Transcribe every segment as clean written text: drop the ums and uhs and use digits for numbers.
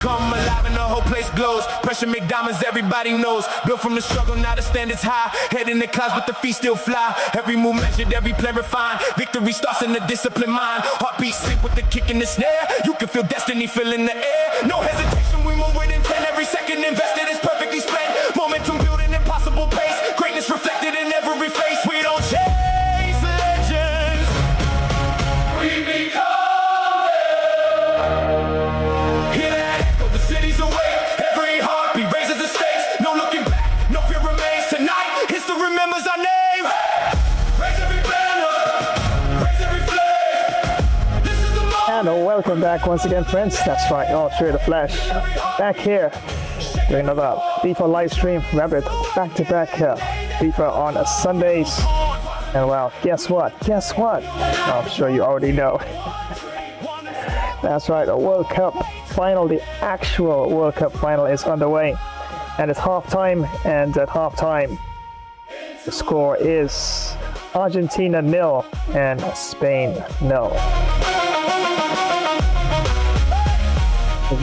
Come alive and the whole place glows. Pressure make diamonds, everybody knows. Built from the struggle, now the standards high. Head in the clouds, but the feet still fly. Every move measured, every play refined. Victory starts in the disciplined mind. Heartbeat sync with the kick and the snare. You can feel destiny filling the air. No hesitation, we move with intent. Every second invested is perfectly spent. Momentum building impossible pace. Greatness reflected in every face. We don't chase legends, we become. Remembers our name. Raise every banner, raise every flag. This is the moment. And welcome back once again, friends. That's right, through the flash. Back here doing another FIFA live stream. Rapid back-to-back FIFA on Sundays. And well, guess what? I'm sure you already know. That's right, the World Cup final, the actual World Cup final is underway. And it's halftime, and at halftime the score is Argentina 0 and Spain 0.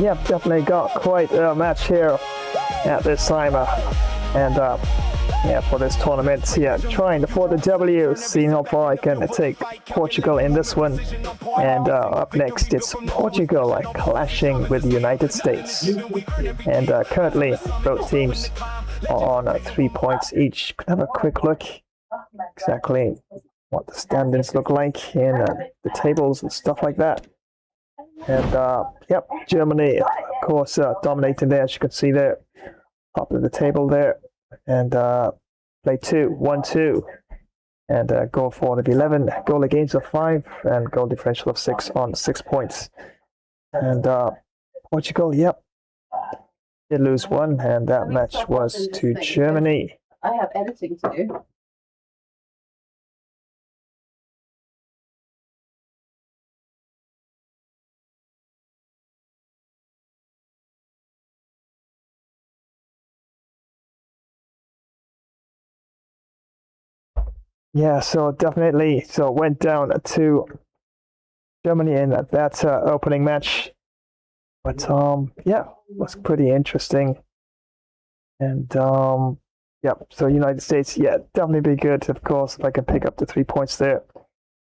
Yep, definitely got quite a match here at this time. For this tournament, trying for the W, seeing how far I can take Portugal in this one. And up next, it's Portugal clashing with the United States. And currently, both teams are on 3 points each. Could have a quick look exactly what the standings look like in the tables and stuff like that. And Germany, of course, dominating there, as you can see there, top of the table there. And play 1-2, and goal for of 11, goal against of 5, and goal differential of 6 on 6 points. And Portugal, did lose one, and that match was to Germany. I have editing to do. Yeah, so definitely, went down to Germany in that opening match. But was pretty interesting. And so United States, definitely be good, of course, if I can pick up the 3 points there.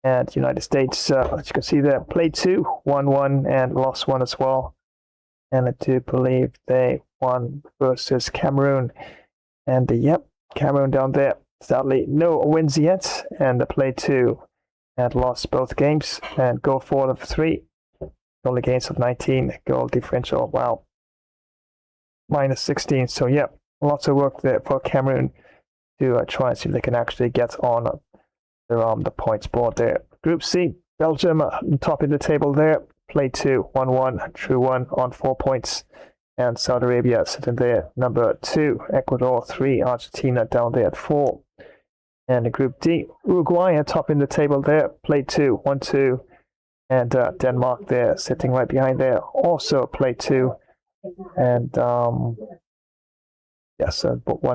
And United States, as you can see there, played 2, won 1, and lost 1 as well. And I do believe they won versus Cameroon. And Cameroon down there. Sadly, no wins yet, and they played 2 and lost both games. And goal for of 3, goal against of 19, goal differential, wow, minus 16. So lots of work there for Cameroon to try and see if they can actually get on the points board there. Group C, Belgium on top of the table there, played 2, 1-1, drew 1 on 4 points. And Saudi Arabia sitting there, number 2, Ecuador 3, Argentina down there at 4. And Group D, Uruguay at top in the table there, played 2, 1-2. And Denmark there, sitting right behind there, also played 2. And won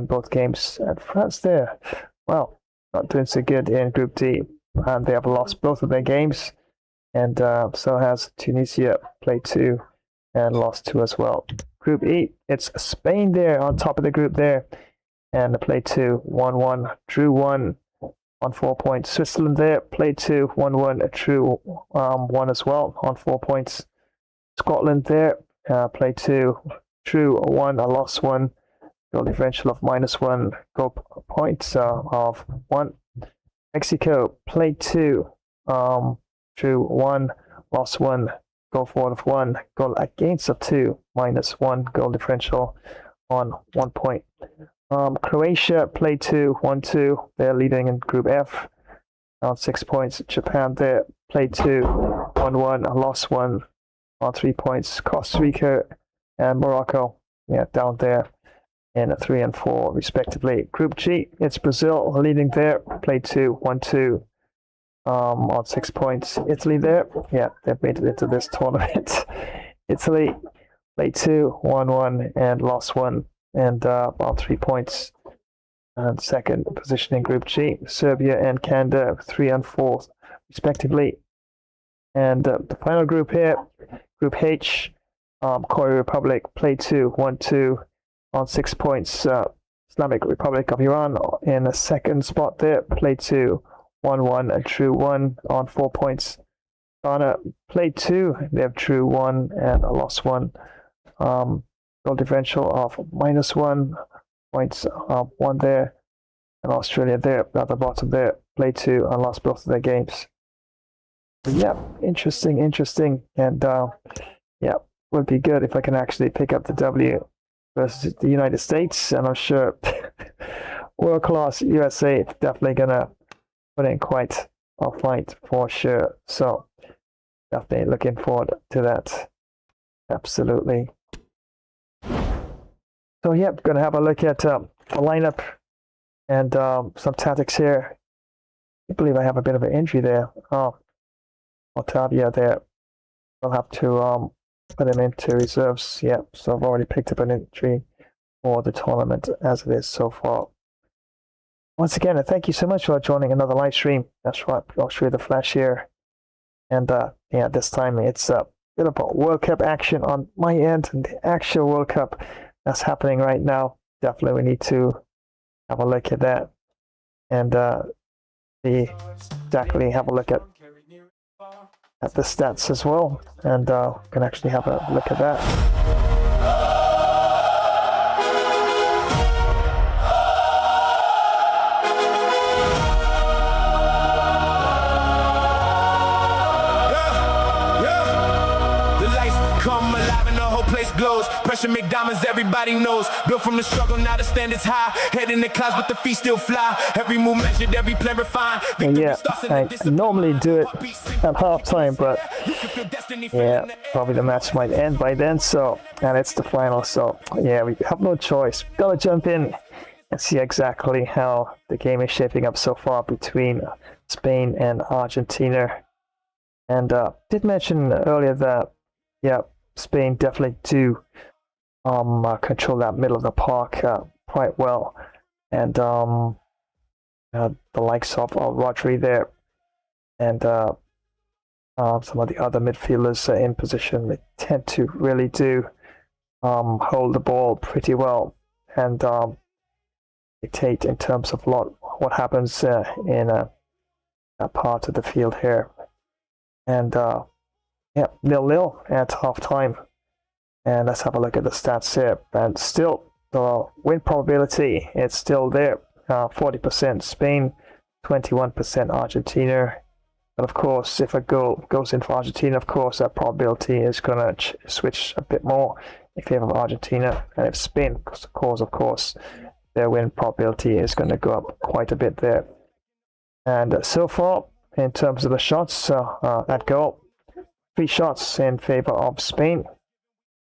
both games. And France there, well, not doing so good in Group D. And they have lost both of their games. And so has Tunisia, played 2 and lost 2 as well. Group E, it's Spain there on top of the group there. And they played 2, 1-1, drew 1 on 4 points. Switzerland there, played 2, 1-1, drew 1 as well on 4 points. Scotland there, played 2, drew 1, lost 1. Goal differential of -1, goal points of 1. Mexico played 2, drew 1, lost 1. Goal for of 1, goal against of 2, -1, goal differential on 1 point. Croatia played 2, 1-2. They're leading in Group F on 6 points. Japan there played 2, 1-1, lost 1 on 3 points. Costa Rica and Morocco, down there in 3 and 4 respectively. Group G, it's Brazil leading there, played 2, 1-2. On 6 points. Italy there, they've made it into this tournament. Italy played 2, 1-1, and lost 1, and on 3 points. And second position in Group G, Serbia and Canada, 3 and 4 respectively. And the final group here, Group H, Korea Republic played 2, 1-2 on 6 points. Islamic Republic of Iran in the second spot there, played 2, 1-1 and drew 1 on 4 points. Ghana played 2, they have drew 1 and lost 1. Goal differential of -1 points, 1 there. And Australia there at the bottom there, played 2 and lost both of their games. But yeah, interesting, and yeah, would be good if I can actually pick up the W versus the United States, and I'm sure World Class USA definitely gonna put in quite a fight for sure. So definitely looking forward to that. Absolutely. So yeah, gonna have a look at the lineup and some tactics here. I believe I have a bit of an injury there. Otavia there. I'll have to put him into reserves. Yeah, so I've already picked up an injury for the tournament as it is so far. Once again, thank you so much for joining another live stream. That's right, I'll show you the flash here. And yeah, this time it's a bit of a World Cup action on my end, and the actual World Cup that's happening right now. Definitely we need to have a look at that and see exactly, have a look at the stats as well, and can actually have a look at that. Glows, pressure make diamonds, everybody knows. Built from the struggle, now the standards high. Head in the clouds, but the feet still fly. Every move measured, every play refined. Yeah, I normally do it at halftime, but yeah, probably the match might end by then. So, and it's the final, so yeah, we have no choice. Gotta jump in and see exactly how the game is shaping up so far between Spain and Argentina. And did mention earlier that, yeah, Spain definitely do control that middle of the park quite well, and the likes of Rodri there and some of the other midfielders in position, they tend to really do hold the ball pretty well and dictate in terms of what happens in that part of the field here. And yeah, 0-0 at half time. And let's have a look at the stats here. And still, the win probability, it's still there. 40% Spain, 21% Argentina. But of course, if a goal goes in for Argentina, of course, that probability is going to switch a bit more in favor of Argentina. And if Spain scores, of course, their win probability is going to go up quite a bit there. And so far, in terms of the shots at goal, 3 shots in favor of Spain,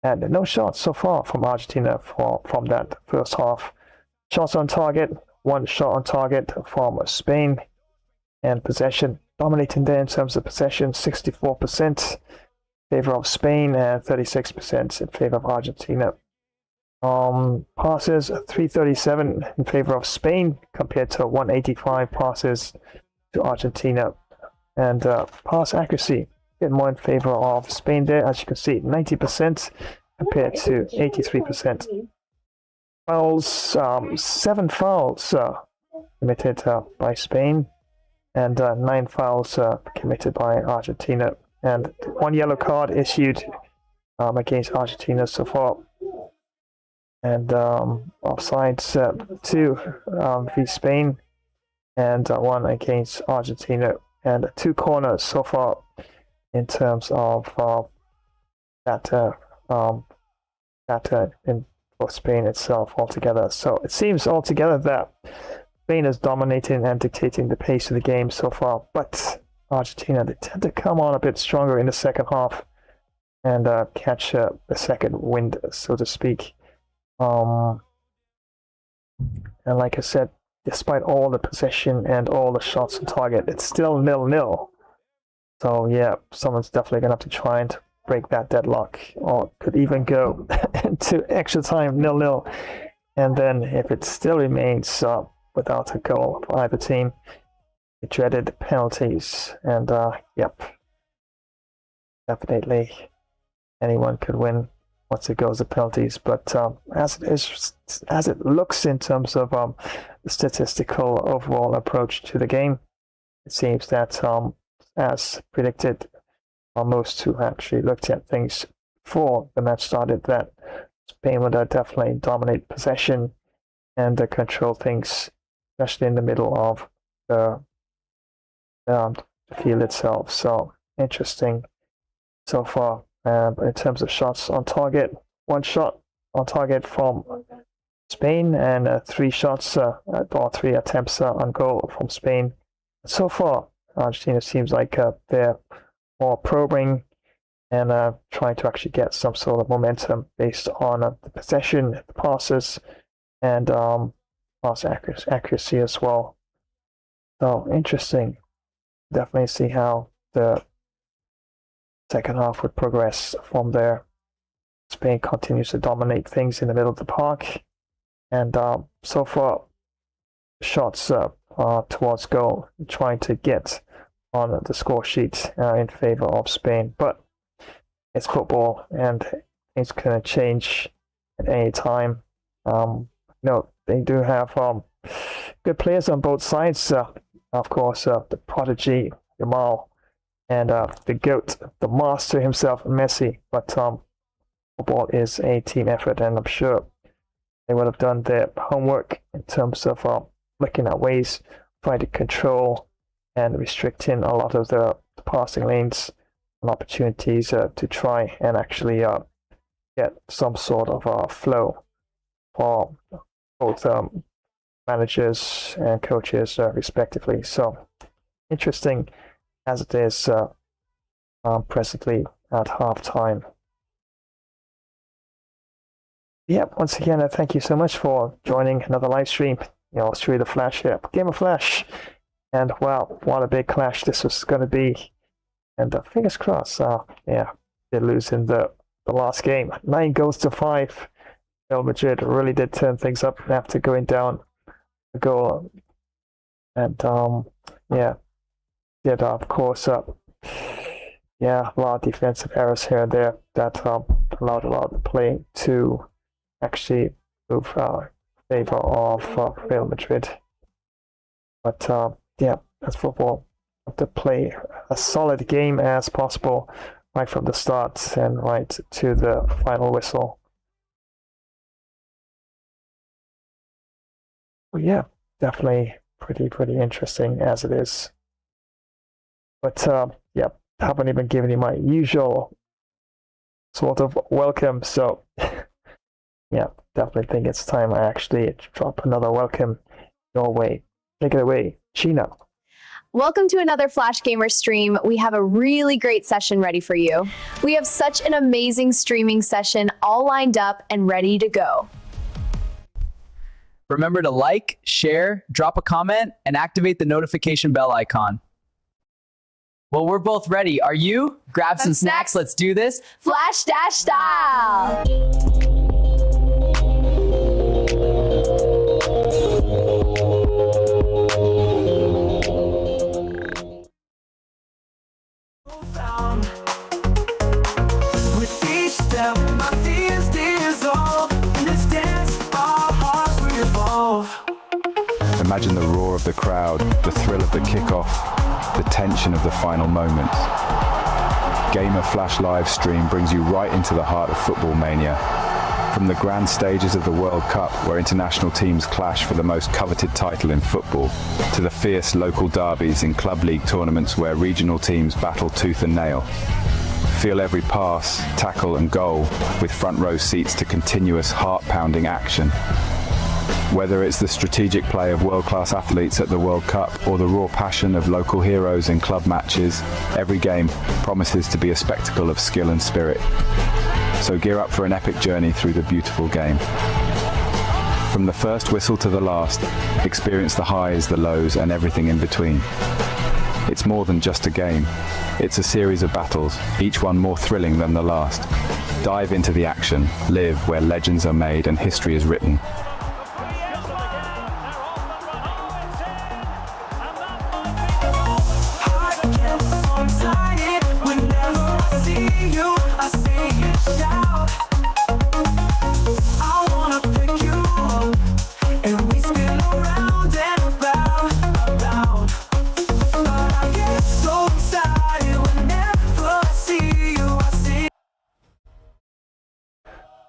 and no shots so far from Argentina from that first half. Shots on target, 1 shot on target from Spain, and possession dominating there in terms of possession, 64% in favor of Spain and 36% in favor of Argentina. Passes 337 in favor of Spain compared to 185 passes to Argentina, and pass accuracy bit more in favor of Spain there, as you can see, 90% compared to 83%. Fouls, 7 fouls committed by Spain, and 9 fouls committed by Argentina, and 1 yellow card issued against Argentina so far. And offsides 2 v Spain, and 1 against Argentina, and 2 corners so far in terms of that in for Spain itself altogether. So it seems altogether that Spain is dominating and dictating the pace of the game so far, but Argentina, they tend to come on a bit stronger in the second half and catch the second wind, so to speak. And like I said, despite all the possession and all the shots on target, it's still 0-0. So yeah, someone's definitely gonna have to try and break that deadlock, or could even go into extra time 0-0. And then if it still remains without a goal for either team, the dreaded penalties. And yep, definitely anyone could win once it goes to penalties. But as it looks in terms of the statistical overall approach to the game, it seems that as predicted, most who actually looked at things before the match started, that Spain would definitely dominate possession and control things, especially in the middle of the field itself. So interesting so far. But in terms of shots on target, 1 shot on target from Spain and 3 shots or 3 attempts on goal from Spain. So far, Argentina seems like they're more probing and trying to actually get some sort of momentum based on the possession, the passes, and pass accuracy as well. So interesting. Definitely see how the second half would progress from there. Spain continues to dominate things in the middle of the park, and so far shots towards goal, trying to get on the score sheet in favor of Spain. But it's football, and things can change at any time. They do have good players on both sides. Of course, the prodigy Yamal, and the GOAT, the master himself, Messi. But football is a team effort, and I'm sure they would have done their homework in terms of looking at ways, trying to control and restricting a lot of the passing lanes and opportunities to try and actually get some sort of flow for both managers and coaches respectively. So interesting as it is presently at halftime. Yeah, once again, thank you so much for joining another live stream. Through the Flash here, Game of Flash, and wow, what a big clash this was going to be. And fingers crossed. They lose in the last game, 9-5. Real Madrid really did turn things up after going down a goal, and did of course a lot of defensive errors here and there that allowed a lot of the play to actually move favor of Real Madrid. But that's football. Have to play a solid game as possible right from the start and right to the final whistle. Yeah, definitely pretty interesting as it is. But haven't even given you my usual sort of welcome, so yeah, definitely think it's time I actually drop another welcome your way. Take it away, Gina. Welcome to another Flash Gamer stream. We have a really great session ready for you. We have such an amazing streaming session all lined up and ready to go. Remember to like, share, drop a comment, and activate the notification bell icon. Well, we're both ready. Are you? Grab some snacks. Let's do this. Flash Dash style! With each step, my fears dissolve. In this dance, our hearts will evolve. Imagine the roar of the crowd, the thrill of the kickoff, the tension of the final moments. Gamer Flash live stream brings you right into the heart of football mania. From the grand stages of the World Cup, where international teams clash for the most coveted title in football, to the fierce local derbies in club league tournaments where regional teams battle tooth and nail. Feel every pass, tackle and goal with front row seats to continuous heart-pounding action. Whether it's the strategic play of world-class athletes at the World Cup or the raw passion of local heroes in club matches, every game promises to be a spectacle of skill and spirit. So gear up for an epic journey through the beautiful game. From the first whistle to the last, experience the highs, the lows, and everything in between. It's more than just a game. It's a series of battles, each one more thrilling than the last. Dive into the action, live where legends are made and history is written.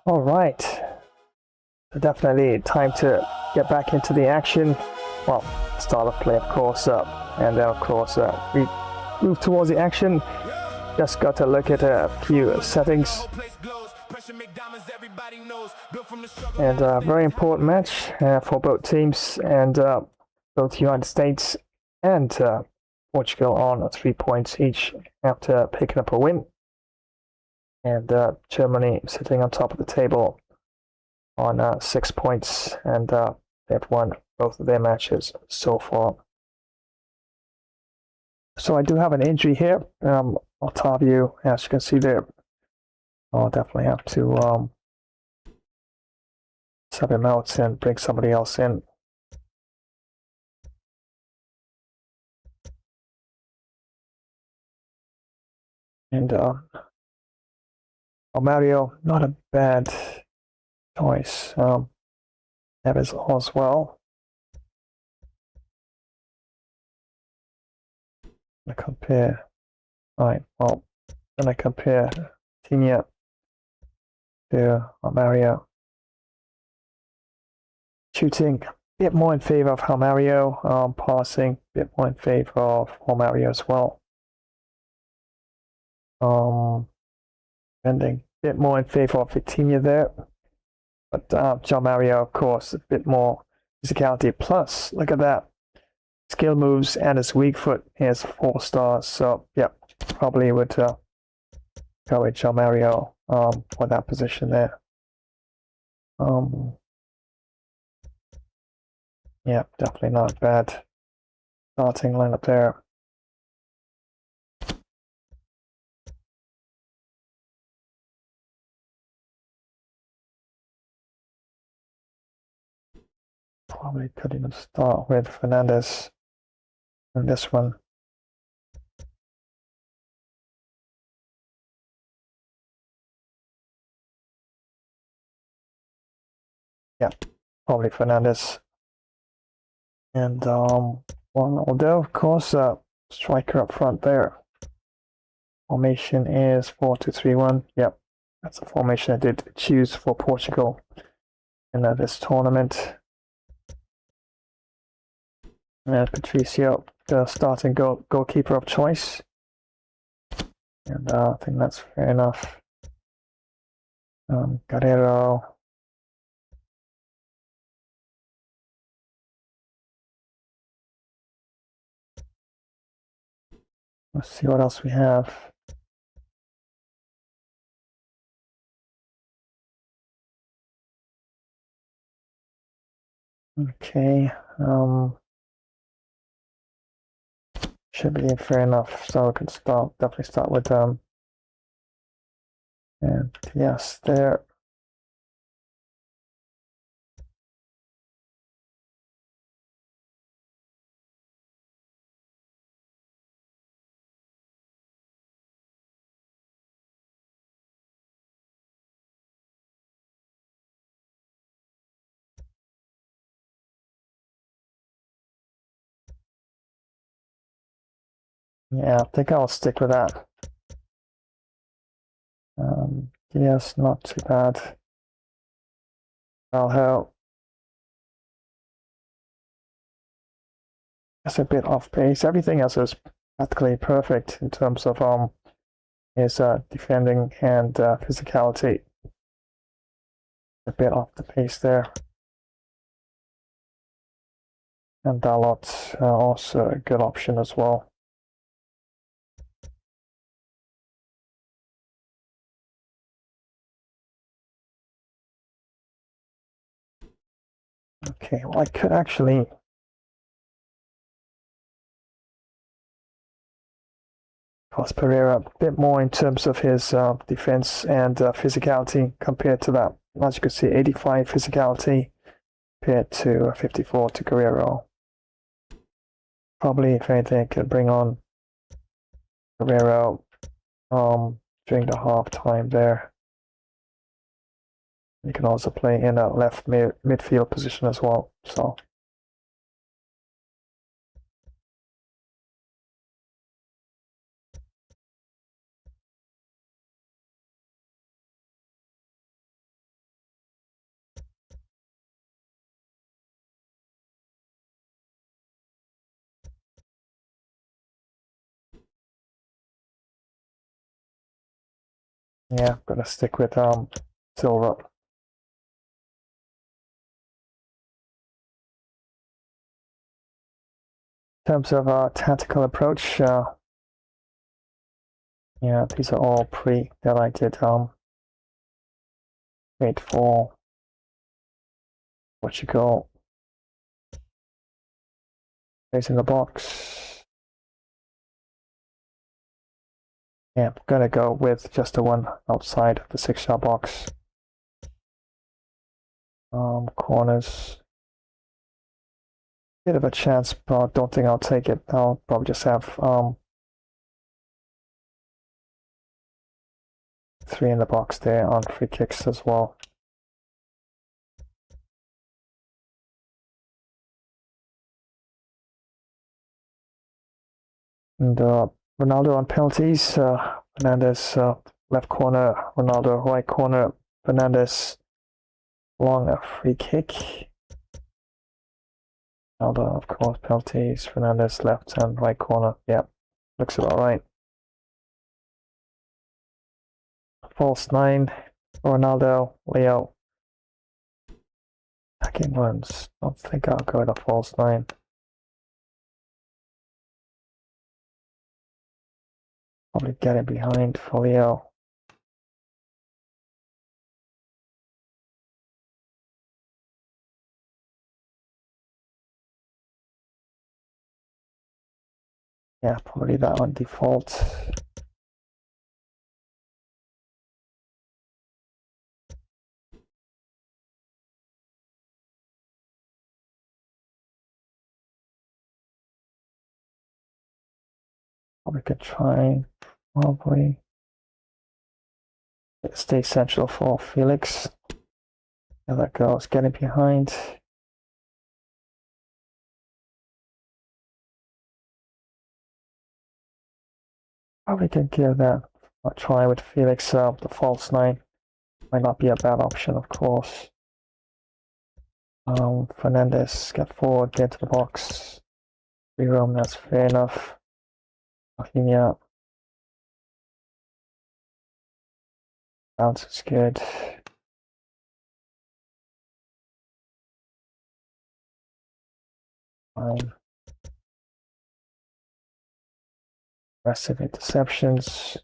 All right. So definitely time to get back into the action. Well, start of play, of course, and then, of course, we move towards the action. Just got to look at a few settings. And a very important match for both teams, and both United States and Portugal on 3 points each after picking up a win. And Germany sitting on top of the table on 6 points, and they've won both of their matches so far. So I do have an injury here. Otavio, as you can see there. I'll definitely have to sub him out and bring somebody else in. And Mario, not a bad choice. Neves as well. I compare. Alright, well, then I compare Tinia to Mario. Shooting a bit more in favor of Mario. Passing a bit more in favor of Mario as well. Bending a bit more in favor of Vitinha there. But John Mario, of course, a bit more physicality. Plus, look at that. Skill moves and his weak foot is 4 stars. So, yeah, probably would go with John Mario for that position there. Yeah, definitely not bad starting lineup there. Probably could even start with Fernandes in this one. Yeah, probably Fernandes. And although of course striker up front there. Formation is 4-2-3-1. Yep, that's the formation I did choose for Portugal in this tournament. And Patricio, the starting goalkeeper of choice. And I think that's fair enough. Guerrero. Let's see what else we have. Okay. Should be fair enough. So we can definitely start with and yes, there. Yeah, I think I'll stick with that. Yes, not too bad. I'll help. It's a bit off pace. Everything else is practically perfect in terms of his defending and physicality. A bit off the pace there. And Dalot also a good option as well. Okay, well, I could actually cost Ferreira a bit more in terms of his defense and physicality compared to that. As you can see, 85 physicality compared to 54 to Guerrero. Probably, if anything, I could bring on Guerrero during the half time there. You can also play in a left midfield position as well. So Yeah, I'm gonna stick with silver. In terms of tactical approach, yeah, these are all that I did wait for Portugal. Facing the box. Yeah, I'm gonna go with just the one outside of the 6-yard box. Corners. Bit of a chance, but I don't think I'll take it. I'll probably just have 3 in the box there on free kicks as well. And Ronaldo on penalties. Fernandes left corner. Ronaldo right corner. Fernandes long a free kick. Ronaldo, of course, penalties. Fernandes left and right corner. Yeah, looks about right. False 9. Ronaldo, Leo. Attacking runs. Don't think I'll go with a false 9. Probably get it behind for Leo. Yeah, probably that on default. Probably could try, probably stay central for Felix. There that goes, getting behind. Probably could give that a try with Felix. The false 9 might not be a bad option, of course. Fernandes, get forward, get to the box. Free roam, that's fair enough. Rafinha. Bounce is good. Fine. Aggressive interceptions.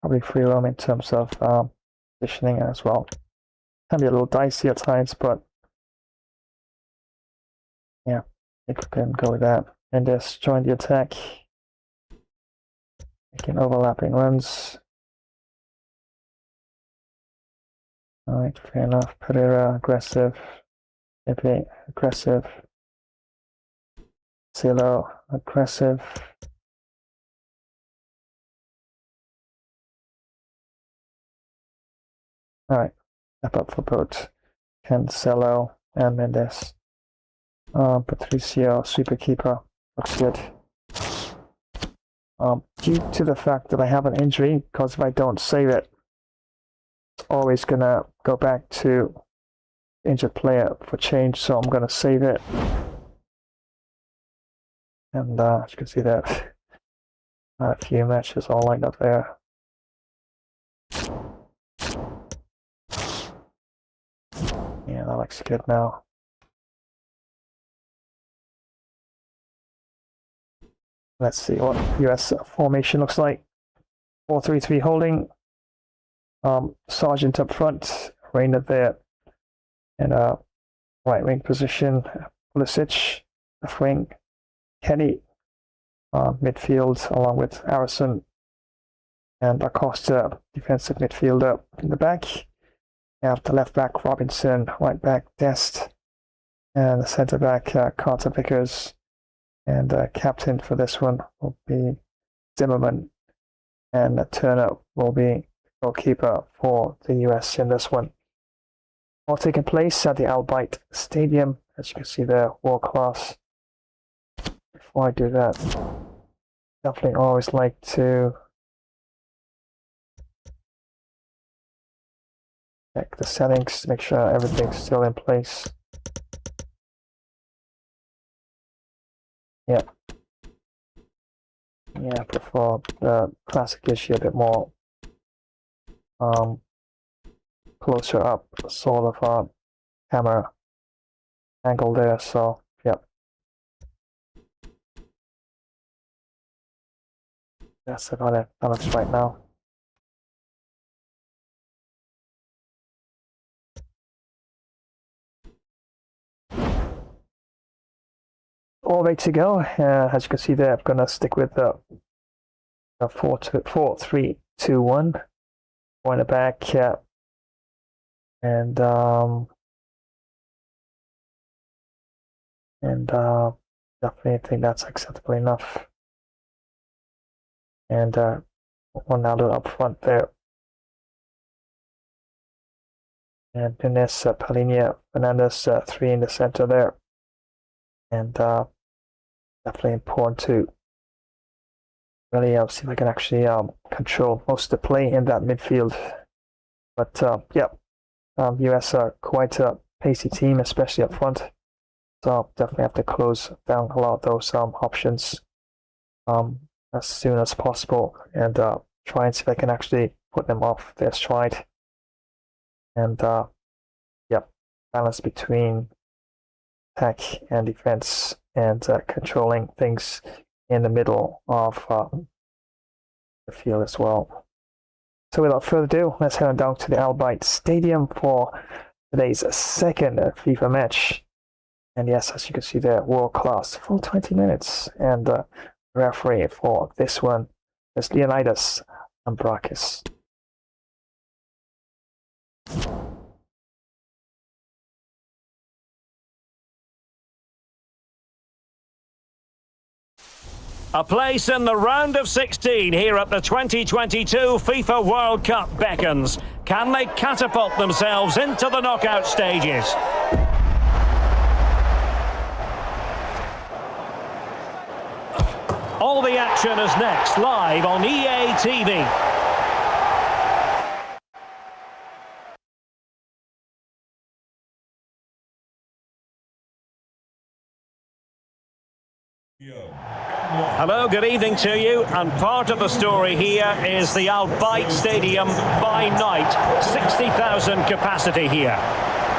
Probably free roam in terms of positioning as well. Can be a little dicey at times, but yeah, I think we can go with that. And just join the attack. Making overlapping runs. Alright, fair enough. Ferreira, aggressive. Pepe, aggressive. Silo, aggressive. Alright, step up for both Cancelo and Mendes. Patricio, super keeper, looks good. Due to the fact that I have an injury, because if I don't save it, it's always gonna go back to injured player for change, so I'm gonna save it. And as you can see that a few matches all lined up there. Yeah, that looks good now. Let's see what US formation looks like. 4-3-3 holding. Sargent up front, Reina there. And right wing position, Pulisic, left wing, Kenny, midfield along with Arison and Acosta, defensive midfielder in the back. After left back, Robinson, right back, Dest, and the centre back, Carter Vickers. And captain for this one will be Zimmerman, and Turner will be goalkeeper for the US in this one. All taking place at the Al Bayt Stadium, as you can see there, world class. Before I do that, definitely always like to check the settings to make sure everything's still in place. Yeah, Yeah, I prefer the classic issue a bit more closer up sort of camera angle there, so yep. That's about it. That looks right now. All ready to go. As you can see there, I'm gonna stick with the 4-3-2-1. Going it back, yeah. And definitely think that's acceptable enough. And Ronaldo up front there. And Nunes, Palhinha, Fernandes, 3 in the center there. And definitely important to really see if I can actually control most of the play in that midfield. But yeah, US are quite a pacey team, especially up front. So definitely have to close down a lot of those options as soon as possible, and try and see if I can actually put them off their stride. And yeah, balance between attack and defense, and controlling things in the middle of the field as well. So without further ado, let's head on down to the Al Bayt Stadium for today's second FIFA match. And yes, as you can see there, world class, full 20 minutes. And the referee for this one is Leonidas Ambrakis. A place in the round of 16 here at the 2022 FIFA World Cup beckons. Can they catapult themselves into the knockout stages? All the action is next, live on EA TV. Hello, good evening to you, and part of the story here is the Al Bayt Stadium by night, 60,000 capacity here.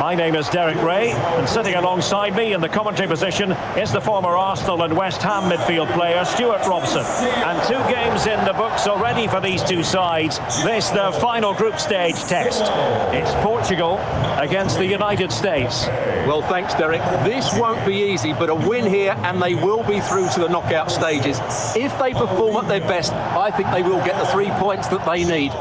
My name is Derek Ray, and sitting alongside me in the commentary position is the former Arsenal and West Ham midfield player Stuart Robson. And 2 games in the books already for these two sides. This, their final group stage test. It's Portugal against the United States. Well, thanks, Derek. This won't be easy, but a win here and they will be through to the knockout stages. If they perform at their best, I think they will get the 3 points that they need.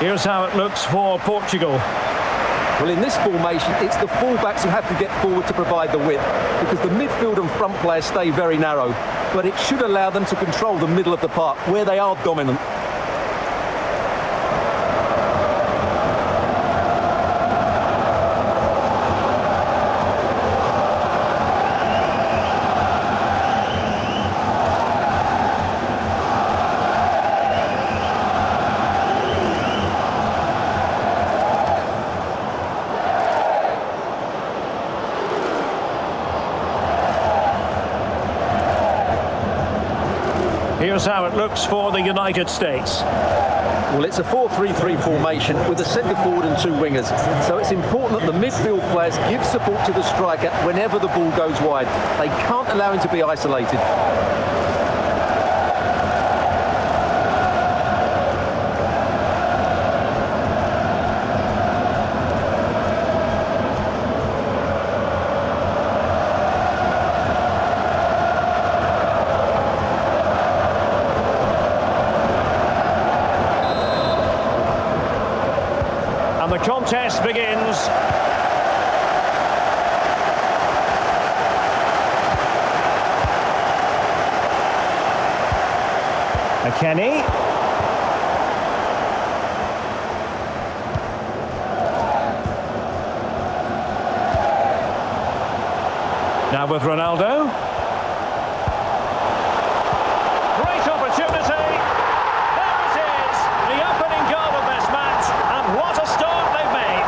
Here's how it looks for Portugal. Well, in this formation, it's the fullbacks who have to get forward to provide the width, because the midfield and front players stay very narrow. But it should allow them to control the middle of the park, where they are dominant. Here's how it looks for the United States. Well, it's a 4-3-3 formation with a centre forward and 2 wingers. So it's important that the midfield players give support to the striker whenever the ball goes wide. They can't allow him to be isolated. The contest begins. Kenny. Now with Ronaldo. Great opportunity. There it is. The opening goal of this match. And what a start they've made.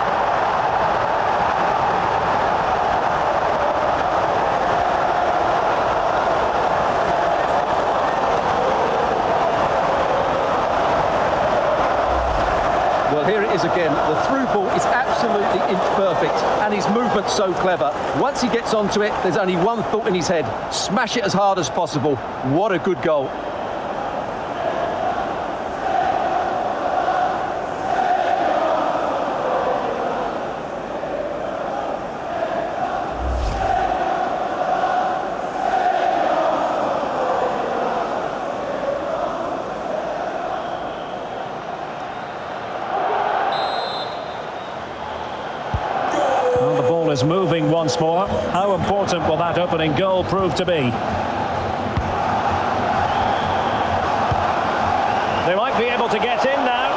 Well, here it is again. The through ball is absolutely inch perfect, and his movement's so clever. Once he gets onto it, there's only one thought in his head: smash it as hard as possible. What a good goal. Is moving once more. How important will that opening goal prove to be? They might be able to get in now.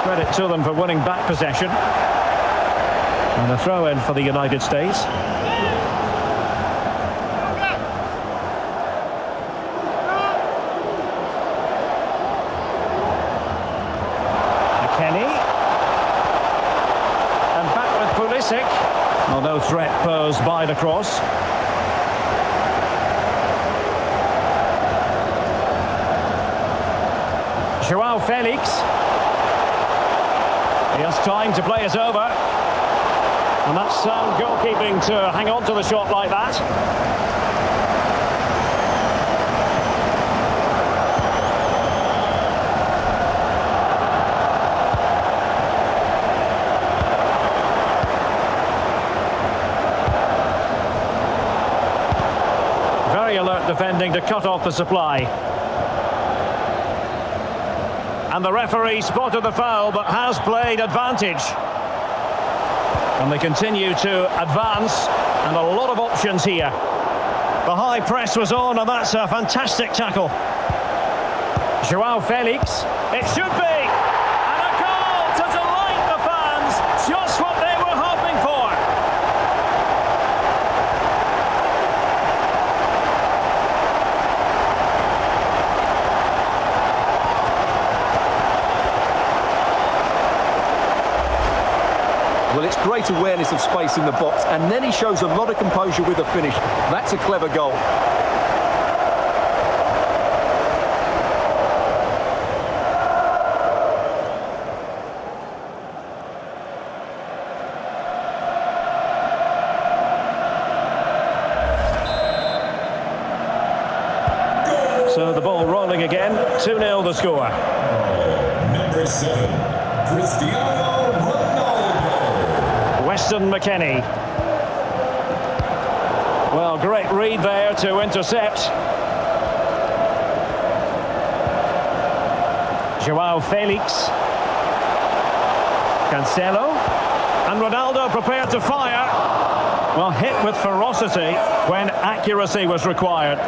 Credit to them for winning back possession. And a throw in for the United States. Kenny. And back with Pulisic. Well, no threat posed by the cross. Joao Felix. He has time to play it over. And that's sound goalkeeping to hang on to the shot like that. Alert defending to cut off the supply. And the referee spotted the foul but has played advantage. And they continue to advance, and a lot of options here. The high press was on, and that's a fantastic tackle. Joao Felix, it should be, and a goal to delight the fans, just what they were hoping for. Well, it's great awareness of space in the box, and then he shows a lot of composure with the finish. That's a clever goal. So the ball rolling again, 2-0 the score. Number 7, Cristiano Weston McKennie. Well, great read there to intercept. Joao Felix. Cancelo. And Ronaldo prepared to fire. Well, hit with ferocity when accuracy was required.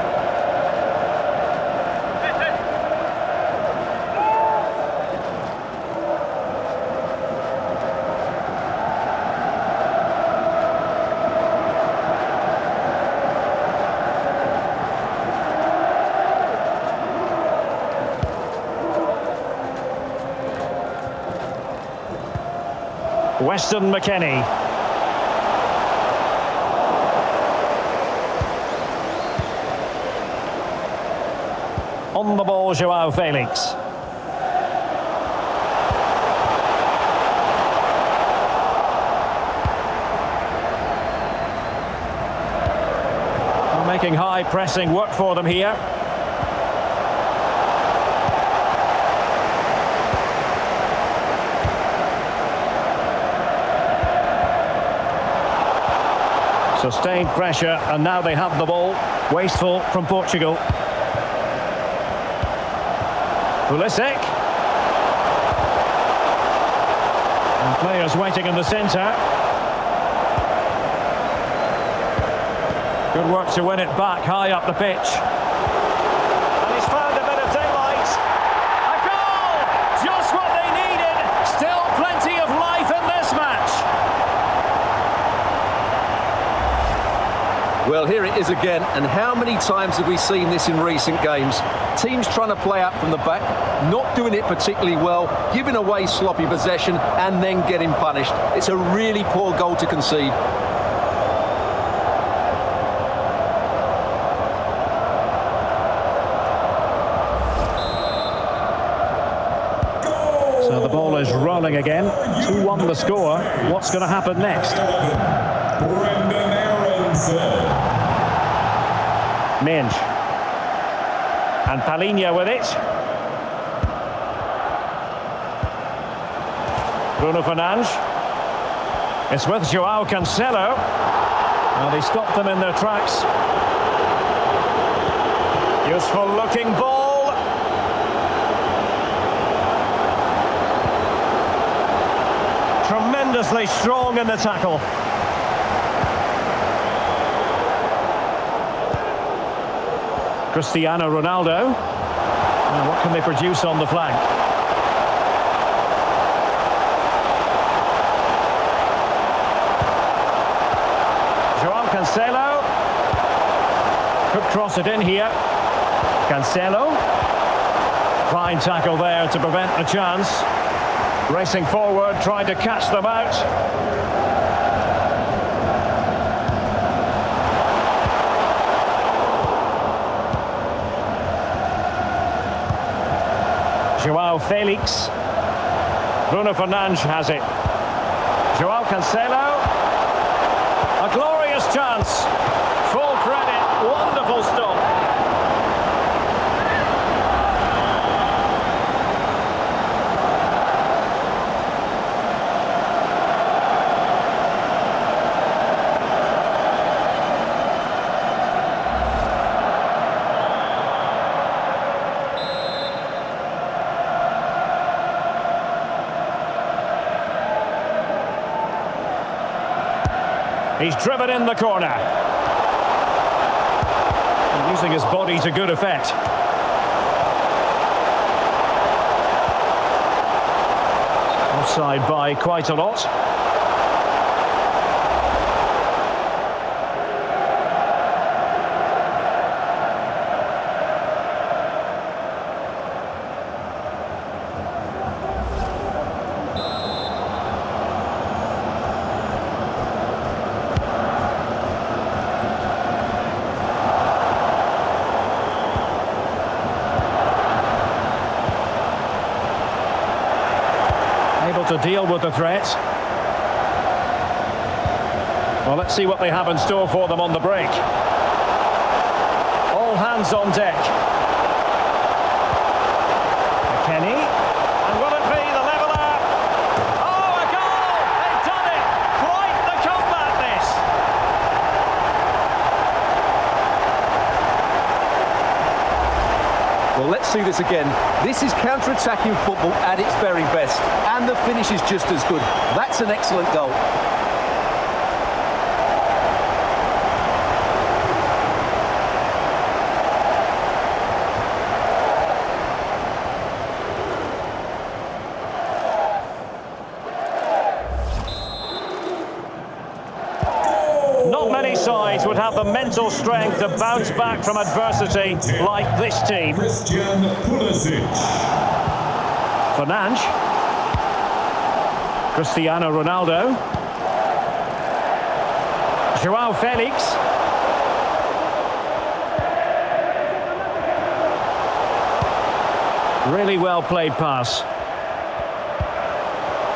Weston McKennie. On the ball, Joao Felix. Well, making high pressing work for them here. Sustained pressure, and now they have the ball. Wasteful from Portugal. Pulisic. And players waiting in the centre. Good work to win it back high up the pitch. And he's found a bit of daylight. it is again, and how many times have we seen this in recent games? Teams trying to play out from the back, not doing it particularly well, giving away sloppy possession and then getting punished. It's a really poor goal to concede. So the ball is rolling again. 2-1 the score. What's going to happen next? Minge. And Palinha with it. Bruno Fernandes. It's with João Cancelo. And he stopped them in their tracks. Useful looking ball. Tremendously strong in the tackle. Cristiano Ronaldo. Now what can they produce on the flank? João Cancelo. Could cross it in here. Cancelo. Fine tackle there to prevent the chance. Racing forward, trying to catch them out. João Felix. Bruno Fernandes has it. João Cancelo. A glorious chance. Full credit. Wonderful stop. He's driven in the corner. And using his body to good effect. Offside by quite a lot. To deal with the threat. Well, let's see what they have in store for them on the break. All hands on deck. McKennie. And will it be the leveller? Oh, a goal! They've done it! Quite the comeback, this! Well, let's see this again. This is counter-attacking football at its very best. And the finish is just as good. That's an excellent goal. Not many sides would have the mental strength to bounce back from adversity like this team. Pulisic. Fernandes. Cristiano Ronaldo. João Felix. Really well played pass.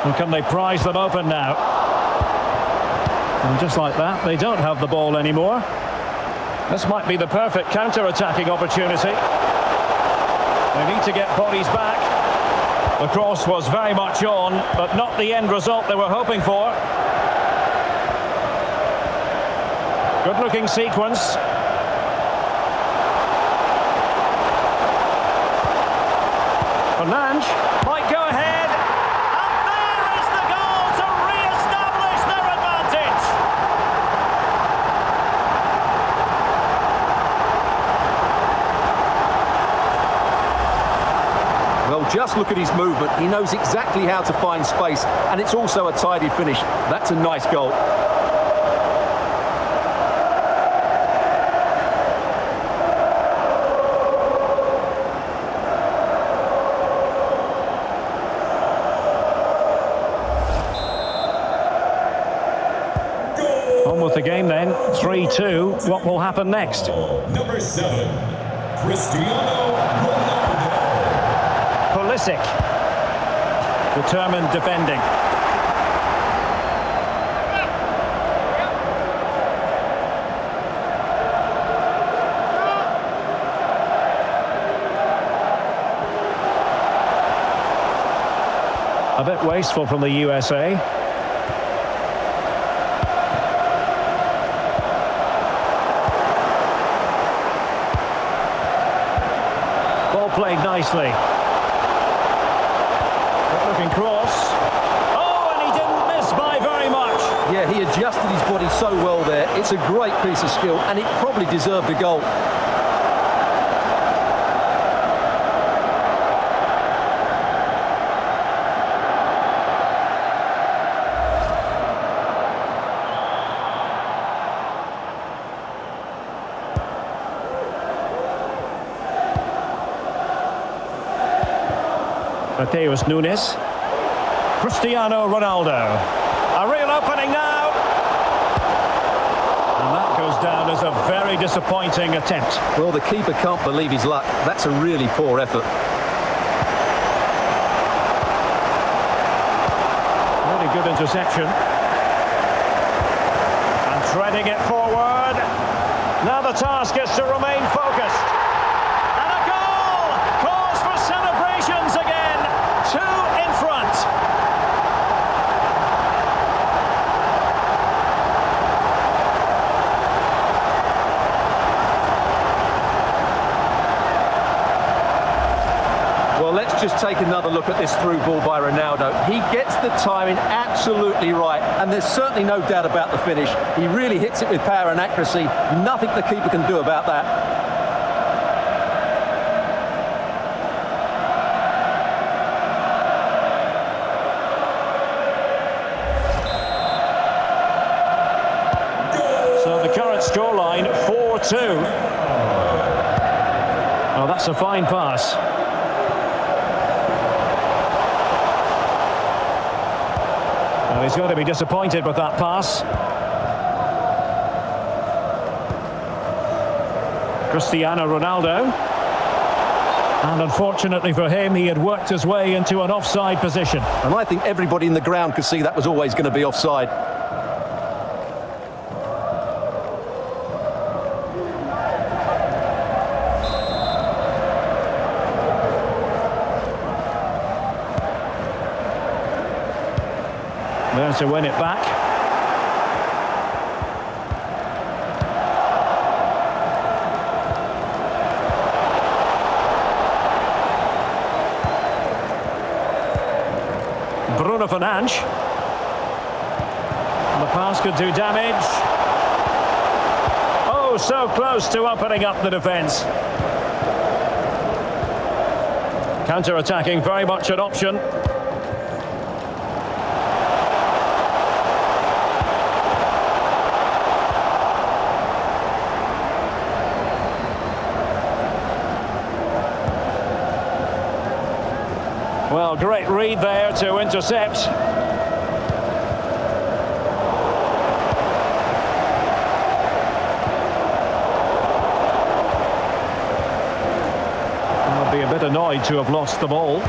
And can they prize them open now? And just like that, they don't have the ball anymore. This might be the perfect counter-attacking opportunity. They need to get bodies back. The cross was very much on, but not the end result they were hoping for. Good-looking sequence. Fernandes might go ahead. And there is the goal to re-establish their advantage. Well, just look at his movement. He knows exactly how to find space, and it's also a tidy finish. That's a nice goal. the game then, 3-2. What will happen next? Number 7, Cristiano Ronaldo. Pulisic. Determined defending. A bit wasteful from the USA. Ball played nicely. Looking cross. Oh, and he didn't miss by very much. Yeah, he adjusted his body so well there. It's a great piece of skill, and it probably deserved a goal. Mateus Nunes. Cristiano Ronaldo. A real opening now. And that goes down as a very disappointing attempt. Well, the keeper can't believe his luck. That's a really poor effort. Really good interception. And threading it forward. Now the task is to remain focused. And a goal! Cause for celebrations again. 2 in front. Well, let's just take another look at this through ball by Ronaldo. He gets the timing absolutely right, and there's certainly no doubt about the finish. He really hits it with power and accuracy. Nothing the keeper can do about that. Scoreline 4-2. Oh, that's a fine pass. Well, he's going to be disappointed with that pass. Cristiano Ronaldo. And unfortunately for him, he had worked his way into an offside position. And I think everybody in the ground could see that was always going to be offside. There to win it back. Bruno Fernandes. The pass could do damage. Oh, so close to opening up the defence. Counter-attacking, very much an option. Well, great read there to intercept. I'll be a bit annoyed to have lost the ball.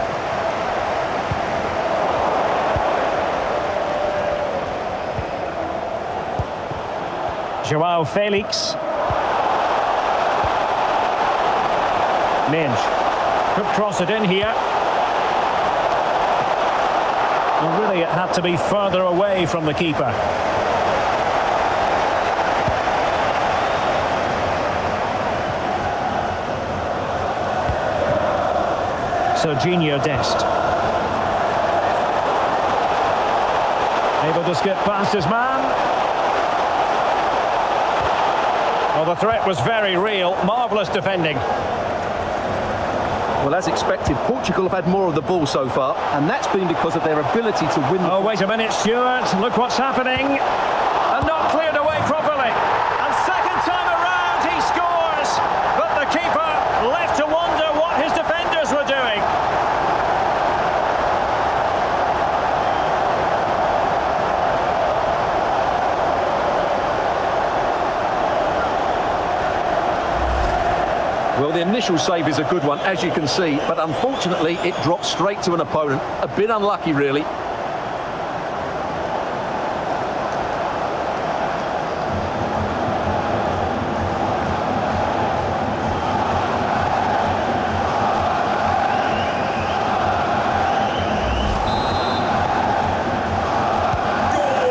Joao Felix. Minge. Could cross it in here. Well, really, it had to be further away from the keeper. Serginho Dest. Able to skip past his man. Well, the threat was very real. Marvellous defending. Well, as expected, Portugal have had more of the ball so far, and that's been because of their ability to win. Oh, wait a minute, Stuart. Look what's happening. And not cleared away properly. And second time around, he scores. But the keeper left to wonder what his defenders were doing. Well, the initial save is a good one, as you can see, but unfortunately it dropped straight to an opponent. A bit unlucky, really.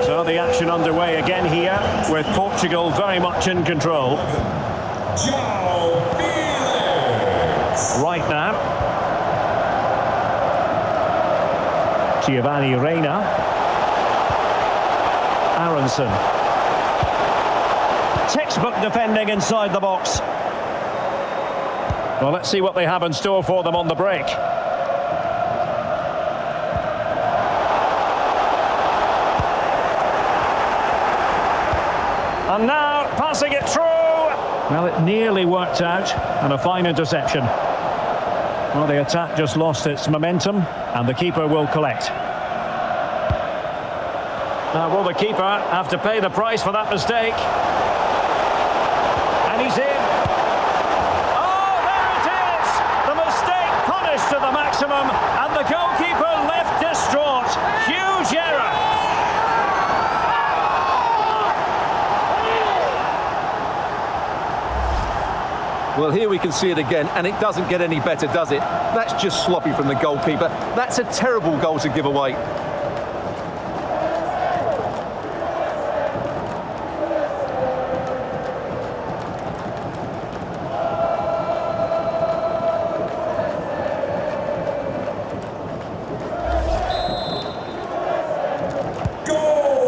So the action underway again here, with Portugal very much in control. Right now, Giovanni Reina, Aronson, textbook defending inside the box. Well, let's see what they have in store for them on the break. And now passing it through. Well, it nearly worked out, and a fine interception. Well, the attack just lost its momentum, and the keeper will collect. Now, will the keeper have to pay the price for that mistake? And he's in. Oh, there it is! The mistake punished to the maximum, and the goalkeeper left distraught. Huge error. Well, here we can see it again, and it doesn't get any better, does it? That's just sloppy from the goalkeeper. That's a terrible goal to give away.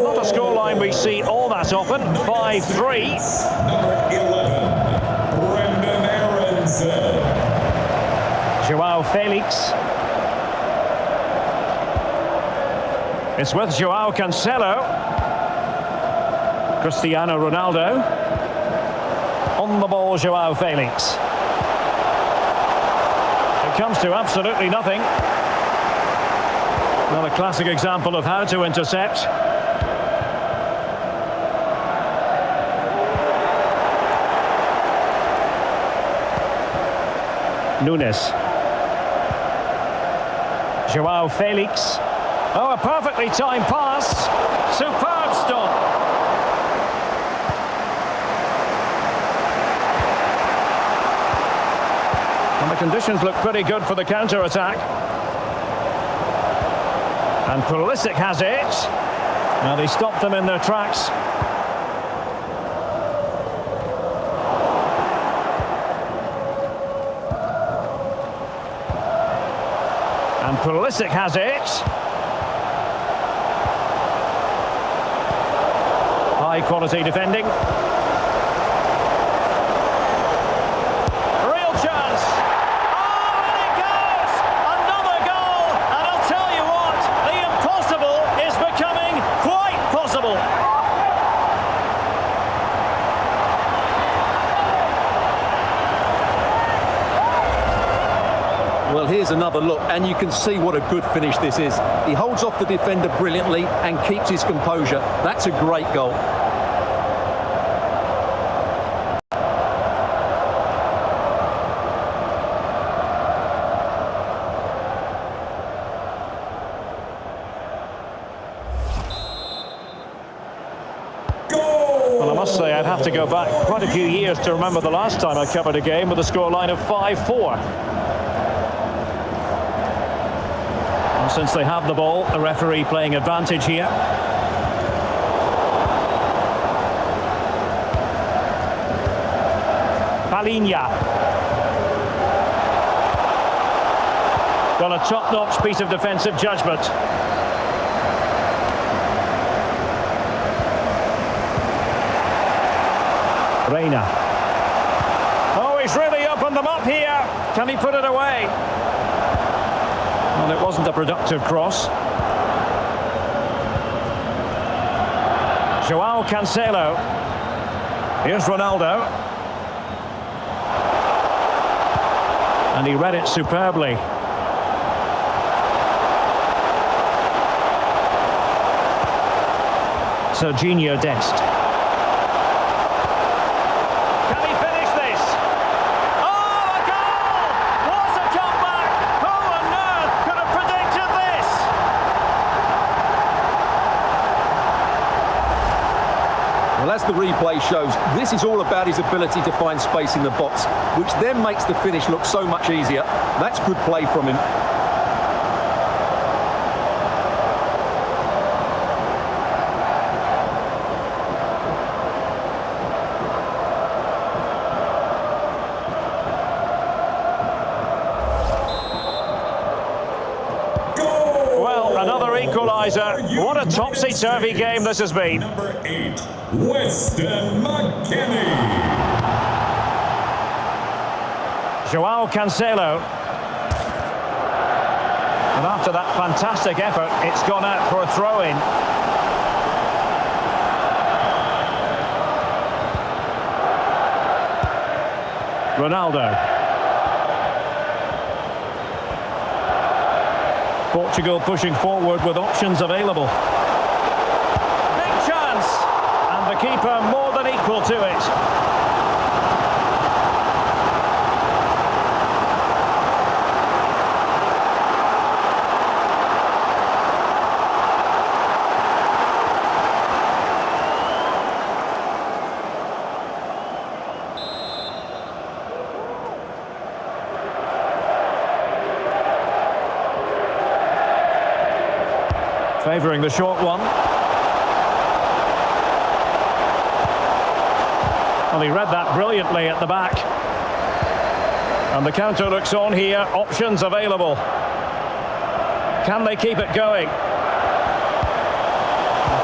Not a scoreline we see all that often. 5-3. Number 11. Joao Felix. It's with Joao Cancelo. Cristiano Ronaldo. On the ball, Joao Felix. It comes to absolutely nothing. Another classic example of how to intercept. Nunes. Joao Felix. Oh, a perfectly timed pass. Superb stop. And the conditions look pretty good for the counter-attack. And Pulisic has it. Now they stopped them in their tracks. And Pulisic has it. High quality defending. Real chance. Oh, and it goes! Another goal! And I'll tell you what, the impossible is becoming quite possible. Well, here's another look, and you can see what a good finish this is. He holds off the defender brilliantly and keeps his composure. That's a great goal. Well, I must say I'd have to go back quite a few years to remember the last time I covered a game with a scoreline of 5-4. Since they have the ball, the referee playing advantage here. Palinha. Well, a top-notch piece of defensive judgment. Reina. Oh, he's really opened them up here. Can he put it away? Well, it wasn't a productive cross. Joao Cancelo. Here's Ronaldo. And he read it superbly. Serginho Dest. Can he finish this? Oh, a the replay shows, this is all about his ability to find space in the box, which then makes the finish look so much easier. That's good play from him. Equaliser. What a topsy-turvy game this has been. Number 8, Weston McKennie. Joao Cancelo. And after that fantastic effort, it's gone out for a throw-in. Ronaldo. Portugal pushing forward with options available. Big chance! And the keeper more than equal to it. Favouring the short one. Well, he read that brilliantly at the back. And the counter looks on here. Options available. Can they keep it going?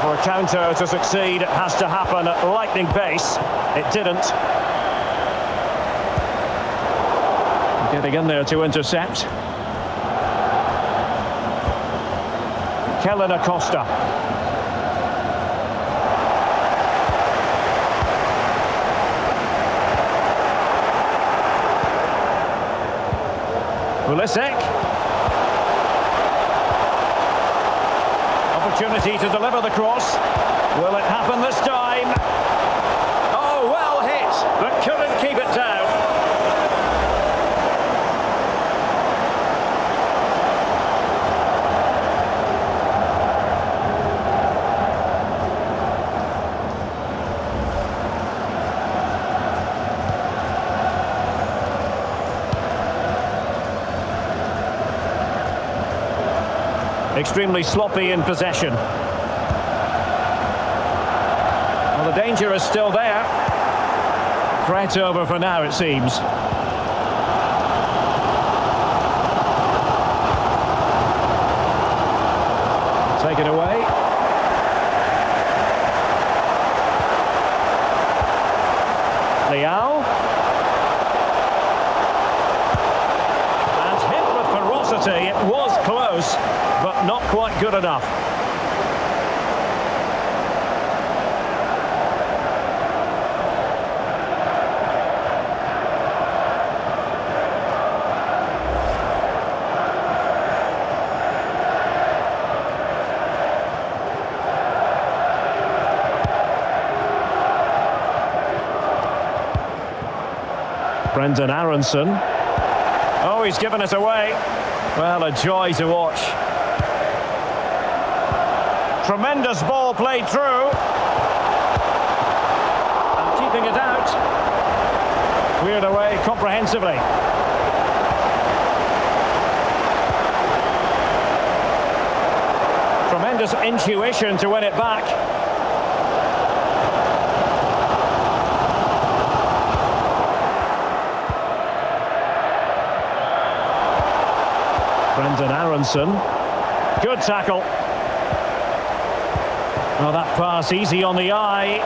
For a counter to succeed, it has to happen at lightning pace. It didn't. Getting in there to intercept. Kellen Acosta. Pulisic. Opportunity to deliver the cross. Will it happen this time? Oh, well hit, but couldn't keep it down. Extremely sloppy in possession. Well, the danger is still there. Threat over for now, it seems. Taken away. Leao. And hit with ferocity. It was close, but not quite good enough. Brendan Aronson. Oh, he's given it away. Well, a joy to watch. Tremendous ball played through. And keeping it out. Cleared away comprehensively. Tremendous intuition to win it back. Brendan Aronson. Good tackle. Oh, that pass easy on the eye.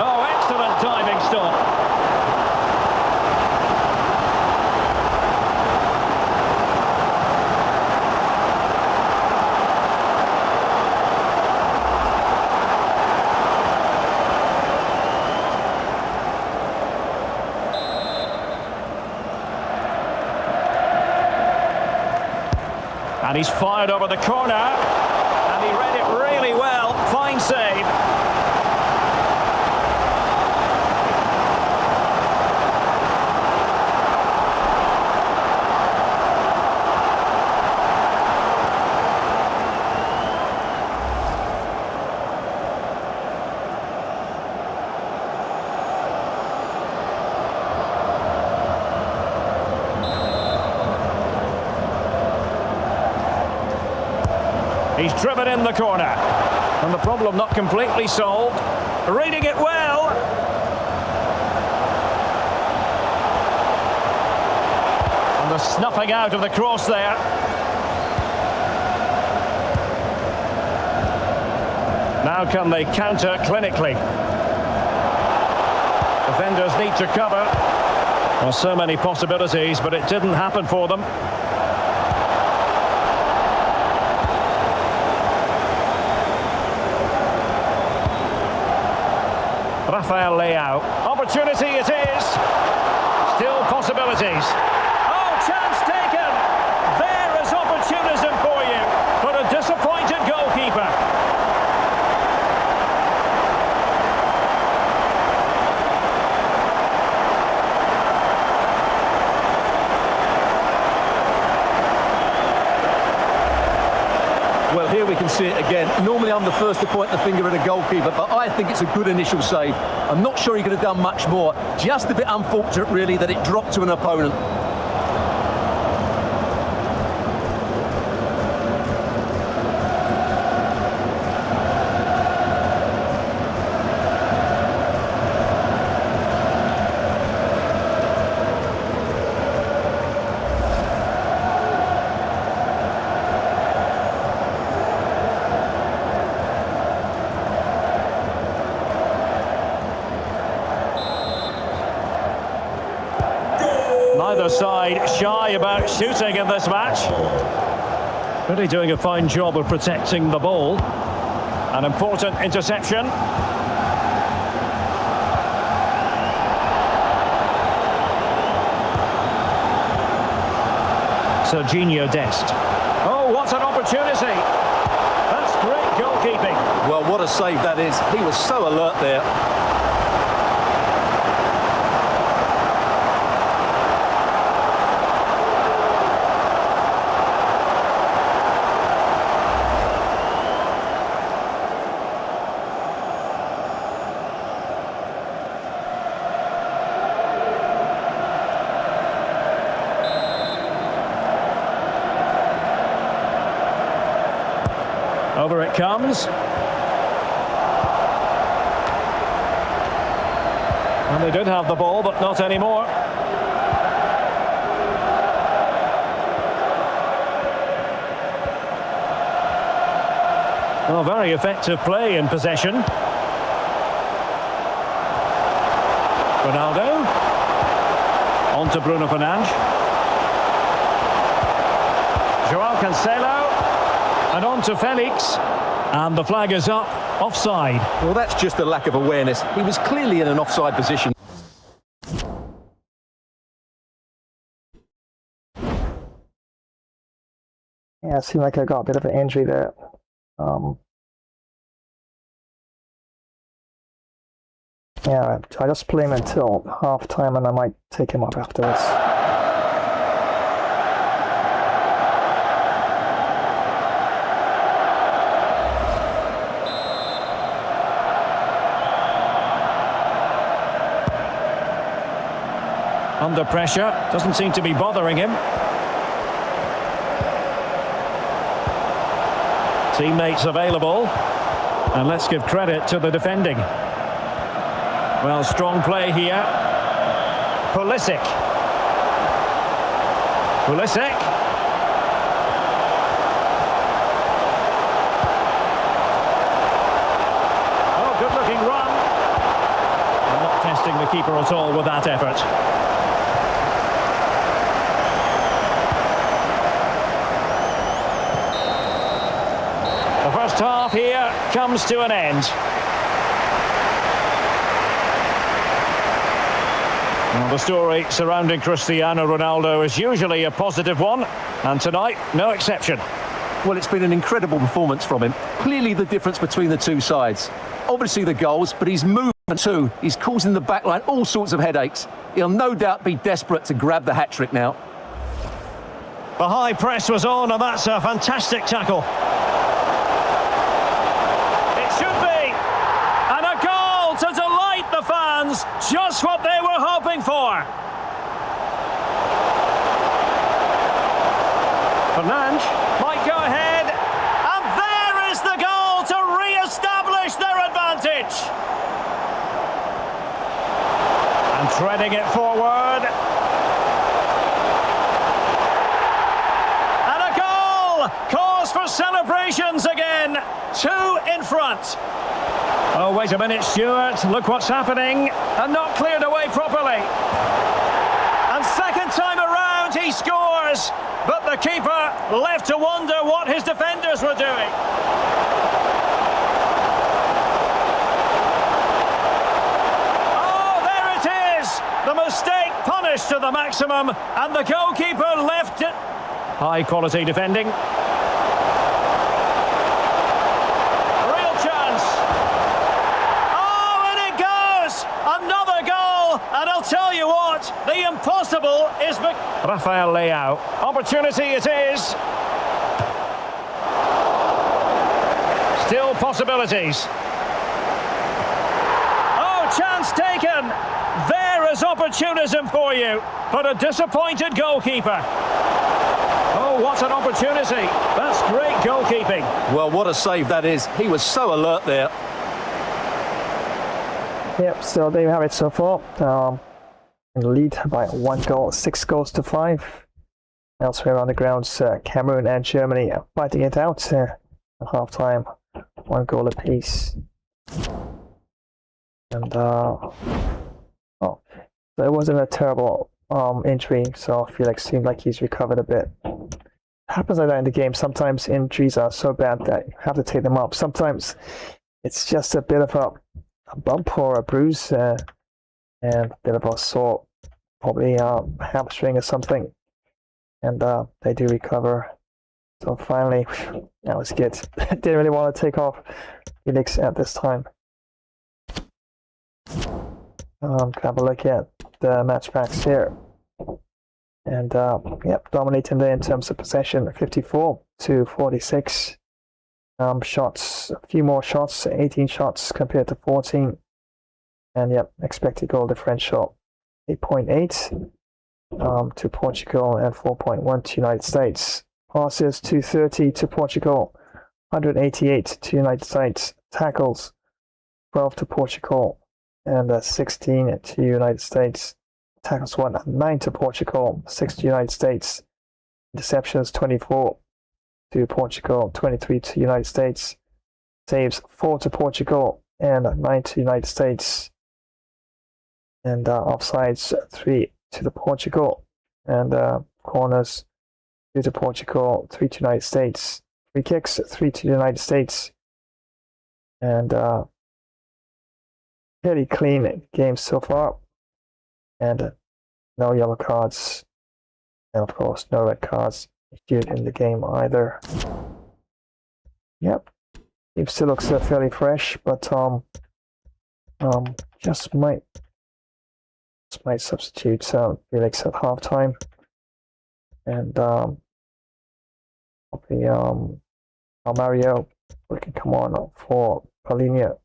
Oh, excellent diving stop. And he's fired over the corner. And he read it really well. Fine save. He's driven in the corner. And the problem not completely solved. Reading it well. And the snuffing out of the cross there. Now can they counter clinically? Defenders need to cover. There are so many possibilities, but it didn't happen for them. Rafael Leao. Opportunity it is. Still possibilities. Oh, chance taken. There is opportunism for you, but a disappointed goalkeeper. Well, here we can see it again. Normally I'm the first to point the finger at a goalkeeper, but I think it's a good initial save. I'm not sure he could have done much more. Just a bit unfortunate, really, that it dropped to an opponent. Neither side shy about shooting in this match. Really doing a fine job of protecting the ball. An important interception. Serginho Dest. Oh, what an opportunity. That's great goalkeeping. Well, what a save that is. He was so alert there. Over it comes. And they did have the ball, but not anymore. Well, very effective play in possession. Ronaldo. On to Bruno Fernandes. Joao Cancelo. And on to Felix, and the flag is up, offside. Well, that's just a lack of awareness. He was clearly in an offside position. Yeah, it seemed like I got a bit of an injury there. Yeah, I just play him until half time and I might take him off afterwards. Under pressure, doesn't seem to be bothering him. Teammates available, and let's give credit to the defending. Well, strong play here. Pulisic. Pulisic. Oh, good-looking run. And not testing the keeper at all with that effort. The first half here comes to an end. Well, the story surrounding Cristiano Ronaldo is usually a positive one, and tonight, no exception. Well, it's been an incredible performance from him. Clearly the difference between the two sides. Obviously the goals, but his movement too. He's causing the backline all sorts of headaches. He'll no doubt be desperate to grab the hat-trick now. The high press was on, and that's a fantastic tackle. To delight the fans, just what they were hoping for. Fernandes might go ahead, and Threading it forward. And a goal! Cause for celebrations again. 2 in front. Oh, wait a minute, Stuart. Look what's happening. And not cleared away properly. And second time around, he scores. But the keeper left to wonder what his defenders were doing. Oh, there it is. The mistake punished to the maximum. And the goalkeeper left it. High quality defending. And I'll tell you what, the impossible is... Rafael Leao. Opportunity it is. Still possibilities. Oh, chance taken. There is opportunism for you. But a disappointed goalkeeper. Oh, what an opportunity. That's great goalkeeping. Well, what a save that is. He was so alert there. Yep, so there you have it so far. In the lead by 1 goal, 6 goals to 5. Elsewhere on the grounds, Cameroon and Germany are fighting it out at half-time. 1 goal apiece. And, so it wasn't a terrible injury, so Felix seemed like he's recovered a bit. It happens like that in the game. Sometimes injuries are so bad that you have to take them up. Sometimes it's just a bit of a bump or a bruise and a bit of a sore, probably hamstring or something, and they do recover. So finally, that was good. Didn't really want to take off Felix at this time. Can have a look at the match packs here, and yep, dominating there in terms of possession, 54 to 46. Shots, a few more shots, 18 shots compared to 14. And yep, expected goal differential, 8.8 to Portugal and 4.1 to United States. Passes, 230 to Portugal, 188 to United States. Tackles, 12 to Portugal and 16 to United States. Tackles won, 9 to Portugal, 6 to United States. Interceptions, 24 to Portugal, 23 to United States. Saves, 4 to Portugal and 9 to United States. And offsides, 3 to the Portugal. And corners, 2 to Portugal, 3 to United States. Free kicks, 3 to the United States. And pretty clean game so far. And no yellow cards. And of course, no red cards issued in the game either. Yep, it still looks fairly fresh, but just might substitute Felix at halftime, and probably Mario can come on for Paulinho.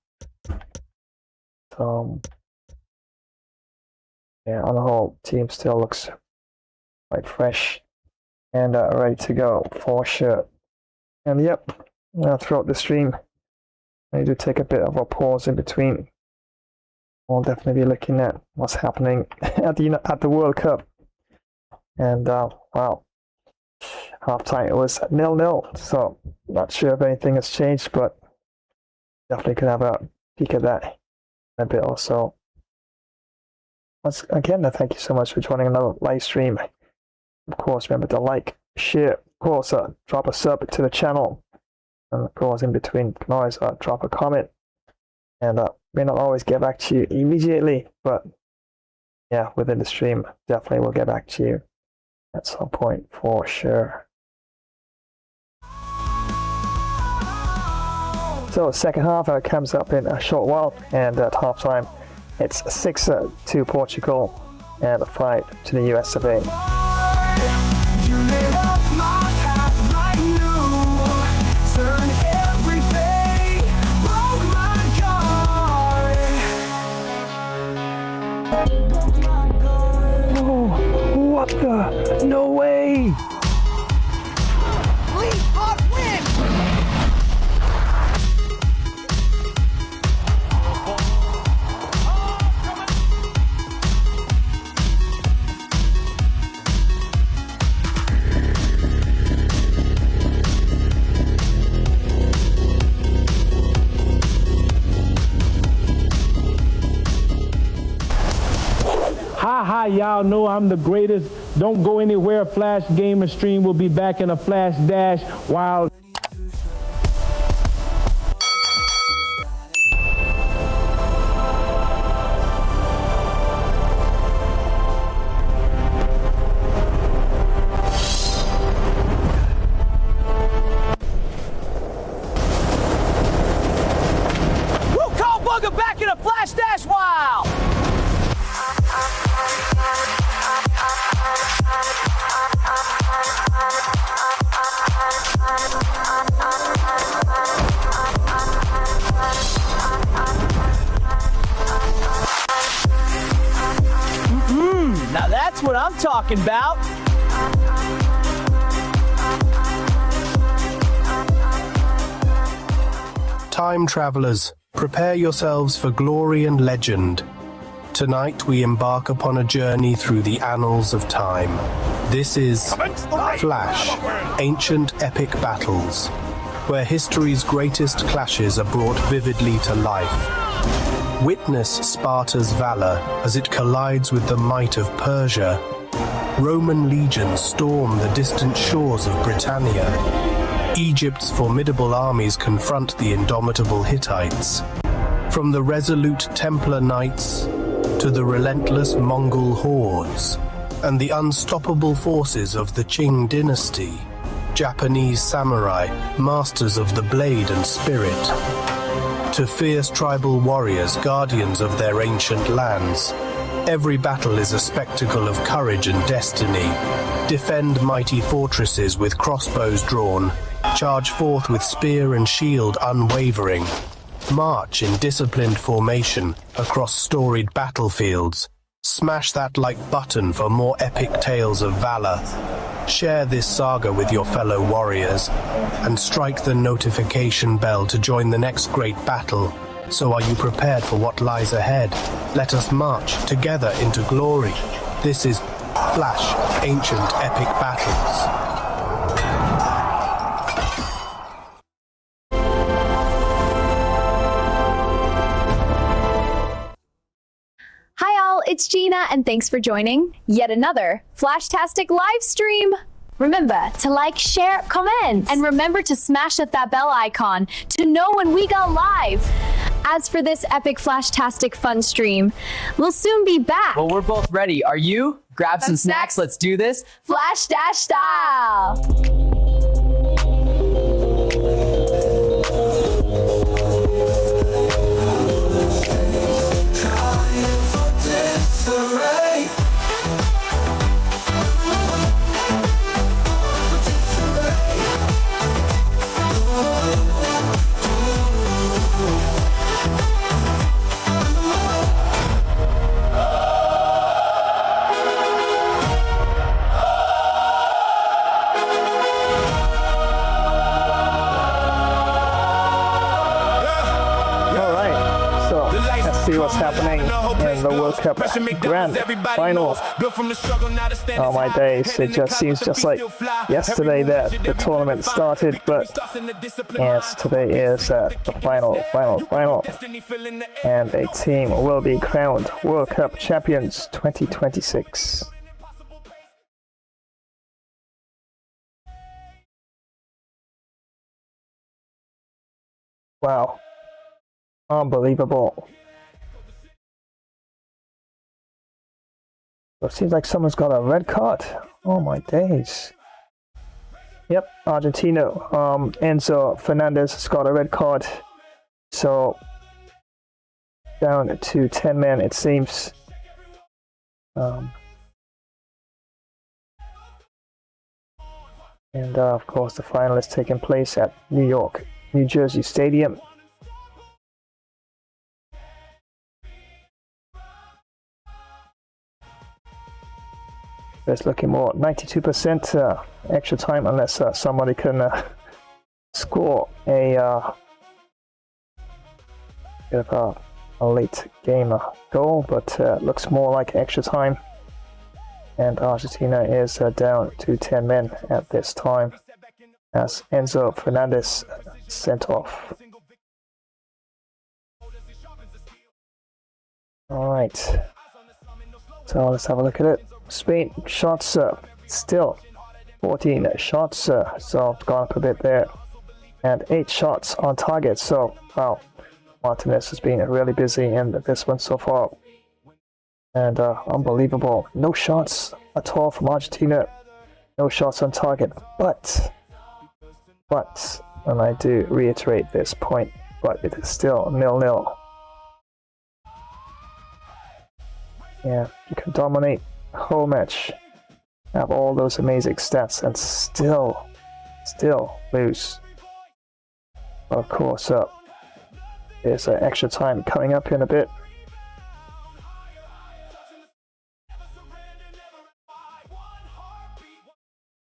Yeah, on the whole, team still looks quite fresh and ready to go for sure. And yep, throughout the stream, I need to take a bit of a pause in between. We'll definitely be looking at what's happening at the World Cup. And wow, halftime it was 0-0. So not sure if anything has changed, but definitely could have a peek at that in a bit or so. Once again, thank you so much for joining another live stream. Of course, remember to like, share, of course, drop a sub to the channel. And of course, in between, you can always drop a comment. And may not always get back to you immediately, but yeah, within the stream, definitely will get back to you at some point for sure. So second half comes up in a short while, and at halftime, it's 6 to Portugal and 5 to the US of A. Oh, what the? No way! Hi, y'all know I'm the greatest. Don't go anywhere. Flash Gamer Stream will be back in a flash dash while... Back in a flash dash, wow! Now that's what I'm talking about. Time travelers, prepare yourselves for glory and legend. Tonight we embark upon a journey through the annals of time. This is Flash, Ancient Epic Battles, where history's greatest clashes are brought vividly to life. Witness Sparta's valor as it collides with the might of Persia. Roman legions storm the distant shores of Britannia. Egypt's formidable armies confront the indomitable Hittites. From the resolute Templar Knights to the relentless Mongol hordes and the unstoppable forces of the Qing dynasty, Japanese samurai, masters of the blade and spirit, to fierce tribal warriors, guardians of their ancient lands. Every battle is a spectacle of courage and destiny. Defend mighty fortresses with crossbows drawn. Charge forth with spear and shield unwavering. March in disciplined formation across storied battlefields. Smash that like button for more epic tales of valor. Share this saga with your fellow warriors and strike the notification bell to join the next great battle. So are you prepared for what lies ahead? Let us march together into glory. This is Flash, Ancient Epic Battles. It's Gina, and thanks for joining yet another Flashtastic live stream. Remember to like, share, comment, and remember to smash that bell icon to know when we go live. As for this epic Flashtastic fun stream, we'll soon be back. Well, we're both ready. Are you? Grab some snacks. Let's do this. Flash Dash style. See what's happening in the World Cup Grand Final. Oh my days, it just seems just like yesterday that the tournament started, but yes, today is the final. And a team will be crowned World Cup champions 2026. Wow. Unbelievable. It seems like someone's got a red card. Oh my days. Yep, Argentina. Enzo Fernandes has got a red card. So down to 10 men it seems. And of course the final is taking place at New Jersey Stadium. It's looking more 92% extra time, unless somebody can score a bit of a late game goal, but looks more like extra time. And Argentina is down to 10 men at this time as Enzo Fernandes sent off. All right. So let's have a look at it. Spain shots still 14 shots, so it's gone up a bit there, and 8 shots on target. So wow, Martinez has been really busy in this one so far, and unbelievable. No shots at all from Argentina, no shots on target. But, and I do reiterate this point, but it is still 0-0. Yeah, you can dominate the whole match, have all those amazing stats, and still lose. Of course, there's an extra time coming up in a bit.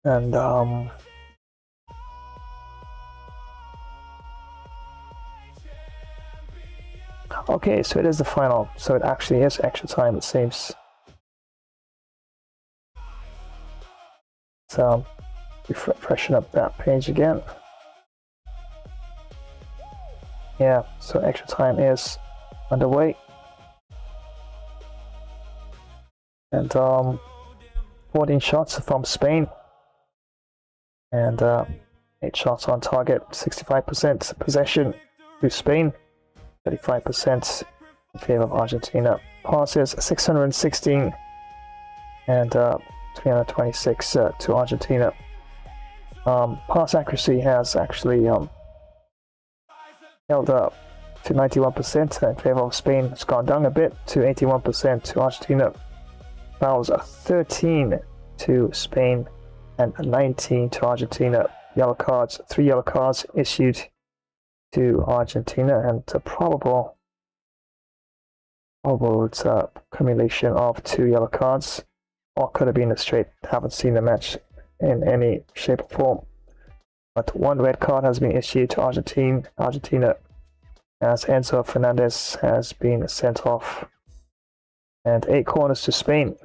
And okay, so it is the final, so it actually is extra time, it seems. So freshen up that page again. Yeah, so extra time is underway. And 14 shots from Spain. And 8 shots on target, 65% possession to Spain, 35% in favor of Argentina. Passes 616 and 326 to Argentina. Pass accuracy has actually held up to 91% in favor of Spain. It's gone down a bit to 81% to Argentina. Fouls 13 to Spain and 19 to Argentina. Yellow cards, 3 yellow cards issued to Argentina, and a probable it's a accumulation of 2 yellow cards, or could have been a straight. Haven't seen the match in any shape or form. But 1 red card has been issued to Argentina, as Enzo Fernandes has been sent off, and 8 corners to Spain,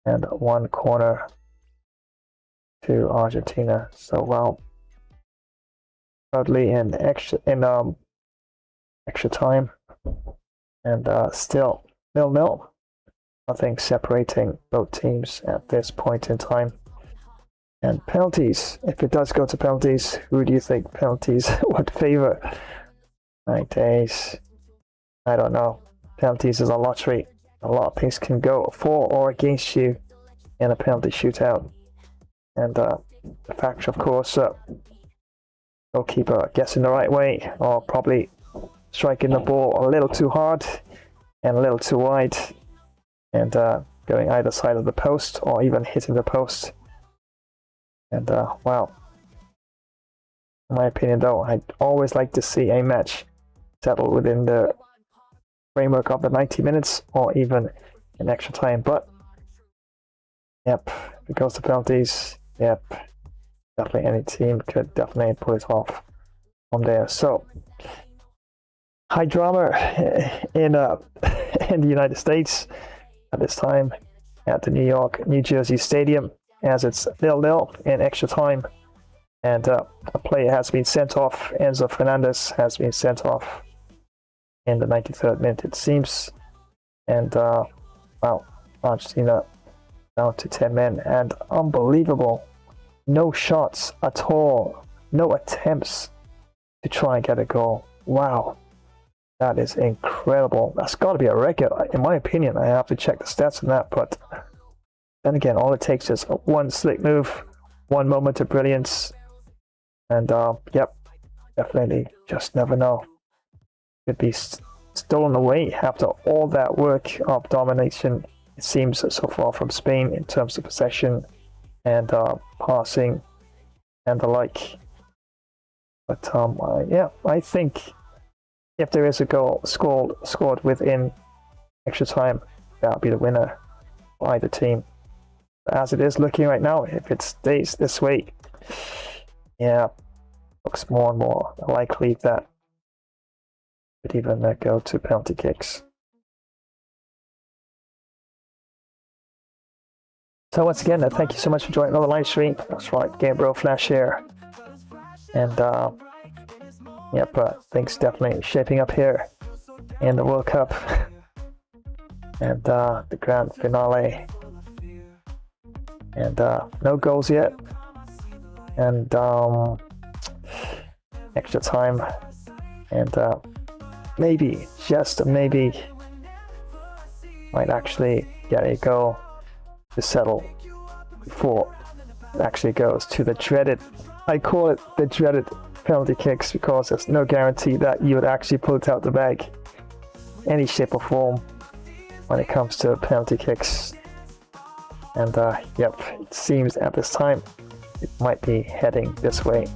and 1 corner to Argentina. So well, probably in extra time, and still 0-0. Nothing separating both teams at this point in time. And penalties, if it does go to penalties, who do you think penalties would favor? My days, I don't know. Penalties is a lottery. A lot of things can go for or against you in a penalty shootout. And the factor, of course, goalkeeper guessing the right way, or probably striking the ball a little too hard and a little too wide, and going either side of the post or even hitting the post. And wow, in my opinion though, I'd always like to see a match settled within the framework of the 90 minutes or even in extra time. But yep, if it goes to penalties, yep, definitely any team could definitely pull it off from there. So high drama in the United States at this time at the New Jersey Stadium, as it's 0-0 in extra time, and a player has been sent off. Enzo Fernandes has been sent off in the 93rd minute, it seems, and wow, Argentina down to 10 men, and unbelievable, no shots at all, no attempts to try and get a goal. Wow, that is incredible. That's got to be a record, in my opinion. I have to check the stats on that, but then again, all it takes is one slick move, one moment of brilliance, and yep, definitely just never know. Could be stolen away after all that work of domination, it seems, so far from Spain in terms of possession and passing and the like. But yeah, I think if there is a goal scored within extra time, that'll be the winner for either team. As it is looking right now, if it stays this way, yeah, looks more and more likely that it could even go to penalty kicks. So once again, thank you so much for joining another live stream. That's right, Gabriel Flash here, and yep, things definitely shaping up here in the World Cup. and the grand finale. And no goals yet. And extra time. And maybe, just maybe, might actually get a goal to settle before it actually goes to the dreaded, I call it the dreaded penalty kicks, because there's no guarantee that you would actually pull it out the bag any shape or form when it comes to penalty kicks. And yep, it seems at this time it might be heading this way.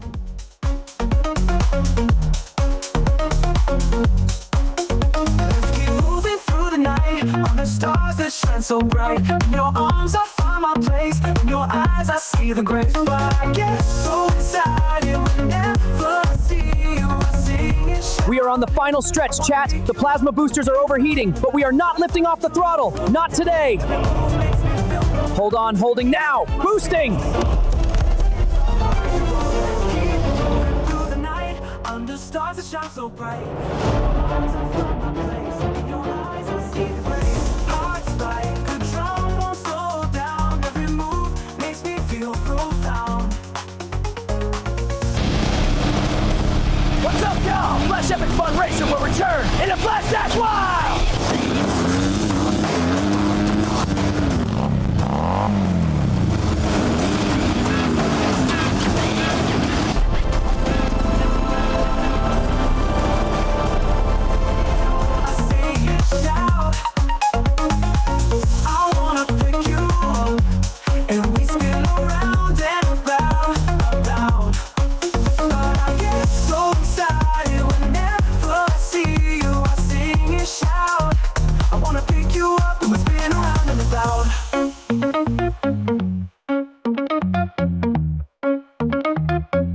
On the stars that shine so bright, in your arms I find my place, in your eyes I see the grace. But I get so excited whenever I see you, I sing and shout. We are on the final stretch, chat. The plasma boosters are overheating, but we are not lifting off the throttle. Not today. Hold on, holding now. Boosting. Through the night, under stars that shine so bright, in your arms I find my place, in your eyes I see the grace. Hearts like a drum, won't slow down. Every move makes me feel profound. What's up, y'all? Flash Epic Fun Racer will return in a Flash Dash Wild!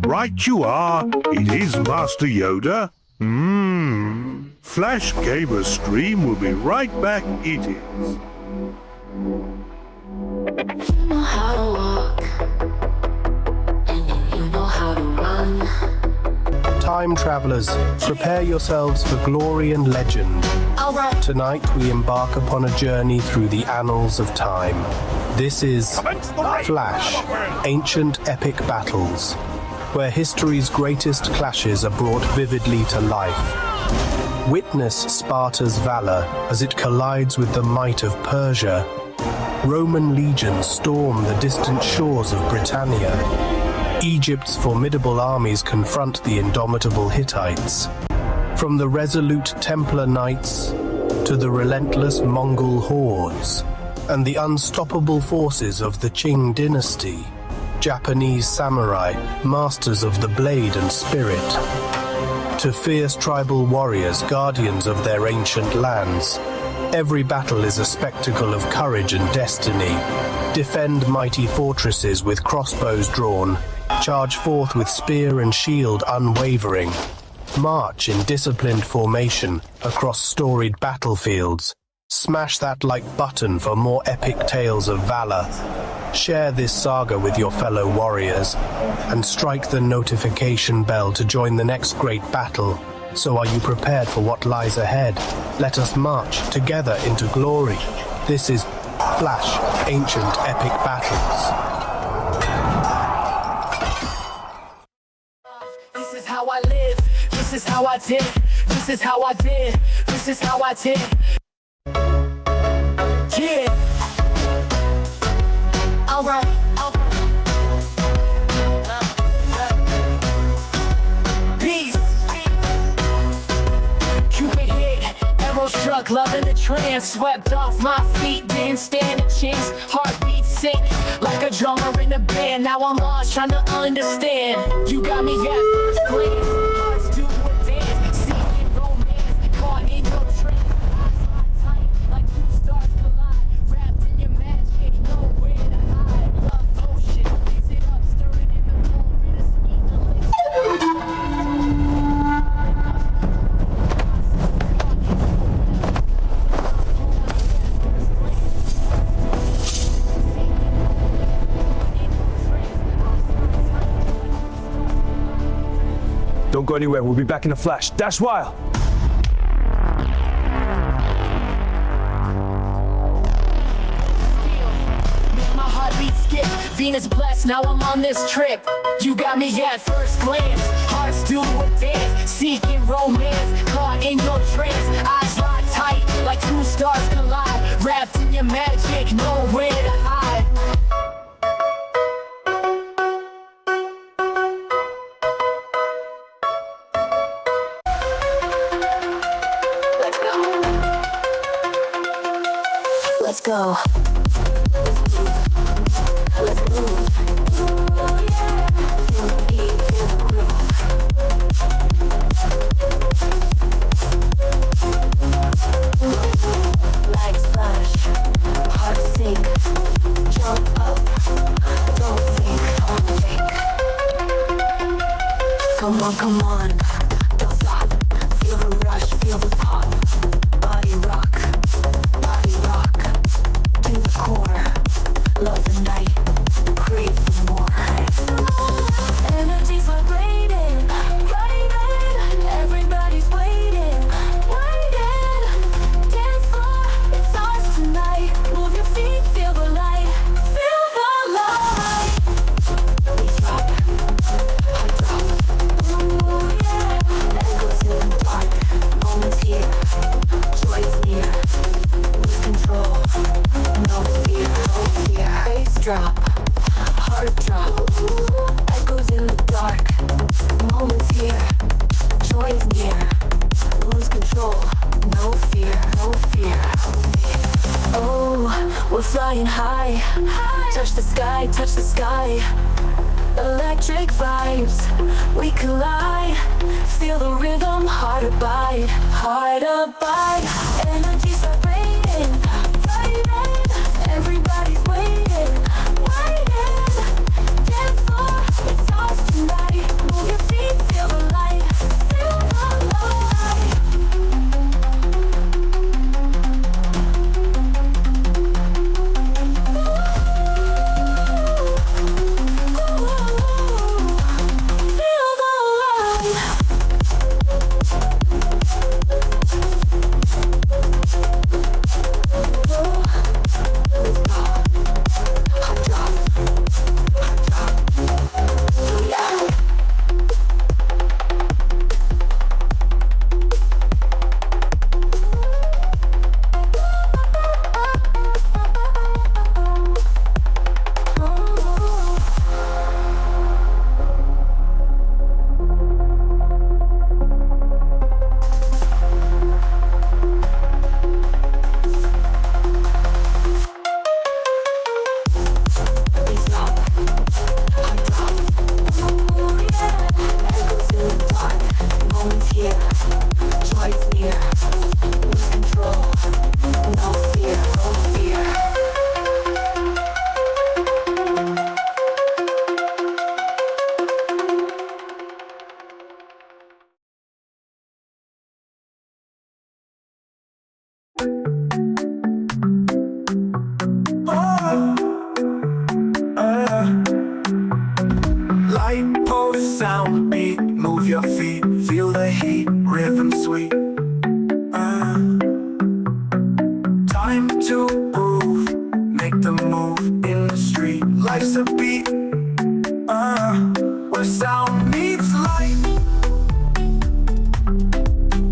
Right you are, it is Master Yoda. Flash Gamer Stream will be right back, it is. You know how to walk, and you know how to run. Time travelers, prepare yourselves for glory and legend. Alright. Tonight we embark upon a journey through the annals of time. This is Flash, Ancient Epic Battles, where history's greatest clashes are brought vividly to life. Witness Sparta's valor as it collides with the might of Persia. Roman legions storm the distant shores of Britannia. Egypt's formidable armies confront the indomitable Hittites. From the resolute Templar Knights to the relentless Mongol hordes, and the unstoppable forces of the Qing dynasty, Japanese samurai, masters of the blade and spirit, to fierce tribal warriors, guardians of their ancient lands. Every battle is a spectacle of courage and destiny. Defend mighty fortresses with crossbows drawn. Charge forth with spear and shield unwavering. March in disciplined formation across storied battlefields. Smash that like button for more epic tales of valor. Share this saga with your fellow warriors, and strike the notification bell to join the next great battle. So are you prepared for what lies ahead? Let us march together into glory. This is Flash, Ancient Epic Battles. This is how I live, this is how I did, this is how I did, this is how I did. Yeah. Alright. Peace. Cupid hit, arrow struck, loving the trance. Swept off my feet, didn't stand a chance. Heartbeat sink, like a drummer in a band. Now I'm lost, trying to understand. You got me at first glance. Hearts do a dance, seeking romance. Caught in your trance, eyes locked tight, like two stars collide. Wrapped in your magic, nowhere to hide. Love potion, leaves it up, stirring in the bowl. Bittersweet Don't go anywhere, we'll be back in a flash. Dash wild! Venus blessed, now I'm on this trip. You got me at first glance. Hearts do a dance, seeking romance. Caught in your trance, eyes locked tight like two stars collide. Wrapped in your magic, nowhere to hide. Let's go. Let's move. Oh, yeah. Feel the beat, feel the groove. Lights flash, heart sink, jump up. Don't think, Come on, come on. Don't stop. Feel the rush, feel the pop. Body rock. To the core, love the night, crave for more. Energy's vibrating, everybody's waiting, dance floor, it's ours tonight. Move your feet, feel the light, feel the light. We drop, hot drop, ooh yeah. Echoes in the dark, moments here, joy is near, lose control. No fear, no fear. Bass drop, heart drop. Echoes in the dark. Moments here. Joy is near. Lose control. No fear, no fear. Oh, we're flying high. Touch the sky, touch the sky. Electric vibes, we collide. Feel the rhythm, heart abide, heart abide. Energy's vibrating. Everybody's waiting, dance floor, it's ours tonight. Move your feet, feel the light, feel the light. Feel the light. Light pose, sound, beat, move your feet, feel the heat, rhythm sweet. Time to groove, make the move in the street. Life's a beat, where sound meets light.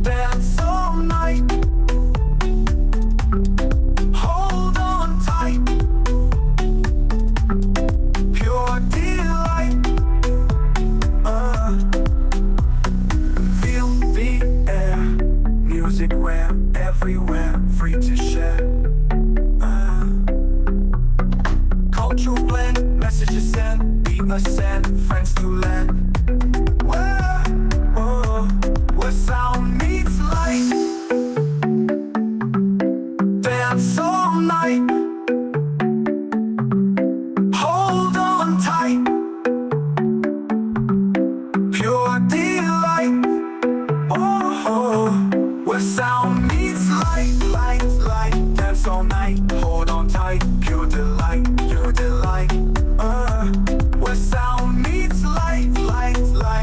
Dance all night. Hold on tight. Pure delight. Feel the air. Music rare, everywhere, free to share. Cultural blend, messages sent, beat ascend, friends to land. Where sound meets light. Dance all night. Hold on tight. Pure delight. Where sound meets light, light, light. Dance all night. Hold on tight. Pure delight, pure delight. Where sound meets light, light, light.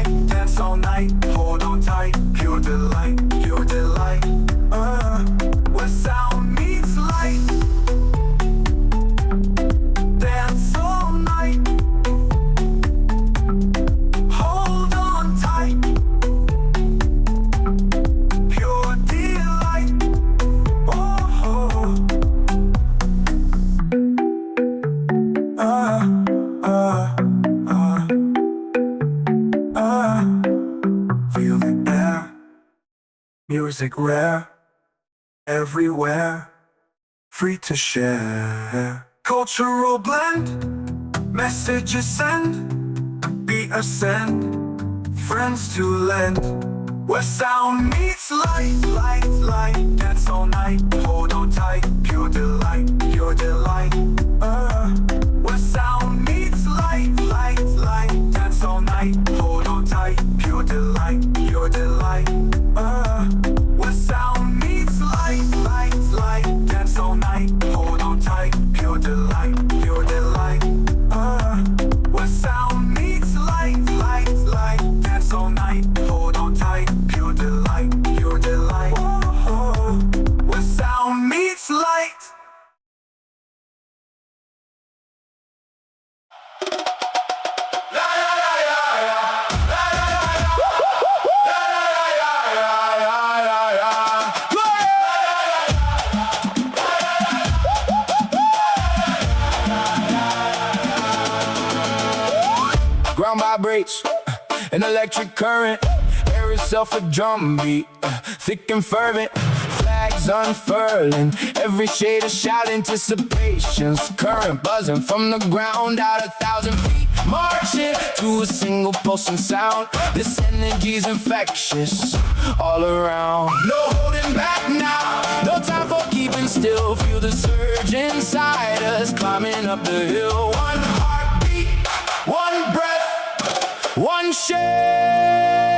Music rare, everywhere, free to share. Cultural blend, messages send, beat ascend, friends to lend. Where sound meets light, light, dance all night, hold on tight, pure delight, pure delight. Where sound meets light, light, dance all night, hold on tight, pure delight, pure delight. Where sound meets light, light, dance all night, hold on tight, pure delight, pure delight. Where sound meets light, light, dance all night, hold on tight, pure delight, pure delight. Where sound meets light. Ground vibrates, an electric current. Air itself a drum beat, thick and fervent. Flags unfurling, every shade of shout anticipations. Current buzzing from the ground out 1,000 feet. Marching to a single pulsing sound. This energy's infectious all around. No holding back now, no time for keeping still. Feel the surge inside us, climbing up the hill. One heartbeat, one breath, one shared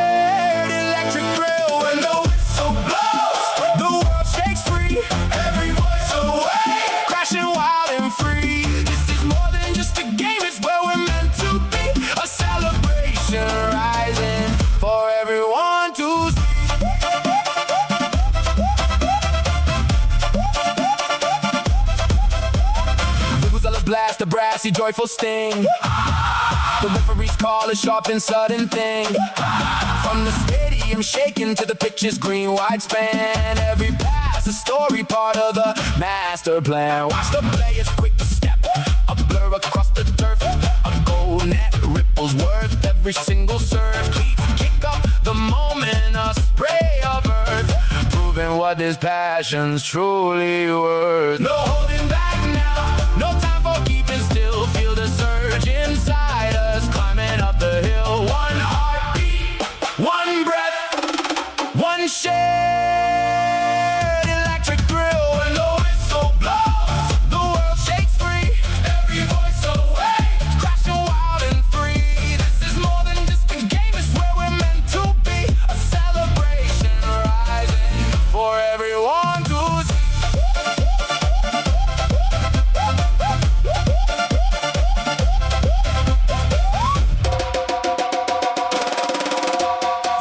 electric thrill. When the whistle blows, the world shakes free. Every voice away, crashing wild and free. This is more than just a game, it's where we're meant to be. A celebration rising for everyone to see. Vuvuzela's blast, a brassy, joyful sting. The referee's call, a sharp and sudden thing. From the stadium shaking to the pitch's green wide span. Every pass a story, part of the master plan. Watch the players quick to step, a blur across the turf. A goal net ripples worth every single serve. Cleats kick up the moment, a spray of earth, proving what this passion's truly worth. No holding back now, no time for keeping still. Feel the surge inside us, climbing up the hill. One heartbeat, one breath, one shared electric thrill. When the whistle blows, the world shakes free. Every voice away, crashing wild and free. This is more than just a game, it's where we're meant to be. A celebration rising for everyone to see.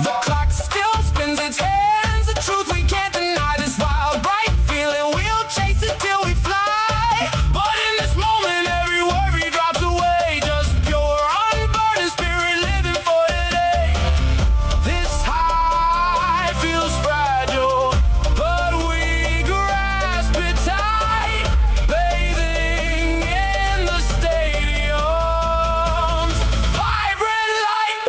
The clock still spins its hands, the truth we can't deny. This wild, bright feeling, we'll chase it till we fly. But in this moment, every worry drops away. Just pure, unburdened spirit living for today. This high feels fragile, but we grasp it tight. Bathing in the stadium's vibrant light.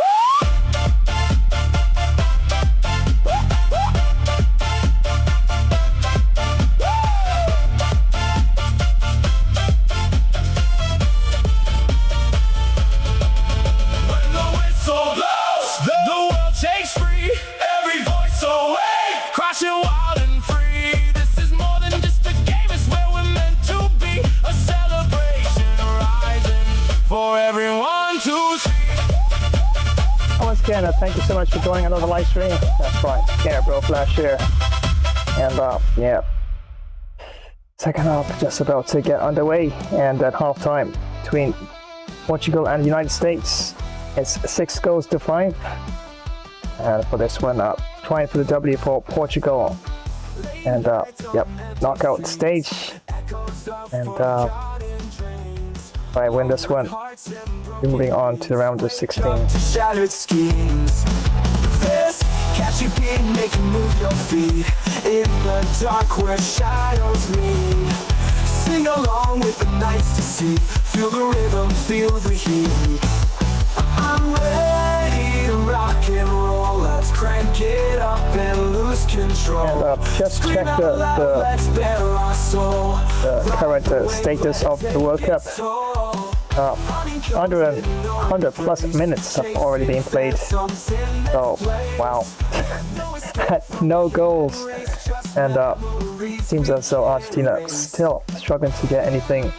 When the whistle blows, the world shakes free. Every voice away, crashing wild and free. This is more than just a game, it's where we're meant to be. A celebration rising for everyone to see. Once again, thank you so much for joining another live stream. That's right, yeah, bro, Flash here. And yeah, second half just about to get underway, and at halftime between Portugal and the United States, it's 6-5. And for this one, trying for the W for Portugal. And yep, knockout stage. And if I win this one, we're moving on to the round of 16. Shattered schemes. This, catch you beat, make you move your feet. In the dark where shadows meet. Sing along with the nights to see. Feel the rhythm, feel the heat. I'm ready to rock and roll. Let's crank it up and lose control. And just check the current status of the World Cup. 100 plus minutes have already been played. So, wow. No goals. And seems as though Argentina is still struggling to get anything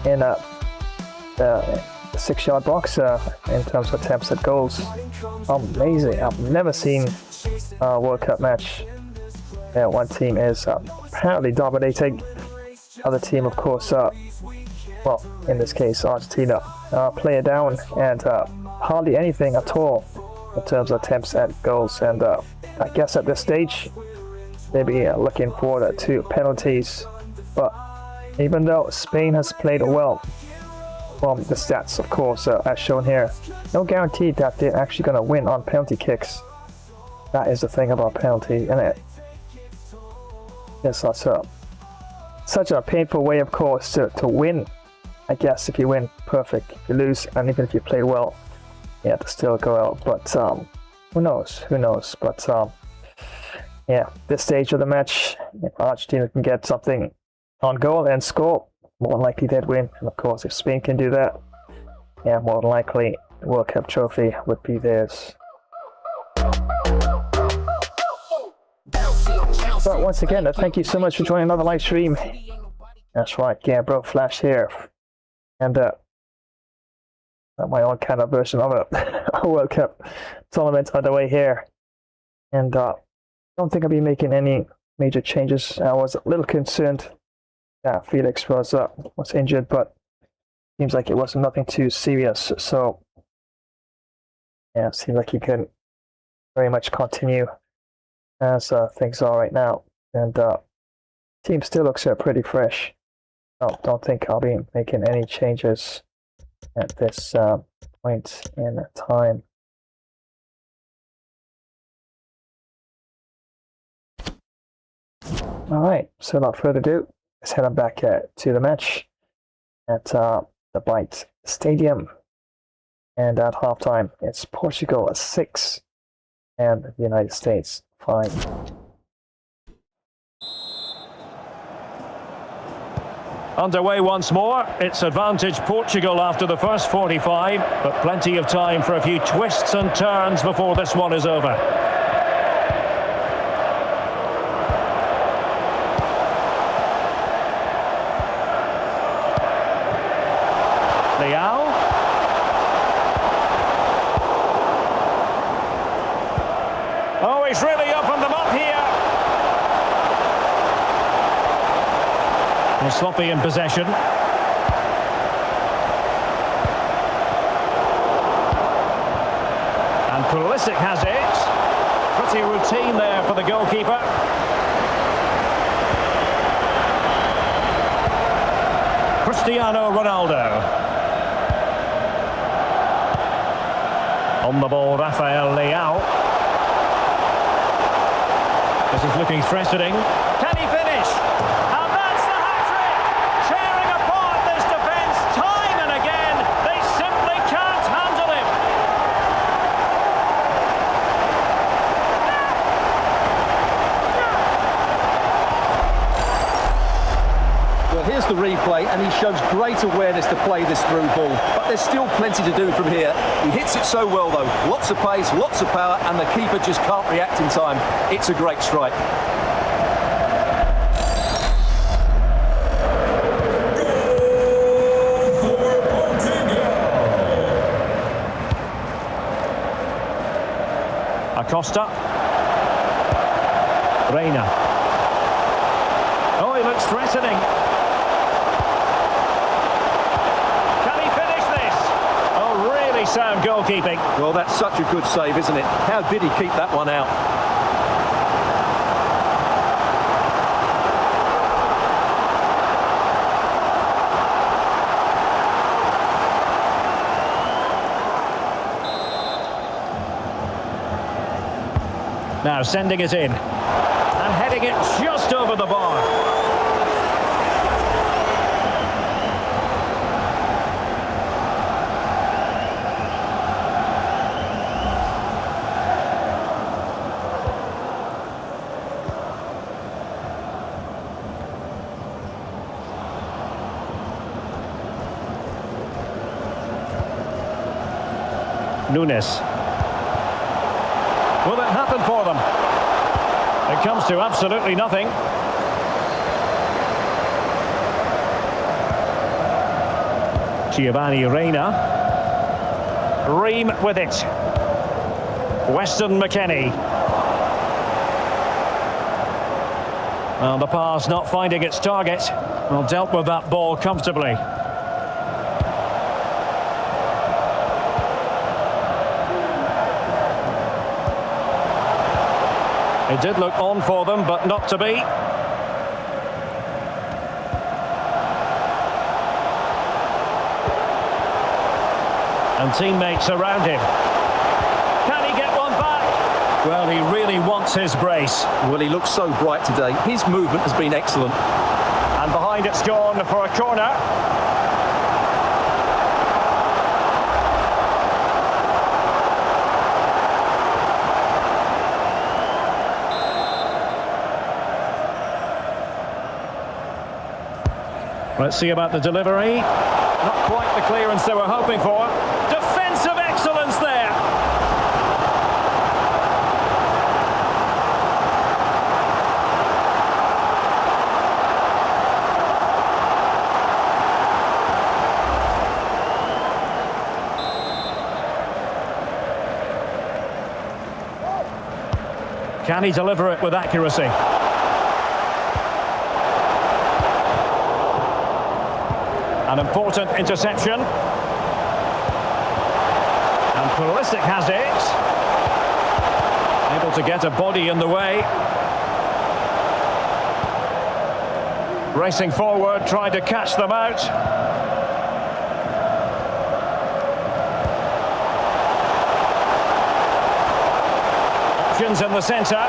in the 6-yard box in terms of attempts at goals. Amazing. I've never seen a World Cup match where one team is apparently dominating. Other team, of course, well, in this case, Argentina, play it down and hardly anything at all in terms of attempts at goals. And I guess at this stage, they'll be looking forward to penalties. But even though Spain has played well, from the stats, of course, as shown here, no guarantee that they're actually going to win on penalty kicks. That is the thing about penalty, isn't it? It's such a painful way, of course, to win. I guess if you win, perfect. If you lose, and even if you play well, you have to still go out. But who knows? Who knows? But yeah, this stage of the match, if Argentina can get something on goal and score, more than likely they'd win. And of course, if Spain can do that, yeah, more than likely the World Cup trophy would be theirs. But once again, thank you so much for joining another live stream. That's right, Bro Flash here. And my own kind of version of a World Cup tournament underway here. And I don't think I'll be making any major changes. I was a little concerned that Felix was injured, but seems like it wasn't nothing too serious. So yeah, it seems like he can very much continue as things are right now. And team still looks pretty fresh. Don't think I'll be making any changes at this point in time. All right, so without further ado, let's head on back to the match at the Bite Stadium. And at halftime, it's Portugal 6 and the United States 5. Underway once more. It's advantage Portugal after the first 45, but plenty of time for a few twists and turns before this one is over. Leao. Oh, he's really opened them up here. Well, sloppy in possession. And Pulisic has it. Pretty routine there for the goalkeeper. Cristiano Ronaldo. On the ball, Rafael Leao. This is looking threatening. Can he finish? And that's the hat-trick! Tearing apart this defence time and again. They simply can't handle him. Well, here's the replay, and he shows great awareness to play this through ball. But there's still plenty to do from here. He hits it so well, though. Lots of pace, lots of power, and the keeper just can't react in time. It's a great strike. Acosta. Reina. Oh, he looks threatening. Sound goalkeeping. Well, that's such a good save, isn't it? How did he keep that one out? Now sending it in and heading it just over the bar. Nunes. Will it happen for them? It comes to absolutely nothing. Giovanni Reina. Ream with it. Weston McKennie. Well, the pass not finding its target. Well, dealt with that ball comfortably. It did look on for them, but not to be. And teammates around him. Can he get one back? Well, he really wants his brace. Well, he looks so bright today. His movement has been excellent. And behind it's gone for a corner. Let's see about the delivery. Not quite the clearance they were hoping for. Defensive excellence there. Can he deliver it with accuracy? An important interception. And Pulisic has it. Able to get a body in the way. Racing forward, trying to catch them out. Options in the centre.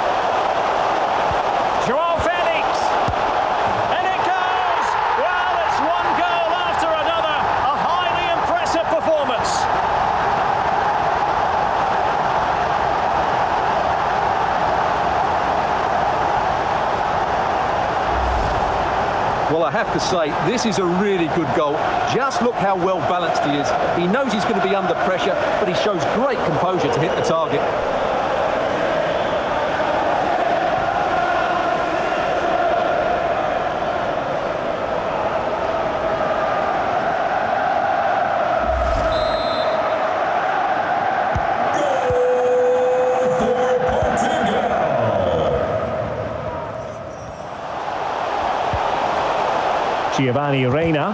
Joao Felix. And it goes! Well, it's one goal after another. A highly impressive performance. Well, I have to say, this is a really good goal. Just look how well balanced he is. He knows he's going to be under pressure, but he shows great composure to hit the target. Giovanni Reina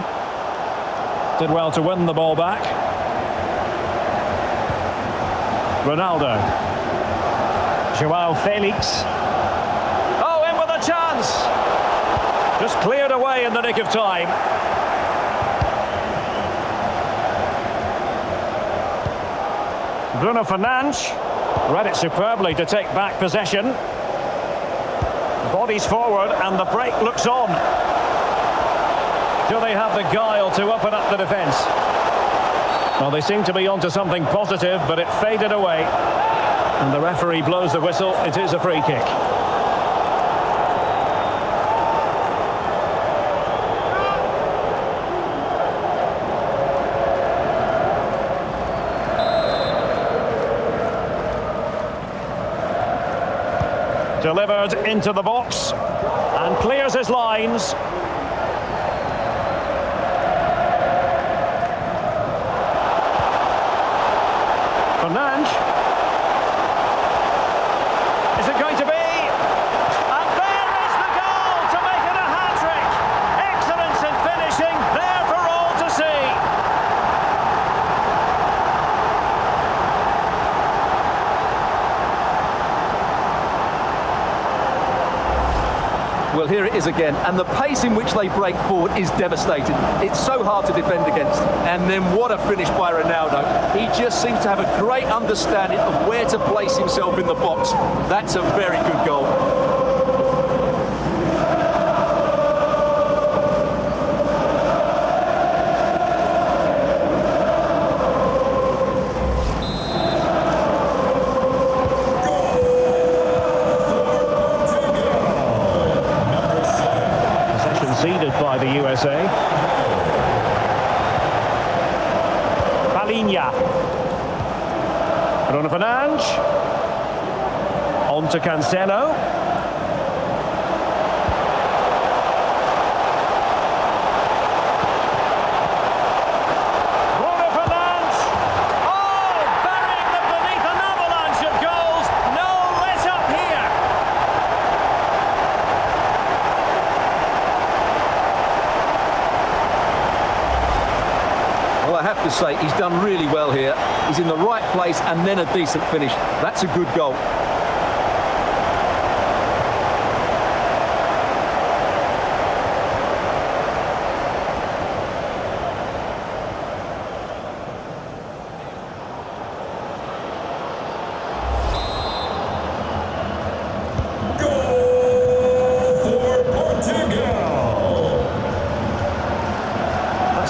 did well to win the ball back. Ronaldo. Joao Felix. Oh, in with a chance! Just cleared away in the nick of time. Bruno Fernandes read it superbly to take back possession. Bodies forward and the break looks on. Do they have the guile to open up the defence? Well, they seem to be onto something positive, but it faded away. And the referee blows the whistle. It is a free kick. Delivered into the box and clears his lines. Fernandes. Is it going to be? And there is the goal to make it a hat-trick. Excellence in finishing, there for all to see. Well, here it is again, and the pace in which they break forward is devastating. It's so hard to defend against. And then what a finish by Ronaldo. He just seems to have a great understanding of where to place himself in the box. That's a very good goal. Conceded by the USA. Palinha. Fernandes. On to Cancelo. To say he's done really well here. He's in the right place and then a decent finish. That's a good goal.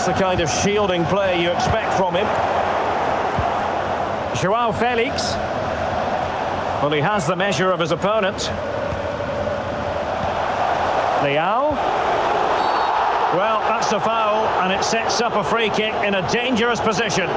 The kind of shielding play you expect from him. João Felix. Well, he has the measure of his opponent. Leao. Well, that's a foul, and it sets up a free kick in a dangerous position.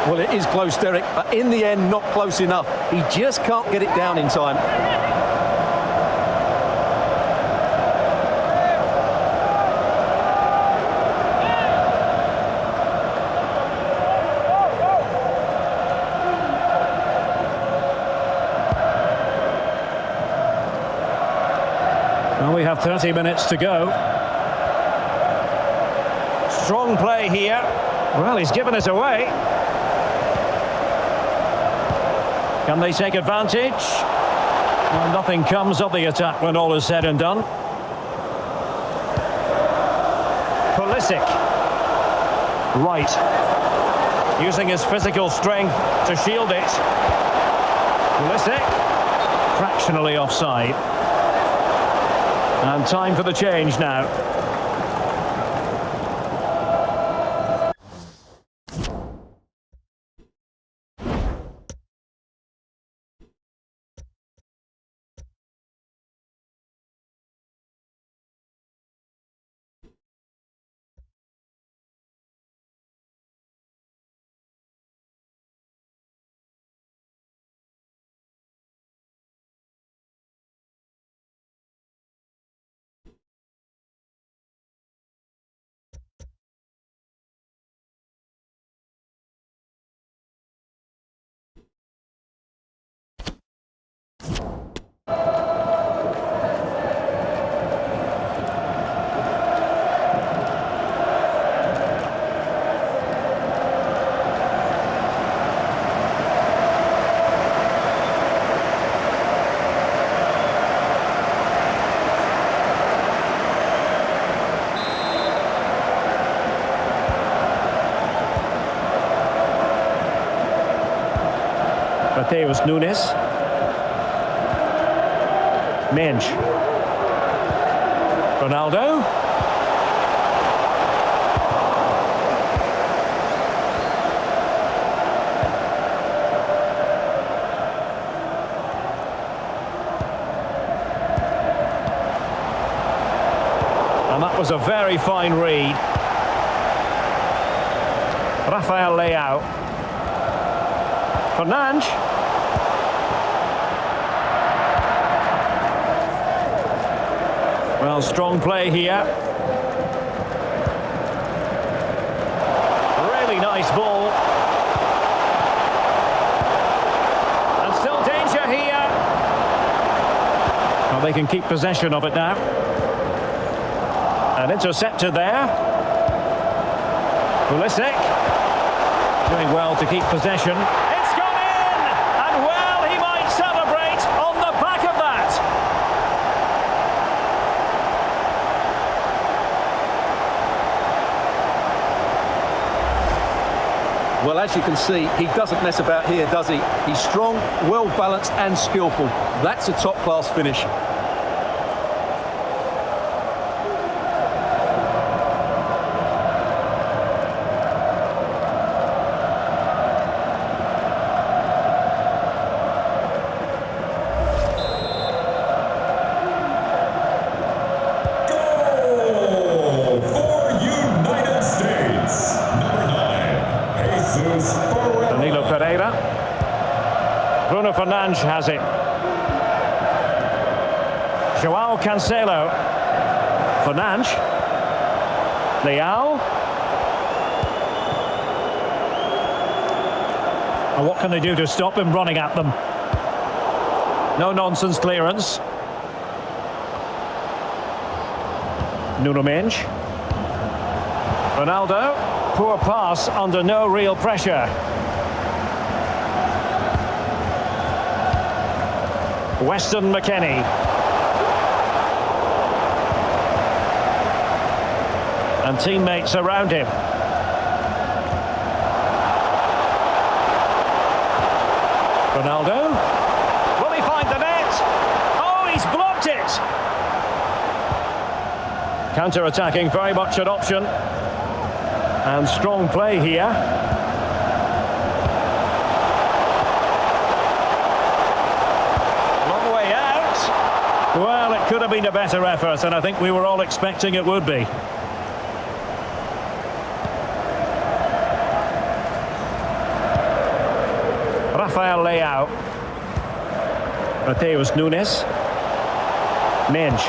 Well, it is close, Derek, but in the end, not close enough. He just can't get it down in time. Well, we have 30 minutes to go. Strong play here. Well, he's given it away. Can they take advantage? Well, nothing comes of the attack when all is said and done. Pulisic. Right. Using his physical strength to shield it. Pulisic. Fractionally offside. And time for the change now. Mateus Nunes. Mensch. Ronaldo. And that was a very fine read. Rafael Leao. Fernandes. Well, strong play here. Really nice ball. And still danger here. Well, they can keep possession of it now. And intercepted there. Pulisic doing well to keep possession. It's gone in! And well, he might celebrate on the back of that. Well, as you can see, he doesn't mess about here, does he? He's strong, well-balanced and skillful. That's a top-class finish. Ferreira. Bruno Fernandes has it. João Cancelo. Fernandes. Leao. And what can they do to stop him running at them? No nonsense clearance. Nuno Mendes. Ronaldo. Poor pass under no real pressure. Weston McKennie. And teammates around him. Ronaldo. Will he find the net? Oh, he's blocked it! Counter-attacking, very much an option. And strong play here. Long way out. Well, it could have been a better effort, and I think we were all expecting it would be. Rafael Leao. Mateus Nunes. Mendes.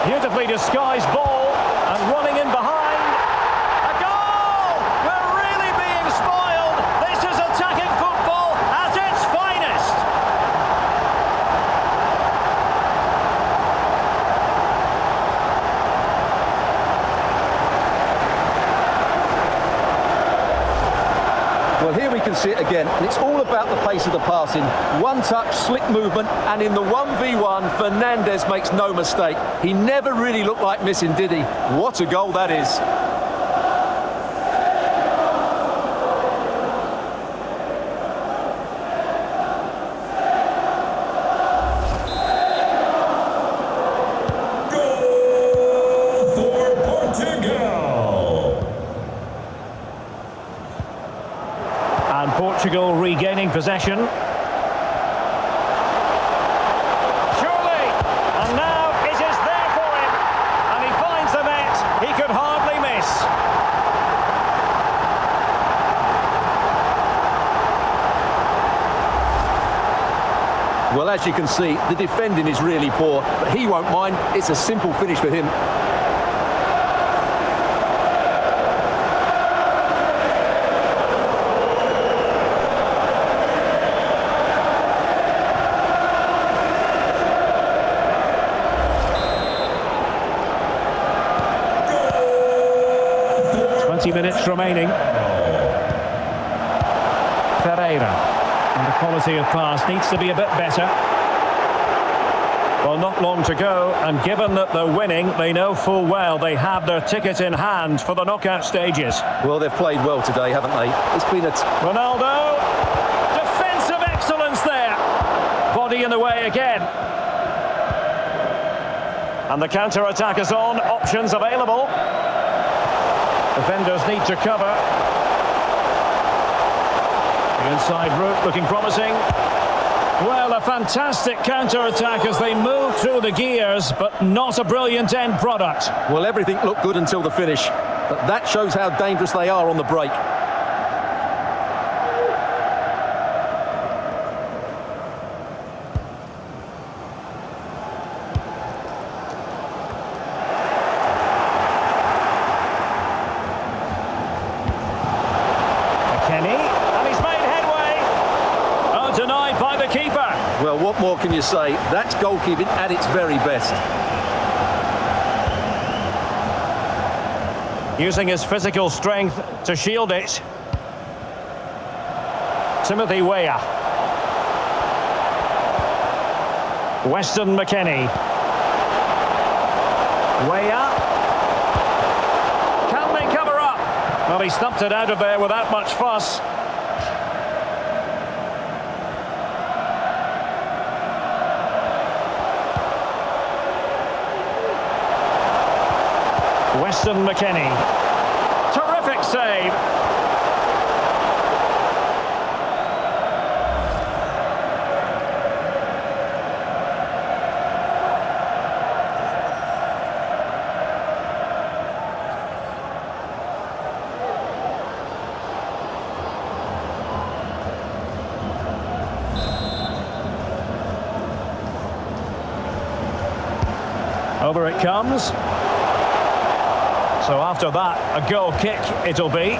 Beautifully disguised ball, and running in behind. A goal! We're really being spoiled. This is attacking football at its finest. Well, here we can see it again, and it's all about the pace of the passing. One touch, slick movement, and in the 1v1, Fernandes makes no mistake. He never really looked like missing, did he? What a goal that is. Goal for Portugal. And Portugal regaining possession. Surely! And now it is there for him. And he finds the net. He could hardly miss. Well, as you can see, the defending is really poor, but he won't mind. It's a simple finish for him. Minutes remaining. Ferreira. And the quality of pass needs to be a bit better. Well, not long to go, and given that they're winning, they know full well they have their ticket in hand for the knockout stages. Well, they've played well today, haven't they? It's been a... Ronaldo. Defensive excellence there. Body in the way again. And the counter-attack is on. Options available. Defenders need to cover. The inside route looking promising. Well, a fantastic counter-attack as they move through the gears, but not a brilliant end product. Well, everything looked good until the finish, but that shows how dangerous they are on the break. Denied by the keeper. Well, what more can you say? That's goalkeeping at its very best. using his physical strength to shield it. Timothy Weah. Weston McKennie. Weah. Can they cover up? Well, he stumped it out of there without much fuss. Weston McKennie. Terrific save. Over it comes. So after that, a goal kick it'll be.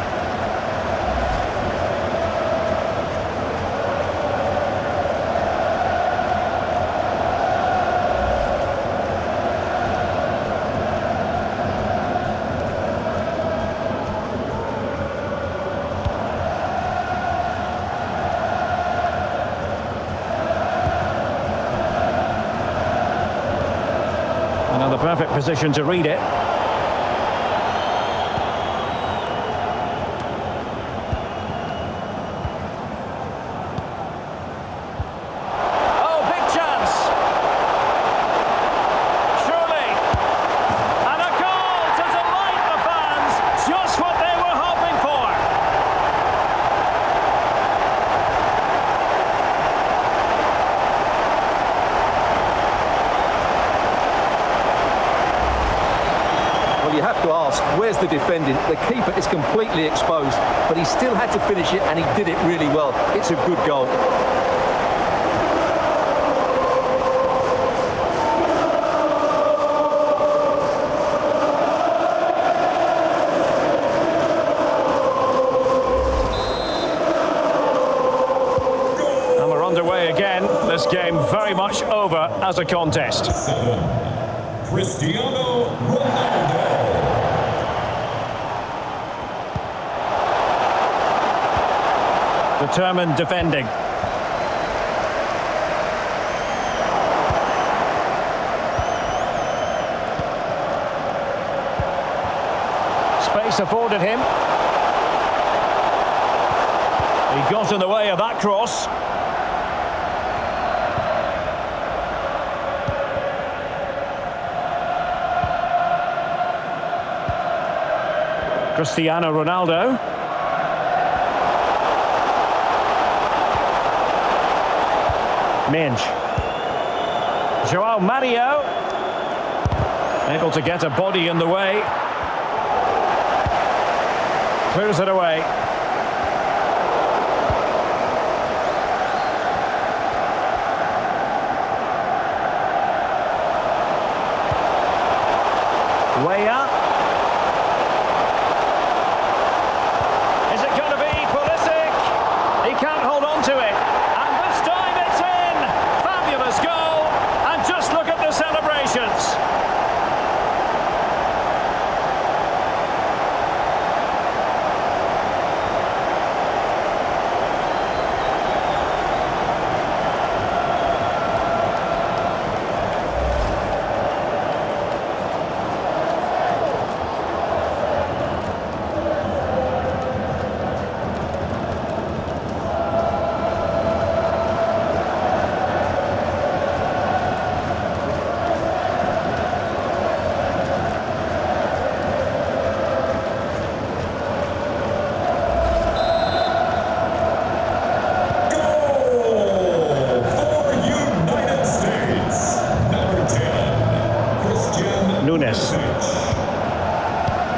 Another perfect position to read it. You have to ask, where's the defending? The keeper is completely exposed, but he still had to finish it, and he did it really well. It's a good goal. And we're underway again. This game very much over as a contest. Cristiano Ronaldo. Determined defending. Space afforded him. He got in the way of that cross. Cristiano Ronaldo. Minge. Joao Mario. Able to get a body in the way. Clears it away. Weah. Is it going to be Pulisic? He can't hold on to it. And this time it's in. Fabulous goal. And just look at the celebrations.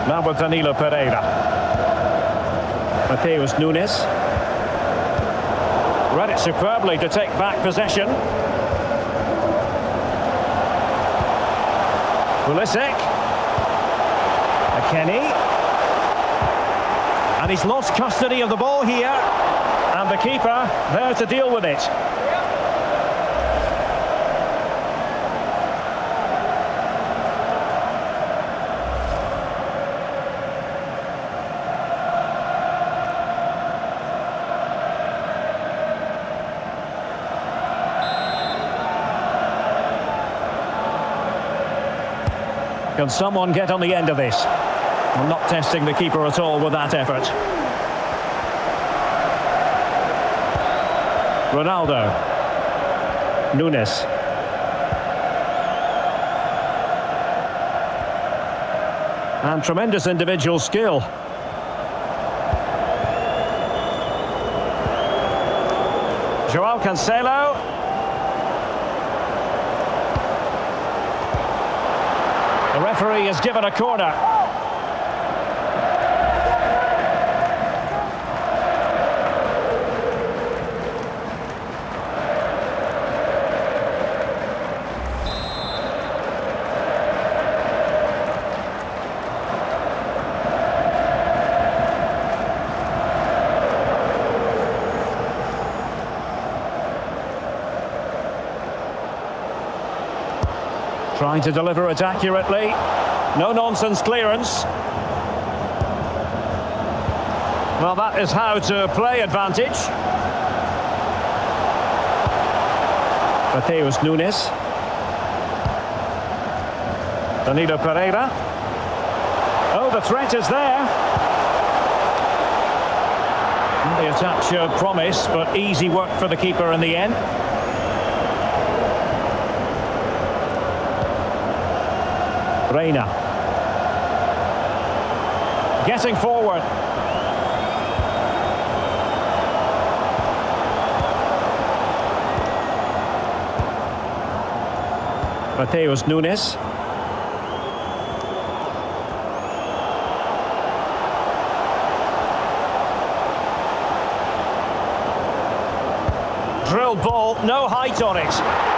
Now with Danilo Ferreira. Mateus Nunes. Read it superbly to take back possession. Pulisic. McKennie. And he's lost custody of the ball here. And the keeper there to deal with it. Can someone get on the end of this? I'm not testing the keeper at all with that effort. Ronaldo. Nunes. And tremendous individual skill. Joao Cancelo. The referee has given a corner. Trying to deliver it accurately. No-nonsense clearance. Well, that is how to play advantage. Mateus Nunes. Danilo Ferreira. Oh, the threat is there. The attack showed promise, but easy work for the keeper in the end. Reina. Getting forward. Mateus Nunes. Drilled ball, no height on it.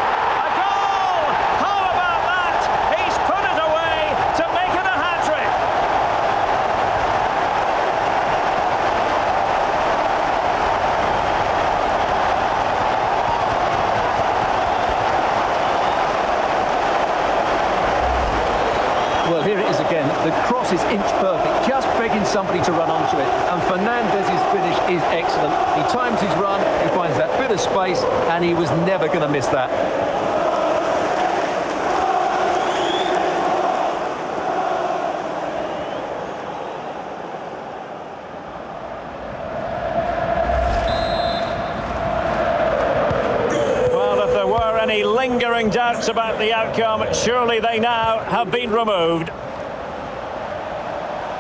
Well, here it is again. The cross is inch perfect, just begging somebody to run onto it. And Fernandes' finish is excellent. He times his run, he finds that bit of space, and he was never going to miss that. Any lingering doubts about the outcome, surely they now have been removed.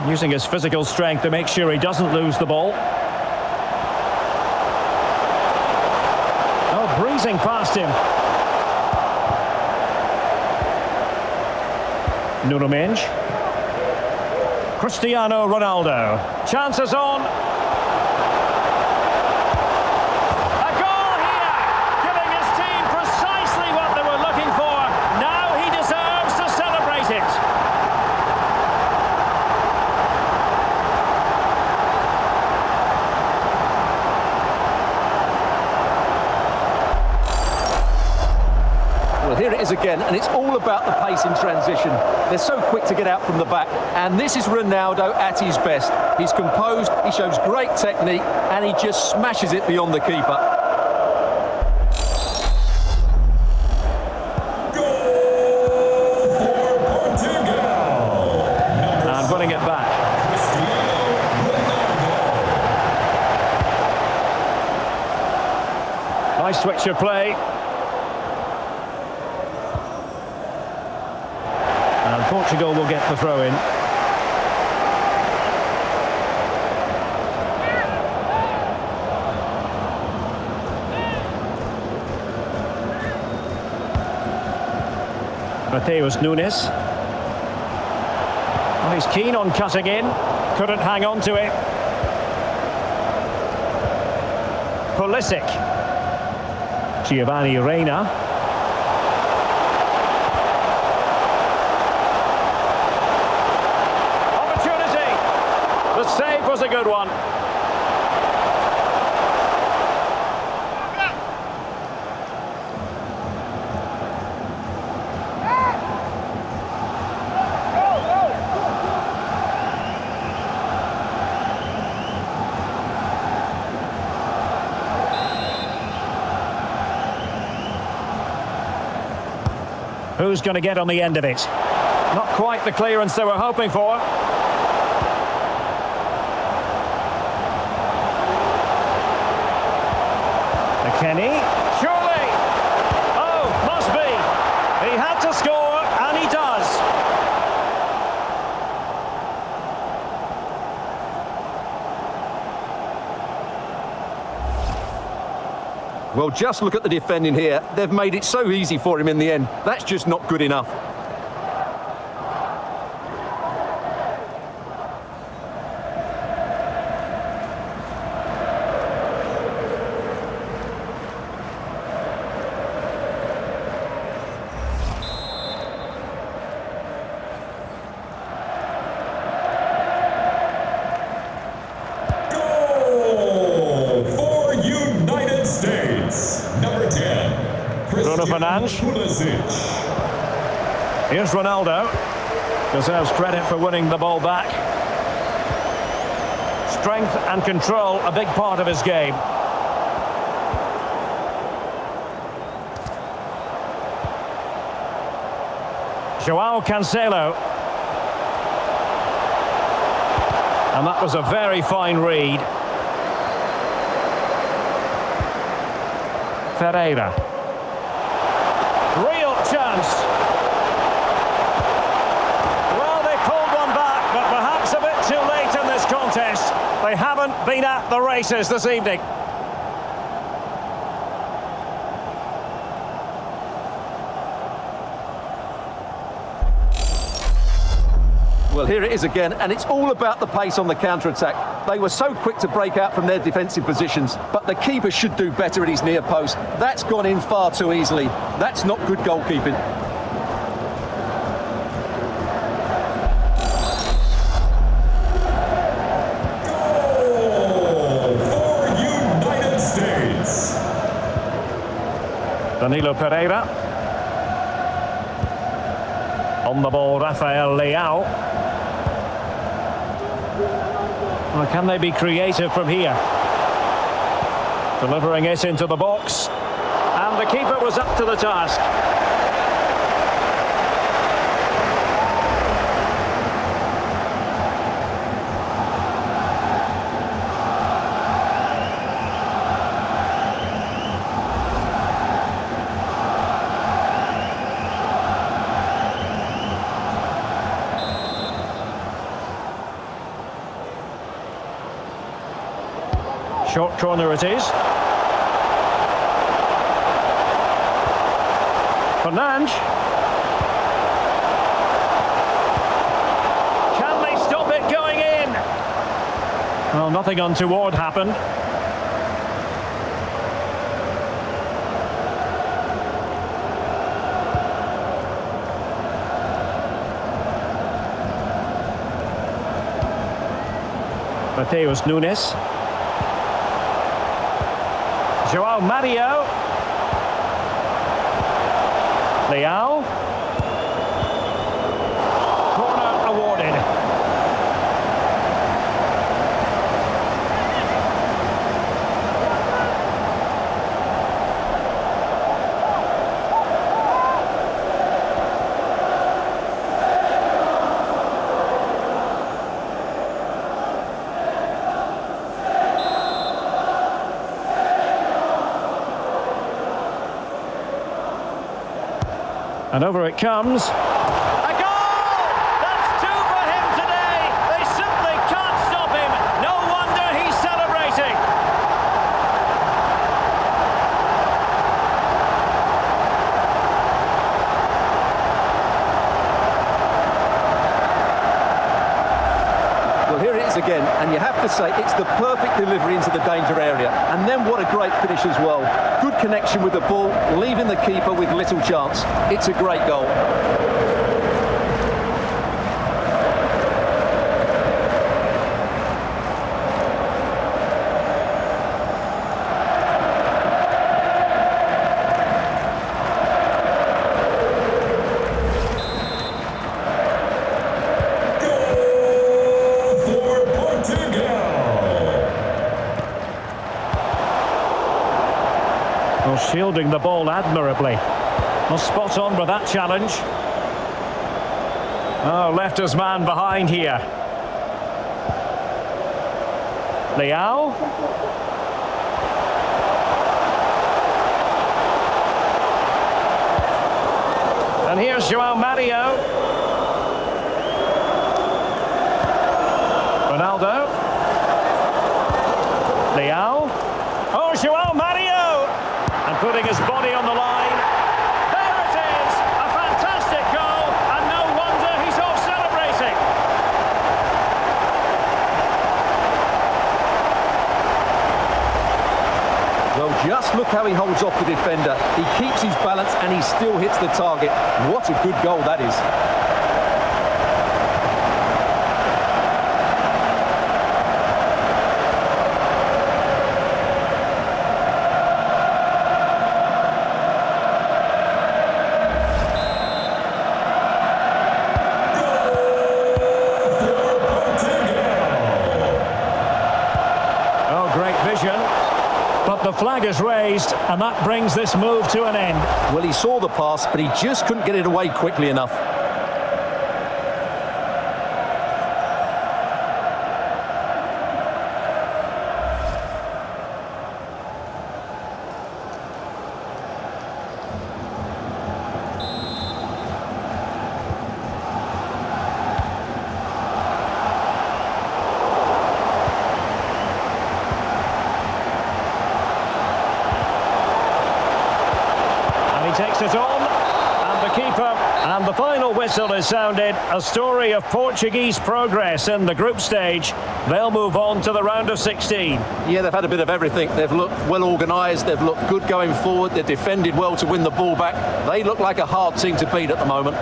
Using his physical strength to make sure he doesn't lose the ball. Oh, breezing past him. Nuno Mendes. Cristiano Ronaldo. Chances on. Here it is again, and it's all about the pace in transition. They're so quick to get out from the back, and this is Ronaldo at his best. He's composed, he shows great technique, and he just smashes it beyond the keeper. Goal for Portugal. And winning it back. Nice switch of play. And Portugal will get the throw in. Mateus Nunes. Well, he's keen on cutting in. Couldn't hang on to it. Pulisic. Giovanni Reina. The save was a good one. Who's going to get on the end of it? Not quite the clearance they were hoping for. McKennie, surely! Oh, must be! He had to score, and he does! Well, just look at the defending here. They've made it so easy for him in the end. That's just not good enough. Fernandes. Here's Ronaldo. Deserves credit for winning the ball back. Strength and control, a big part of his game. Joao Cancelo. And that was a very fine read. Ferreira. Real chance. Well, they pulled one back, but perhaps a bit too late in this contest. They haven't been at the races this evening. Well, here it is again, and it's all about the pace on the counter-attack. They were so quick to break out from their defensive positions, but the keeper should do better at his near post. That's gone in far too easily. That's not good goalkeeping. Goal for United States. Danilo Pereira. On the ball, Rafael Leao. Well, can they be creative from here? Delivering it into the box. And the keeper was up to the task. Short corner it is. Fernandes. Can they stop it going in? Well, nothing untoward happened. Mateus Nunes. Joao Mario. Leao. Corner awarded. And over it comes. A goal! That's two for him today. They simply can't stop him. No wonder he's celebrating. Well, here it is again, and you have to say it's the perfect delivery into the danger area. And then what a great finish as well. Good connection with the ball, leaving the keeper with little chance. It's a great goal. Shielding the ball admirably. Well, spot on with that challenge. Oh, left his man behind here. Leao. And here's João Mario. Ronaldo. Leao. Oh, João Mario! And putting his body on the line. There it is! A fantastic goal, and no wonder he's off celebrating. Well, just look how he holds off the defender. He keeps his balance and he still hits the target. What a good goal that is. Oh, great vision. But the flag is raised, and that brings this move to an end. Well, he saw the pass, but he just couldn't get it away quickly enough. Takes it on, and the keeper, and the final whistle is sounded. A story of Portuguese progress in the group stage. They'll move on to the round of 16. Yeah, they've had a bit of everything. They've looked well organised, they've looked good going forward, they've defended well to win the ball back. They look like a hard team to beat at the moment.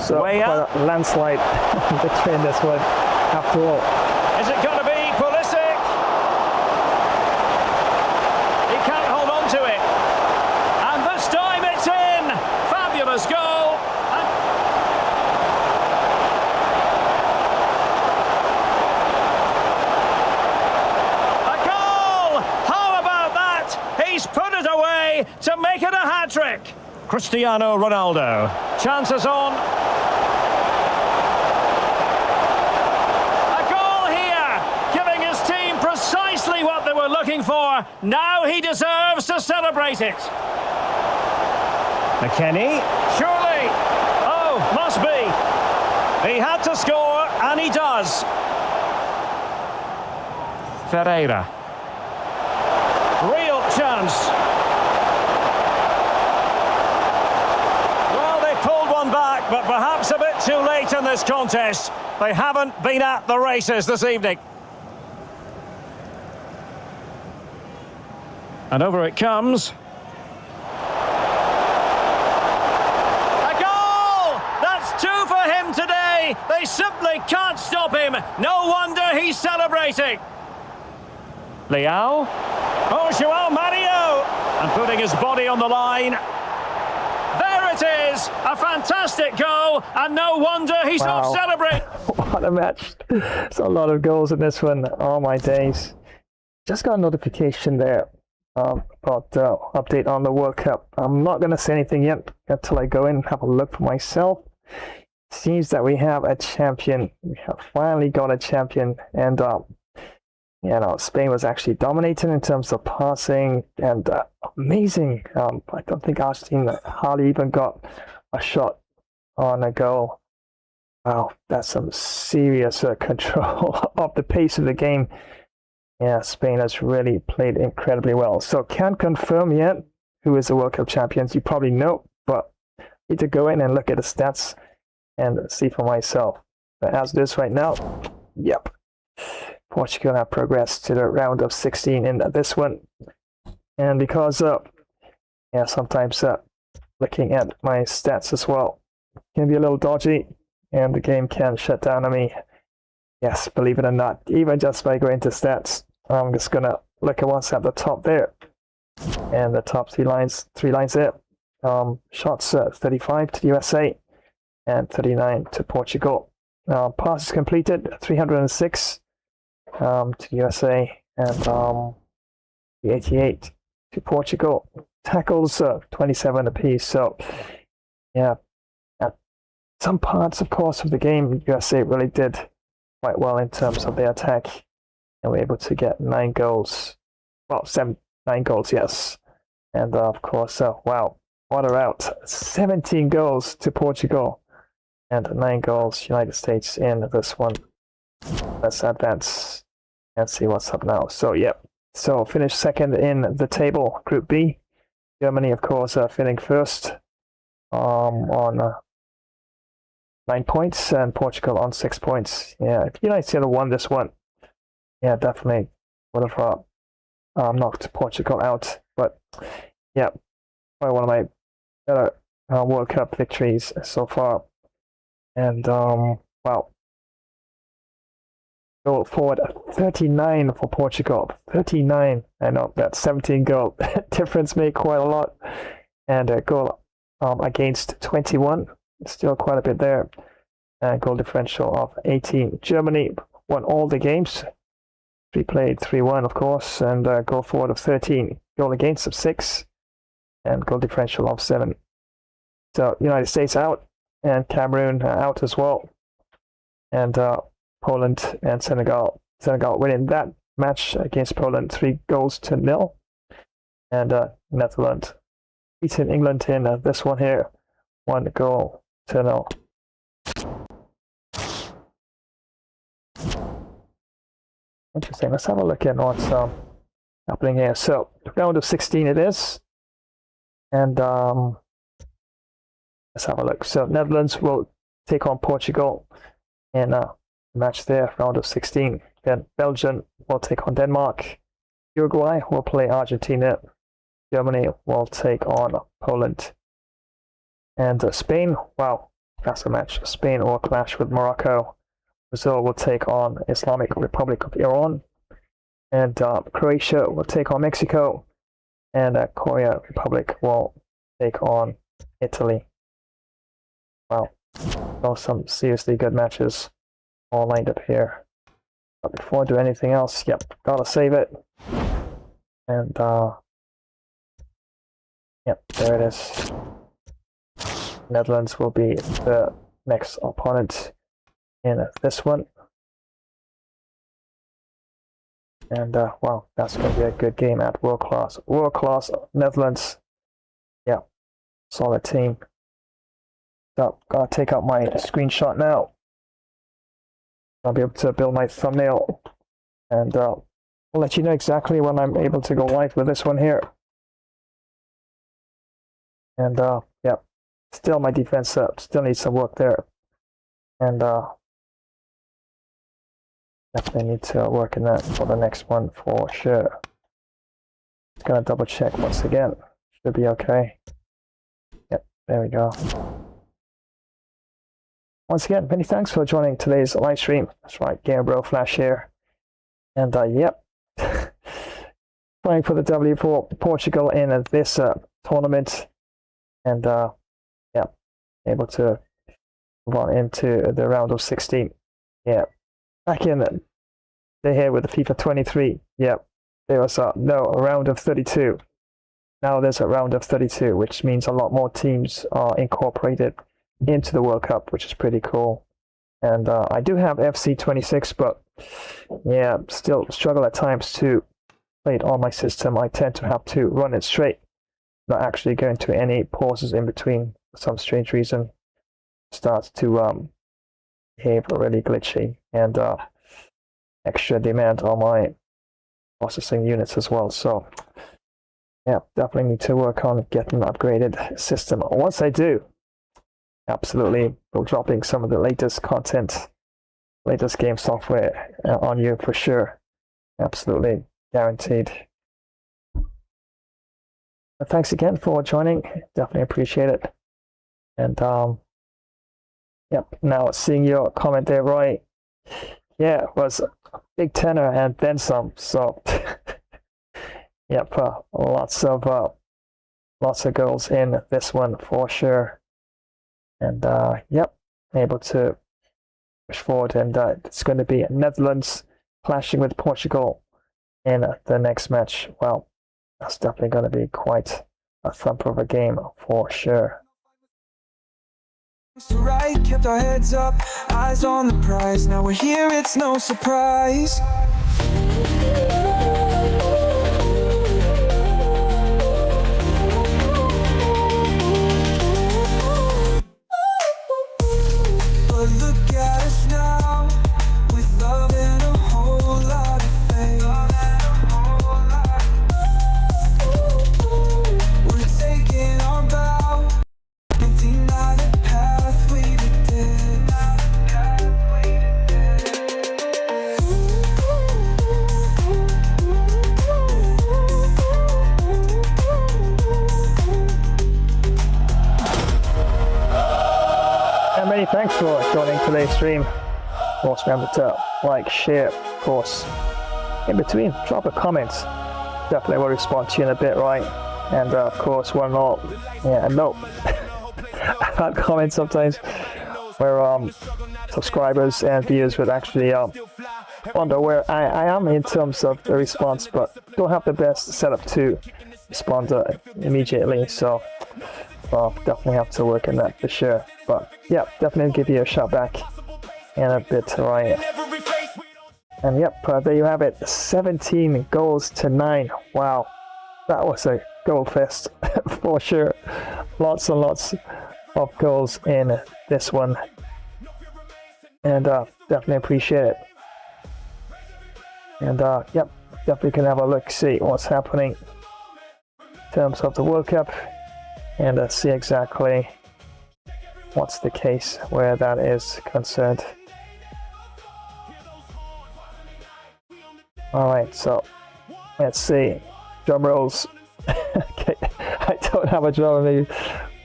So quite a landslide victory in this one, after all. Is it going to be Pulisic? He can't hold on to it. And this time it's in. Fabulous goal. A goal! How about that? He's put it away to make it a hat-trick. Cristiano Ronaldo. Chances on. Precisely what they were looking for. Now he deserves to celebrate it. McKennie, surely. Oh, must be. He had to score, and he does. Ferreira. Real chance. Well, they pulled one back, but perhaps a bit too late in this contest. They haven't been at the races this evening. And over it comes. A goal! That's two for him today. They simply can't stop him. No wonder he's celebrating. Leao. Oh, João Mario. And putting his body on the line. There it is. A fantastic goal. And no wonder he's off celebrating. What a match. There's a lot of goals in this one. Oh, my days. Just got a notification there. About update on the World Cup. I'm not going to say anything yet until I go in and have a look for myself. Seems that we have a champion. We have finally got a champion, and Spain was actually dominating in terms of passing and amazing. I don't think Argentina hardly even got a shot on a goal. Wow, that's some serious control of the pace of the game. Yeah, Spain has really played incredibly well. So can't confirm yet who is the World Cup champions. You probably know, but I need to go in and look at the stats and see for myself. But as this right now, yep, Portugal have progressed to the round of 16 in this one. And because, sometimes looking at my stats as well can be a little dodgy, and the game can shut down on me. Yes, believe it or not, even just by going to stats, I'm just going to look at what's at the top there. And the top three lines there. Shots 35 to the USA and 39 to Portugal. Passes completed 306. to USA, and 88 to Portugal. Tackles 27 apiece. So yeah, at some parts, of course, of the game, USA really did quite well in terms of their attack, and were able to get 9 goals. Well, 9 goals, yes. And of course, wow, what a rout! 17 goals to Portugal, and 9 goals United States in this one. Let's advance and see what's up now. So yep. So finished second in the table, Group B. Germany, of course, finishing first on 9 points, and Portugal on 6 points. Yeah, if United States had won this one, yeah, definitely would have knocked Portugal out. But yeah, probably one of my better World Cup victories so far. And wow. Goal forward 39 for Portugal. 39. I know that 17 goal difference made quite a lot. And a goal against 21. Still quite a bit there. And goal differential of 18. Germany won all the games. We played 3-1, of course. And goal forward of 13. Goal against of 6. And goal differential of 7. So United States out. And Cameroon out as well. And Poland and Senegal. Senegal winning that match against Poland 3-0. And Netherlands beating England in this one here 1-0. Interesting. Let's have a look at what's happening here. So round of 16 it is. And let's have a look. So Netherlands will take on Portugal in match there, round of 16. Then Belgium will take on Denmark. Uruguay will play Argentina. Germany will take on Poland. And Spain, wow, that's a match. Spain will clash with Morocco. Brazil will take on Islamic Republic of Iran. And Croatia will take on Mexico. And Korea Republic will take on Italy. Wow, those some seriously good matches all lined up here. But before I do anything else, yep, gotta save it. And yep, there it is. Netherlands will be the next opponent in this one. And wow, that's gonna be a good game at world class. World class Netherlands. Yeah, solid team. So gotta take out my screenshot now. I'll be able to build my thumbnail, and I'll let you know exactly when I'm able to go live with this one here. And yeah, still my defense still needs some work there, and definitely need to work in that for the next one for sure. Just gonna double check once again. Should be okay. Yep, there we go. Once again, many thanks for joining today's live stream. That's right, Gamer Flash here. And yep, playing for the W for Portugal in this tournament. And yeah, able to move on into the round of 16. Yeah, back in the here with the FIFA 23. Yep, there was a round of 32. Now there's a round of 32, which means a lot more teams are incorporated into the World Cup, which is pretty cool. And I do have FC 26, but yeah, still struggle at times to play it on my system. I tend to have to run it straight, not actually going to any pauses in between for some strange reason. Starts to behave really glitchy, and extra demand on my processing units as well. So yeah, definitely need to work on getting an upgraded system. Once I do, absolutely, we're dropping some of the latest content, latest game software on you for sure. Absolutely guaranteed. But thanks again for joining. Definitely appreciate it. And yep, now seeing your comment there, Roy. Yeah, it was a big tenor and then some. So yep, lots of goals in this one for sure. And yep, able to push forward, and it's going to be Netherlands clashing with Portugal in the next match. Well, that's definitely going to be quite a thumper of a game for sure. Right, kept our heads up, eyes on the prize. Now we're here, it's no surprise. But look at us now, with love and a whole lot of faith. We're taking our bow and deny the path we did. And many thanks for joining today's stream. Of course, remember to like, share, of course. In between, drop a comment. Definitely will respond to you in a bit, right? And of course, one more. Yeah, no. I've had comments sometimes where subscribers and viewers would actually wonder where I am in terms of the response, but don't have the best setup to respond immediately. So definitely have to work on that for sure. But yeah, definitely give you a shout back in a bit, right? And yep, there you have it. 17 goals to 9. Wow, that was a goal fest for sure. Lots and lots of goals in this one, and definitely appreciate it. And yep, definitely can have a look, see what's happening in terms of the World Cup, and see exactly what's the case where that is concerned. Alright, so let's see. Drum rolls. Okay, I don't have a drum with me,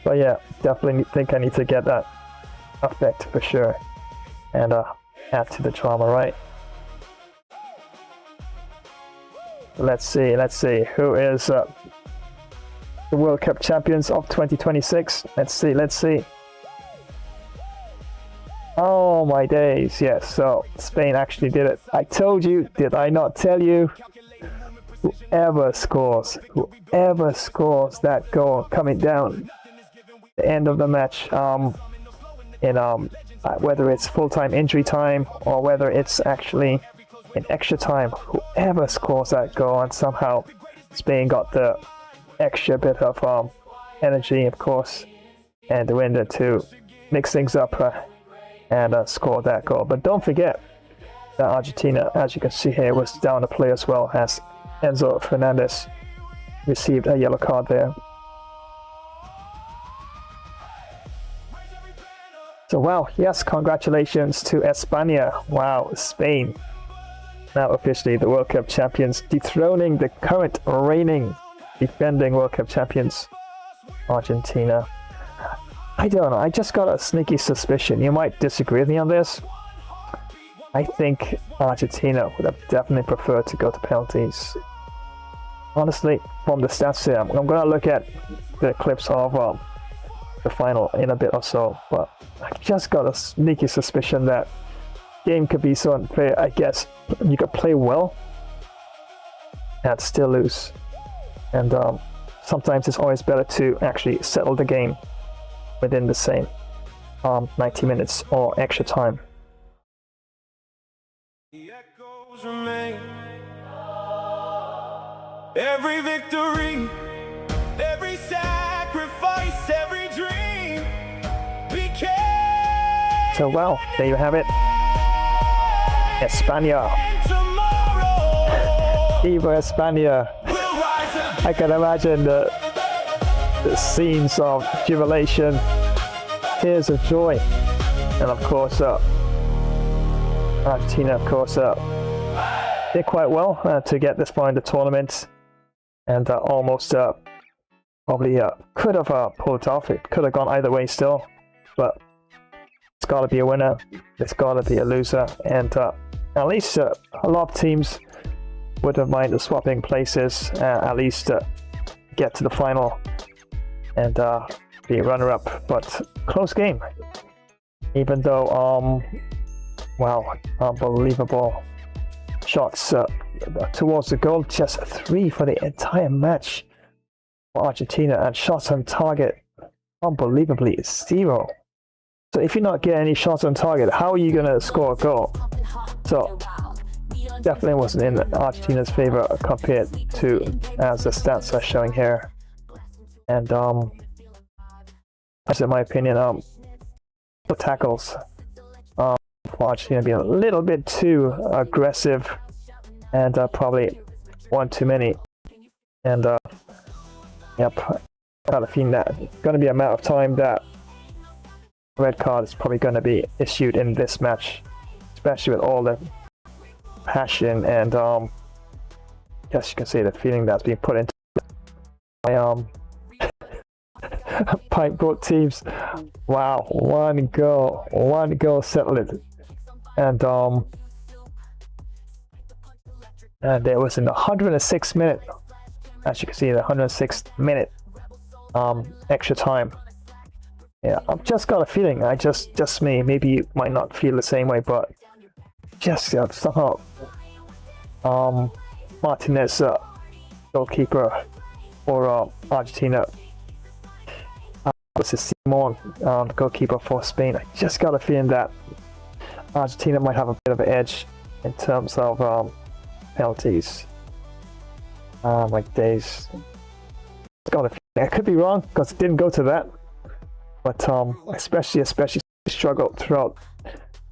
but yeah, definitely think I need to get that effect for sure, and add to the drama, right? Let's see who is the World Cup champions of 2026. Let's see. Oh my days, yes, so Spain actually did it. I told you, did I not tell you? Whoever scores that goal coming down the end of the match, whether it's full-time injury time or whether it's actually in extra time, whoever scores that goal, and somehow Spain got the extra bit of energy, of course, and the winner to mix things up and score that goal. But don't forget that Argentina, as you can see here, was down a player as well, as Enzo Fernandes received a yellow card there. So wow, yes, congratulations to España. Wow, Spain now officially the World Cup champions, dethroning the current reigning defending World Cup champions, Argentina. I don't know, I just got a sneaky suspicion. You might disagree with me on this. I think Argentina would have definitely preferred to go to penalties. Honestly, from the stats here, I'm going to look at the clips of the final in a bit or so, but I just got a sneaky suspicion that game could be so unfair. I guess you could play well and still lose, and sometimes it's always better to actually settle the game within the same 90 minutes or extra time. Every victory, every sacrifice, every dream became. So well, there you have it. España. Viva España. I can imagine the scenes of jubilation, tears of joy, and of course Argentina, of course, did quite well to get this far in the tournament, and almost probably could have pulled it off. It could have gone either way still, but it's got to be a winner, it's got to be a loser, and at least a lot of teams wouldn't mind swapping places, at least get to the final and be runner-up. But close game, even though wow, unbelievable shots towards the goal, just 3 for the entire match for Argentina, and shots on target, unbelievably, 0. So if you're not getting any shots on target, how are you going to score a goal? So definitely wasn't in Argentina's favor compared to as the stats are showing here. And that's in my opinion, the tackles for Argentina being a little bit too aggressive, and probably one too many. And yep, got a feeling that it's going to be a matter of time that red card is probably going to be issued in this match, especially with all the passion and I guess you can say the feeling that's being put into by both teams. Wow, one goal settled it. And there was in the 106th minute, as you can see, the 106th minute extra time. Yeah, I've just got a feeling, just me, maybe you might not feel the same way, but just somehow Martinez, goalkeeper for Argentina, this is Simon, goalkeeper for Spain. I just got a feeling that Argentina might have a bit of an edge in terms of penalties. My days. Got a feeling. I could be wrong because it didn't go to that, but especially struggled throughout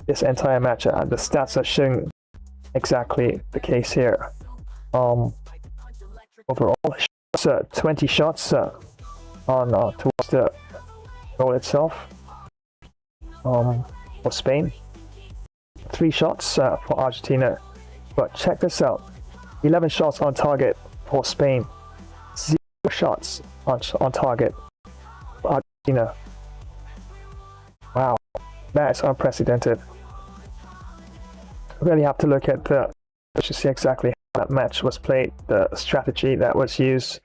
this entire match, and the stats are showing exactly the case here. Overall, 20 shots on towards the goal itself for Spain, 3 shots for Argentina. But check this out: 11 shots on target for Spain, 0 shots on target for Argentina. Wow, that is unprecedented. Really have to look at to see exactly how that match was played, the strategy that was used.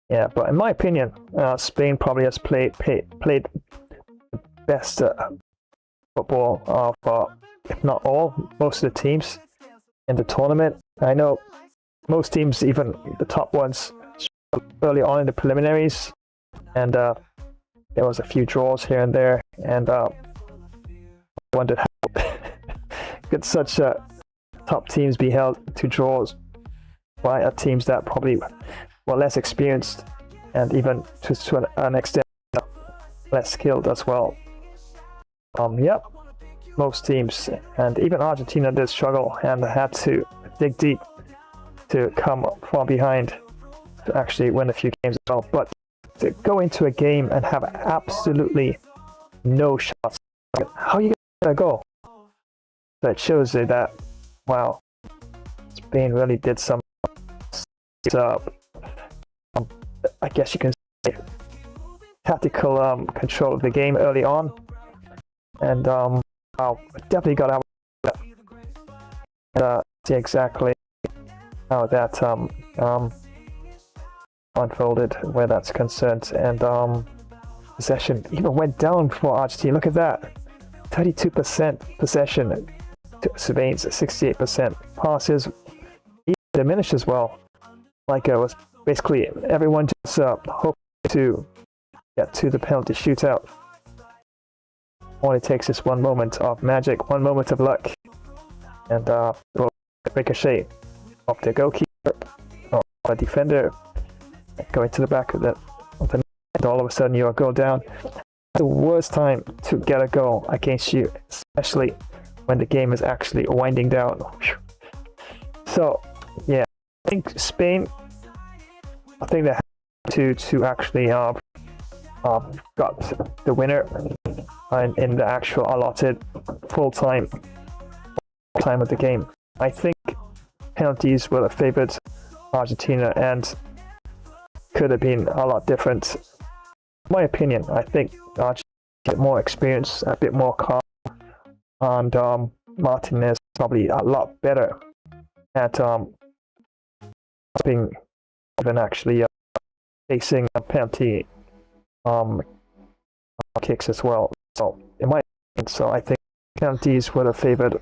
Yeah, but in my opinion, Spain probably has played the best football of, if not all, most of the teams in the tournament. I know most teams, even the top ones, early on in the preliminaries, and there was a few draws here and there, and I wondered how could such top teams be held to draws by teams that probably were less experienced, and even to an extent less skilled as well. Yep, most teams, and even Argentina did struggle and had to dig deep to come from behind to actually win a few games as well. But to go into a game and have absolutely no shots, how are you gonna go? That shows you that, wow, Spain really did some I guess you can say tactical control of the game early on, and wow, definitely got out and see exactly how that unfolded where that's concerned. And possession even went down for Argentina. Look at that, 32% possession to Spain's 68%. Passes even diminished as well. Like it was basically everyone just hoping to get to the penalty shootout. All it takes is one moment of magic, one moment of luck, and ricochet off the goalkeeper or a defender, going to the back of the net, and all of a sudden you're a goal down. The worst time to get a goal against you, especially when the game is actually winding down. So yeah, I think Spain, I think they had to actually got the winner in the actual allotted full time of the game. I think penalties would have favored Argentina and could have been a lot different. In my opinion, I think Argentina get more experience, a bit more calm, and Martinez probably a lot better at being than actually facing a penalty kicks as well. So in my opinion, I think penalties would have favored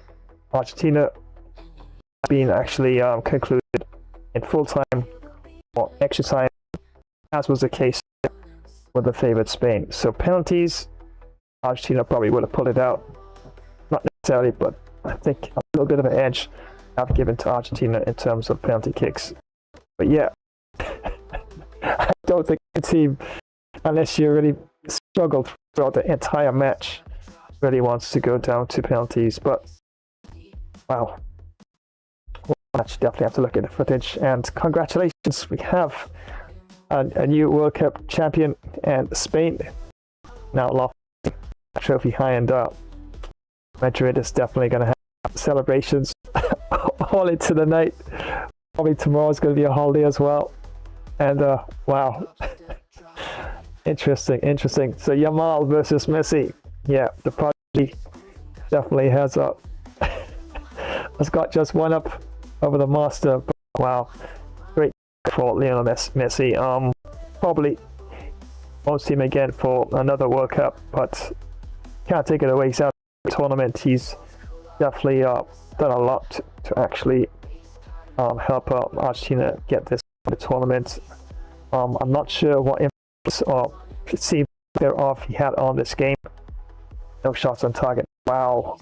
Argentina been actually concluded in full time or extra time, as was the case with the favourite Spain. So penalties, Argentina probably would have pulled it out. Not necessarily, but I think a little bit of an edge I've given to Argentina in terms of penalty kicks. But yeah, I don't think the team, unless you really struggled throughout the entire match, really wants to go down to penalties. But wow, match, definitely have to look at the footage. And congratulations, we have a new World Cup champion, and Spain now lofting a trophy high, and Madrid is definitely going to have celebrations all into the night. Probably tomorrow is going to be a holiday as well. And wow, interesting. So Yamal versus Messi. Yeah, the prodigy definitely has got just one up over the master. But wow, great for Lionel Messi. Probably won't see him again for another World Cup, but can't take it away. He's out of the tournament. He's definitely done a lot to actually help out Argentina get this the tournament. I'm not sure what influence or perceived thereof he had on this game. No shots on target. Wow,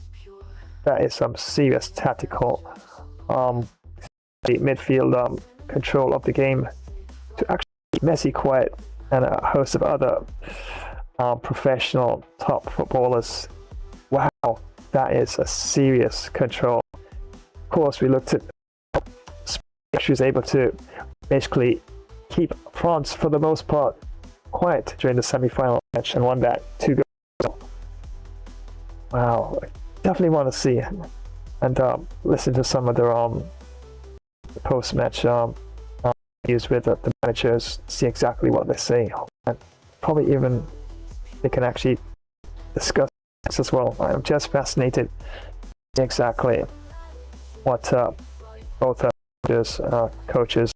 that is some serious tactical midfield control of the game to actually keep Messi quiet, and a host of other professional top footballers. Wow, that is a serious control. Of course, we looked at she was able to basically keep France for the most part quiet during the semi-final match and won that 2 goals. Wow, I definitely want to see and listen to some of their post-match interviews with the managers, see exactly what they say, and probably even they can actually discuss this as well. I'm just fascinated exactly what both coaches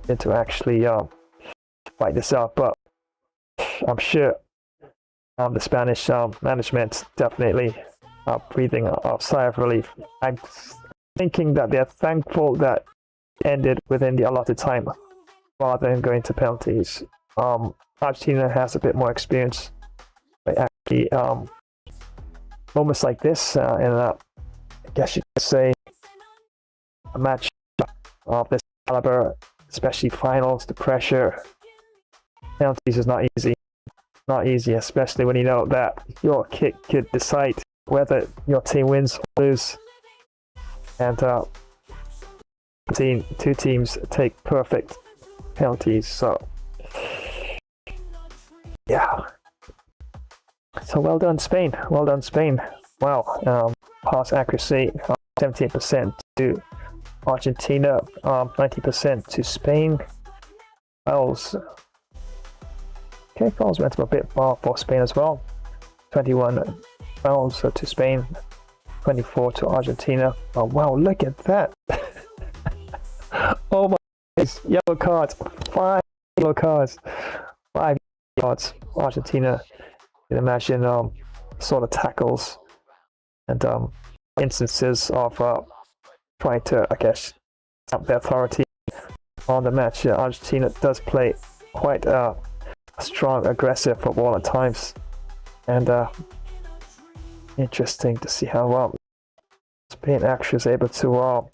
did to actually fight this out. But I'm sure the Spanish management definitely breathing a sigh of relief. I'm thinking that they're thankful that ended within the allotted time rather than going to penalties. Argentina has a bit more experience, but actually moments like this in I guess you could say a match of this caliber, especially finals, the pressure, penalties is not easy, especially when you know that your kick could decide whether your team wins or lose. And two teams take perfect penalties, so yeah. So well done Spain. Wow, pass accuracy 78% to Argentina, 90% to Spain. Fouls. Okay, fouls went a bit far for Spain as well. 21 fouls to Spain, 24 to Argentina. Oh wow, look at that. Oh my goodness. Yellow cards. 5 yellow cards. 5 yellow cards. Argentina, you can imagine sort of tackles and instances of trying to, I guess, stamp their authority on the match. Argentina does play quite a strong, aggressive football at times, and interesting to see how Spain actually is able to,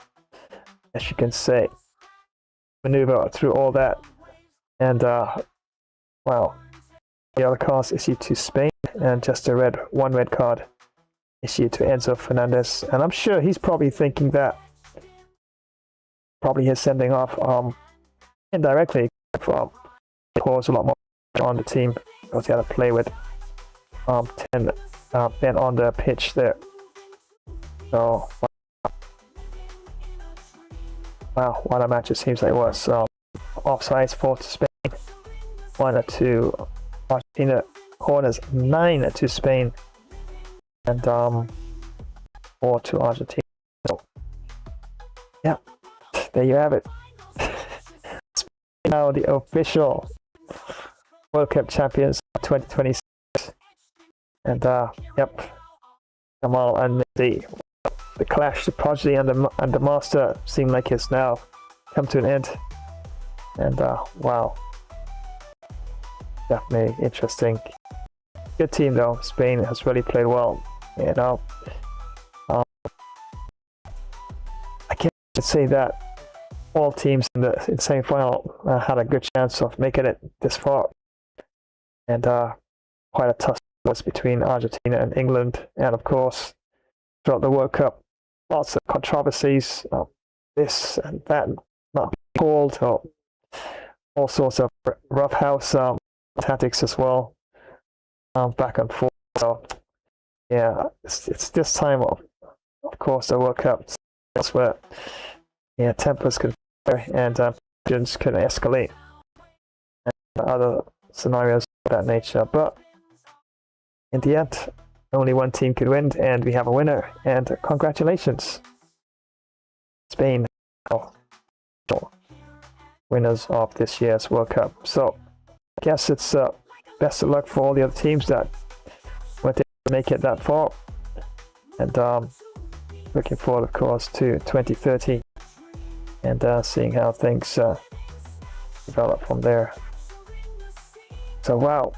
as you can say, maneuver through all that. And wow, the other cards issued to Spain, and just one red card issued to Enzo Fernandes. And I'm sure he's probably thinking that probably his sending off indirectly caused a lot more on the team, because he had to play with 10 men on the pitch there. So wow, what a match it seems like it was. Offsides 4 to Spain, 1 to Argentina, corners 9 to Spain, and 4 to Argentina. So yeah, there you have it. Spain now the official World Cup champions 2026, and yep, Jamal and Messi the clash, the prodigy and the master seem like it's now come to an end. And wow, definitely interesting. Good team though. Spain has really played well. You know, I can't say that all teams in the semi-final had a good chance of making it this far. And quite a tough was between Argentina and England, and of course throughout the World Cup, lots of controversies, this and that not being called, or all sorts of roughhouse tactics as well, back and forth. So yeah, it's this time of course the World Cup. That's where tempers could and tensions could escalate, and other scenarios of that nature. But in the end, only one team could win, and we have a winner. And congratulations, Spain, winners of this year's World Cup. So I guess it's best of luck for all the other teams that went to make it that far. And looking forward, of course, to 2030 and seeing how things develop from there. So wow,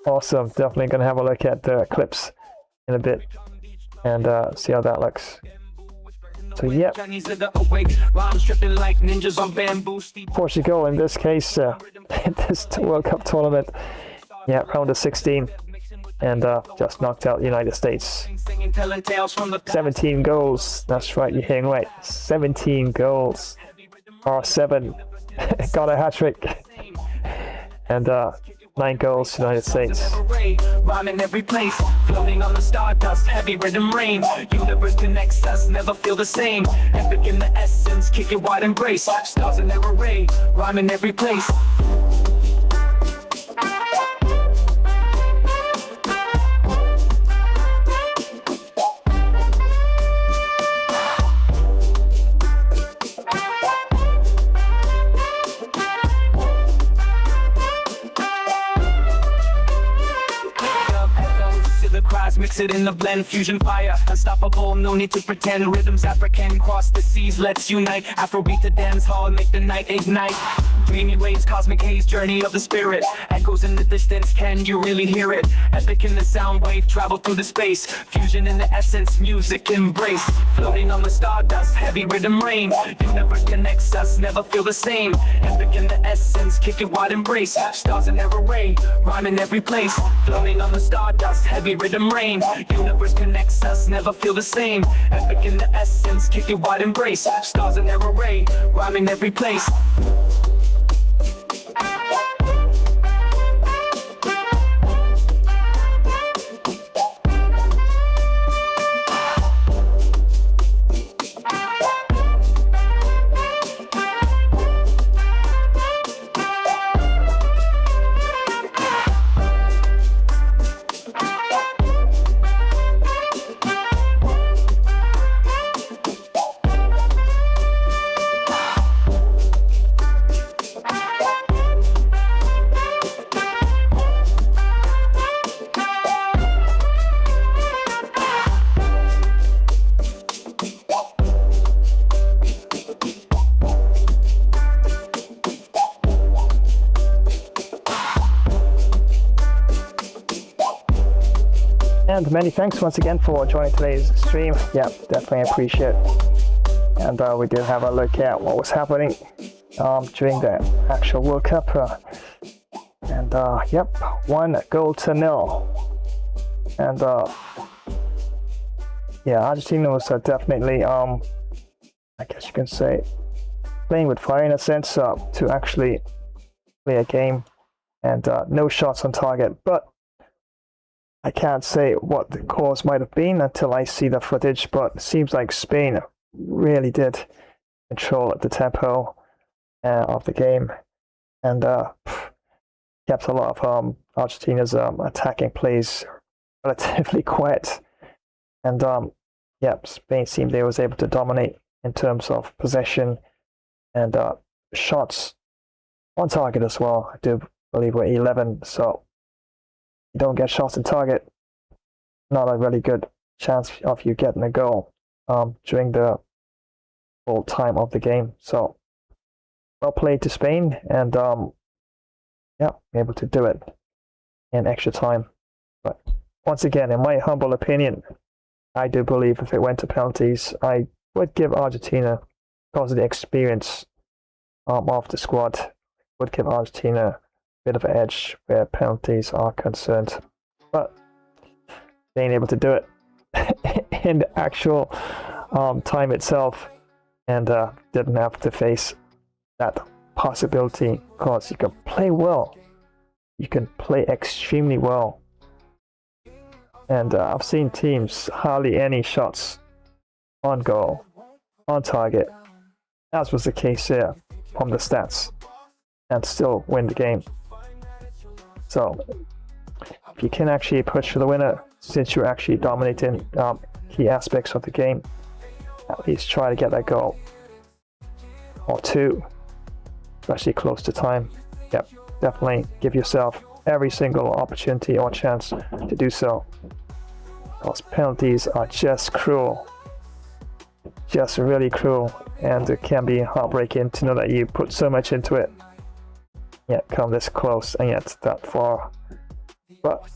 awesome. Definitely going to have a look at the clips in a bit and see how that looks. So yeah, Portugal in this case, this World Cup tournament, yeah, round of 16, and just knocked out the United States. 17 goals, that's right, you're hearing right, 17 goals. R7 got a hat-trick, and 9 goals to the United States. Rhyming every place, floating on the stardust, heavy rhythm rain. Universe connects us, never feel the same. Epic in the essence, kick it wide embrace. Stars in their array, rhyming every place. Mix it in the blend, fusion fire, unstoppable, no need to pretend. Rhythms African, cross the seas, let's unite. Afrobeat to dance hall, make the night ignite. Dreamy waves, cosmic haze, journey of the spirit. Echoes in the distance, can you really hear it? Epic in the sound wave, travel through the space. Fusion in the essence, music embrace. Floating on the stardust, heavy rhythm rain. Universe connects us, never feel the same. Epic in the essence, kick it wide embrace. Stars in their array, rhyming every place. Floating on the stardust, heavy rhythm rain. Universe connects us, never feel the same. Epic in the essence, kick it wide embrace. Stars in their array, rhyming every place. And many thanks once again for joining today's stream. Yeah, definitely appreciate it. And we did have a look at what was happening during the actual World Cup. And yep, 1-0. And yeah, Argentina was definitely, I guess you can say, playing with fire in a sense to actually play a game, and no shots on target. But I can't say what the cause might have been until I see the footage, but it seems like Spain really did control the tempo of the game, and kept a lot of Argentina's attacking plays relatively quiet. And yeah, Spain seemed they was able to dominate in terms of possession and shots on target as well. I do believe we're 11, so you don't get shots on target, not a really good chance of you getting a goal. during the whole time of the game. So well played to Spain, and yeah, able to do it in extra time. But once again, in my humble opinion, I do believe if it went to penalties, I would give Argentina, because of the experience of the squad, would give Argentina a bit of an edge where penalties are concerned. But they ain't able to do it in the actual time itself, and didn't have to face that possibility, because you can play well. You can play extremely well. And I've seen teams hardly any shots on goal, on target, as was the case here from the stats, and still win the game. So if you can actually push for the winner, since you're actually dominating key aspects of the game, at least try to get that goal or two, especially close to time. Yep, definitely give yourself every single opportunity or chance to do so, because penalties are just cruel, just really cruel, and it can be heartbreaking to know that you put so much into it, yet come this close and yet that far. But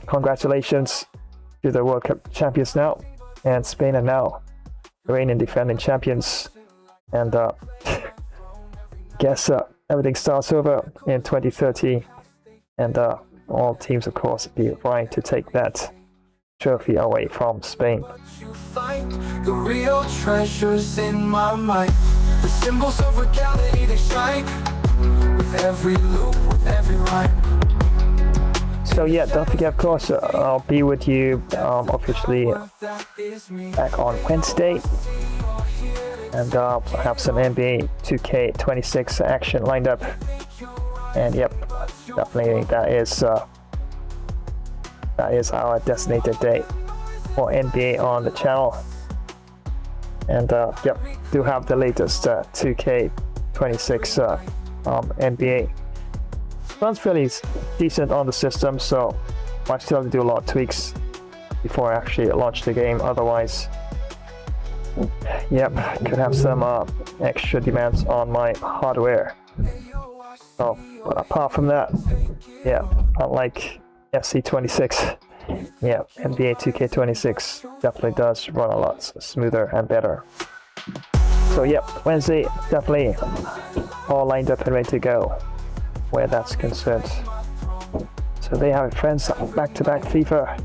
congratulations to the World Cup champions now, and Spain are now reigning defending champions, and guess everything starts over in 2030, and all teams of course be vying to take that trophy away from Spain. The real treasures in my mind, the symbols of reality, they strike with every loop, with every rhyme. So yeah, don't forget, of course, I'll be with you officially back on Wednesday, and I have some NBA 2K26 action lined up, and yep, definitely that is our designated day for NBA on the channel. And yep, do have the latest 2K26 NBA. Runs fairly decent on the system, so I still have to do a lot of tweaks before I actually launch the game. Otherwise, yep, could have some extra demands on my hardware. So, but apart from that, yeah, unlike FC26, yeah, NBA 2K26 definitely does run a lot smoother and better. So yep, Wednesday, definitely all lined up and ready to go where that's concerned. So they have it, friends. Back-to-back FIFA.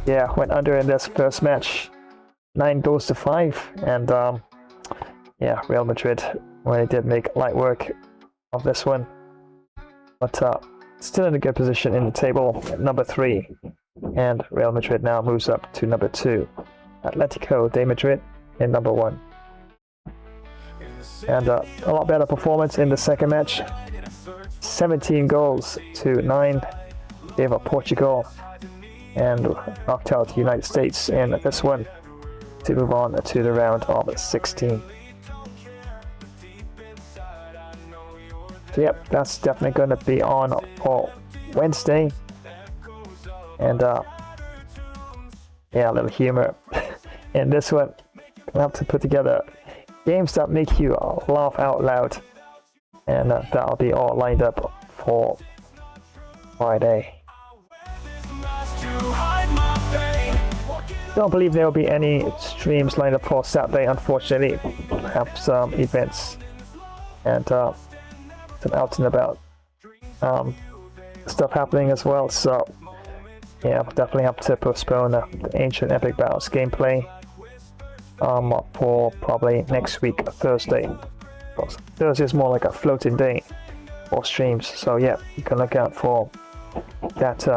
Yeah, went under in this first match, 9-5, and yeah, Real Madrid, where they did make light work of this one, but still in a good position in the table, number 3, and Real Madrid now moves up to number 2. Atletico de Madrid in number 1. And a lot better performance in the second match, 17 goals to 9. Gave up Portugal and knocked out the United States in this one to move on to the round of 16. So yep, that's definitely going to be on for Wednesday. And yeah, a little humor in this one. I'll have to put together games that make you laugh out loud, and that'll be all lined up for Friday. Don't believe there will be any streams lined up for Saturday, unfortunately. I have some events and some out and about stuff happening as well, so yeah, I'll definitely have to postpone the Ancient Epic Battles gameplay for probably next week, Thursday. Thursday is more like a floating day for streams, so yeah, you can look out for that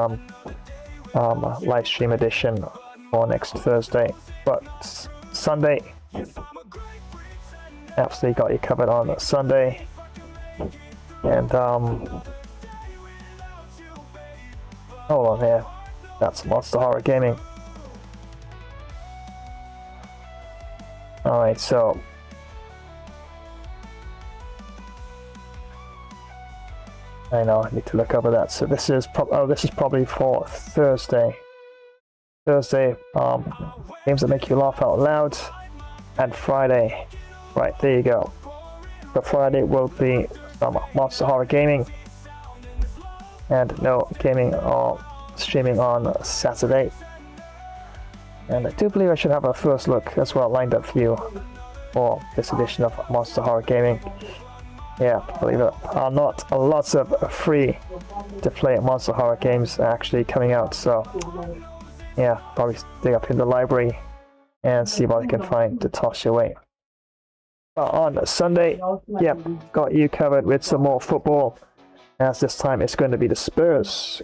live stream edition for next Thursday. But Sunday, absolutely got you covered on Sunday. And hold on here, that's Monster Horror Gaming. Alright, so I know I need to look over that. So this is probably for Thursday. Games that make you laugh out loud. and Friday. Right, there you go. So Friday will be some Monster Horror Gaming, and no gaming or streaming on Saturday. And I do believe I should have a first look as well lined up for you for this edition of Monster Horror Gaming. Yeah, believe it or not, lots of free to play Monster Horror games are actually coming out. So yeah, probably dig up in the library and see what I can find to toss your way. On Sunday, yep, got you covered with some more football, as this time it's going to be the Spurs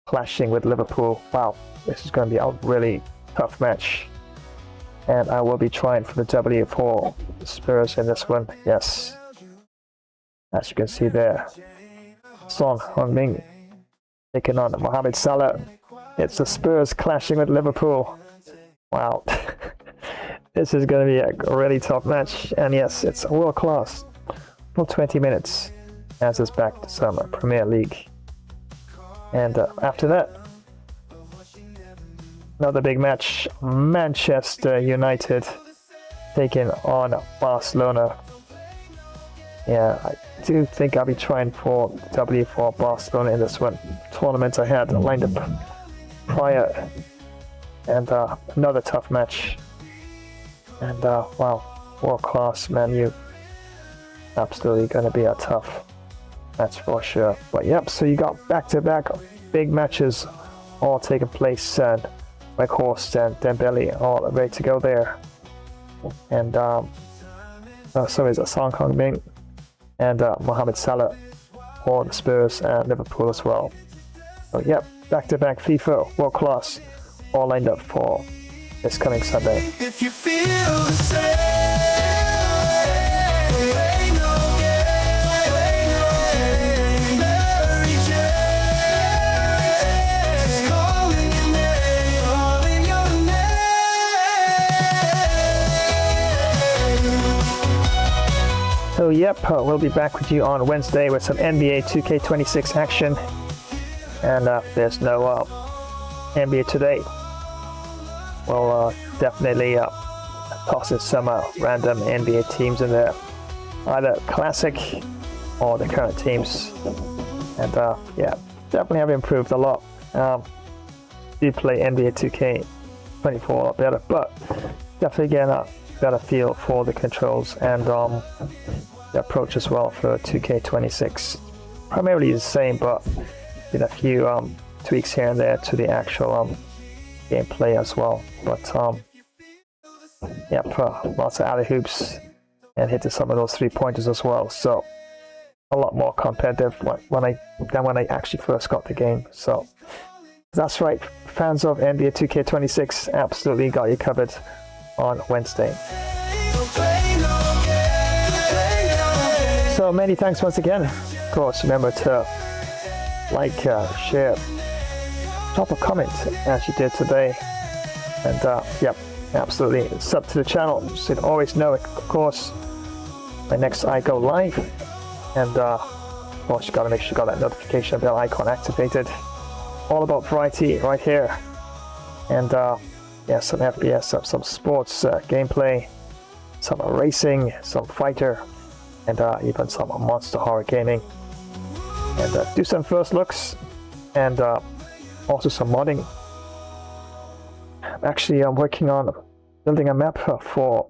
clashing with Liverpool. Wow, this is going to be a really tough match, and I will be trying for the W for the Spurs in this one. Yes, as you can see there, Son Heung-min taking on Mohamed Salah. It's the Spurs clashing with Liverpool. Wow. This is going to be a really tough match, and yes, it's world class for 20 minutes as it's back to some Premier League. And after that, another big match, Manchester United taking on Barcelona. Yeah, I do think I'll be trying for W for Barcelona in this one. Tournament I had lined up prior, and another tough match. And wow, world class Man U. Absolutely going to be a tough match for sure. But yep, so you got back-to-back big matches all taking place, and Weghorst and Dembele all ready to go there. And so is Son Heung-min and Mohamed Salah for the Spurs and Liverpool as well. So yep, back-to-back FIFA world class all lined up for this coming Sunday. If you feel the same, So yep, we'll be back with you on Wednesday with some NBA 2K26 action. And there's no NBA today. We'll definitely toss in some random NBA teams in there, either classic or the current teams. And yeah, definitely have improved a lot. Do play NBA 2K24 a lot better, but definitely getting a better feel for the controls and the approach as well for 2K26. Primarily the same, but did a few tweaks here and there to the actual gameplay as well. But yeah, lots of alley hoops and hitting some of those 3-pointers as well. So a lot more competitive than when I actually first got the game. So that's right, fans of NBA 2K26, absolutely got you covered on Wednesday. So many thanks once again. Of course, remember to like, share, drop a comment as you did today, and yep, absolutely sub to the channel so you always know, of course, when next I go live. And of course, you gotta make sure you got that notification bell icon activated. All about variety right here. And yeah, some FPS, some sports gameplay, some racing, some fighter, and even some Monster Horror Gaming. And do some first looks, and also some modding. Actually, I'm working on building a map for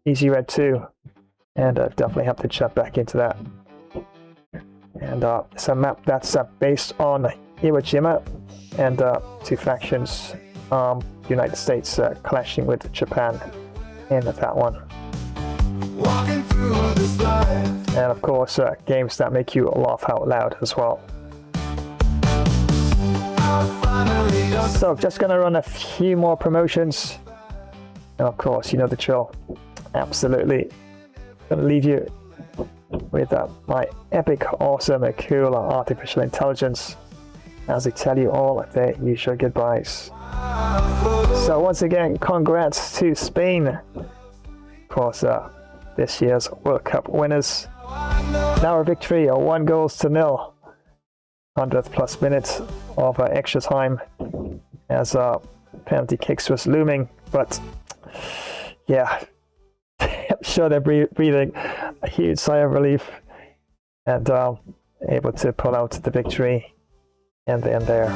Easy Red 2, and definitely have to jump back into that. And it's a map that's based on Iwo Jima, and two factions, United States clashing with Japan in that one. And of course, games that make you laugh out loud as well. So just gonna run a few more promotions, and of course, you know the drill. Absolutely gonna leave you with my epic, awesome, cool artificial intelligence as they tell you all their usual goodbyes. So once again, congrats to Spain, of course, this year's World Cup winners. Now a victory, 1-0. 100th plus minute of extra time as penalty kicks was looming, but yeah, sure they're breathing a huge sigh of relief and able to pull out the victory in the end there.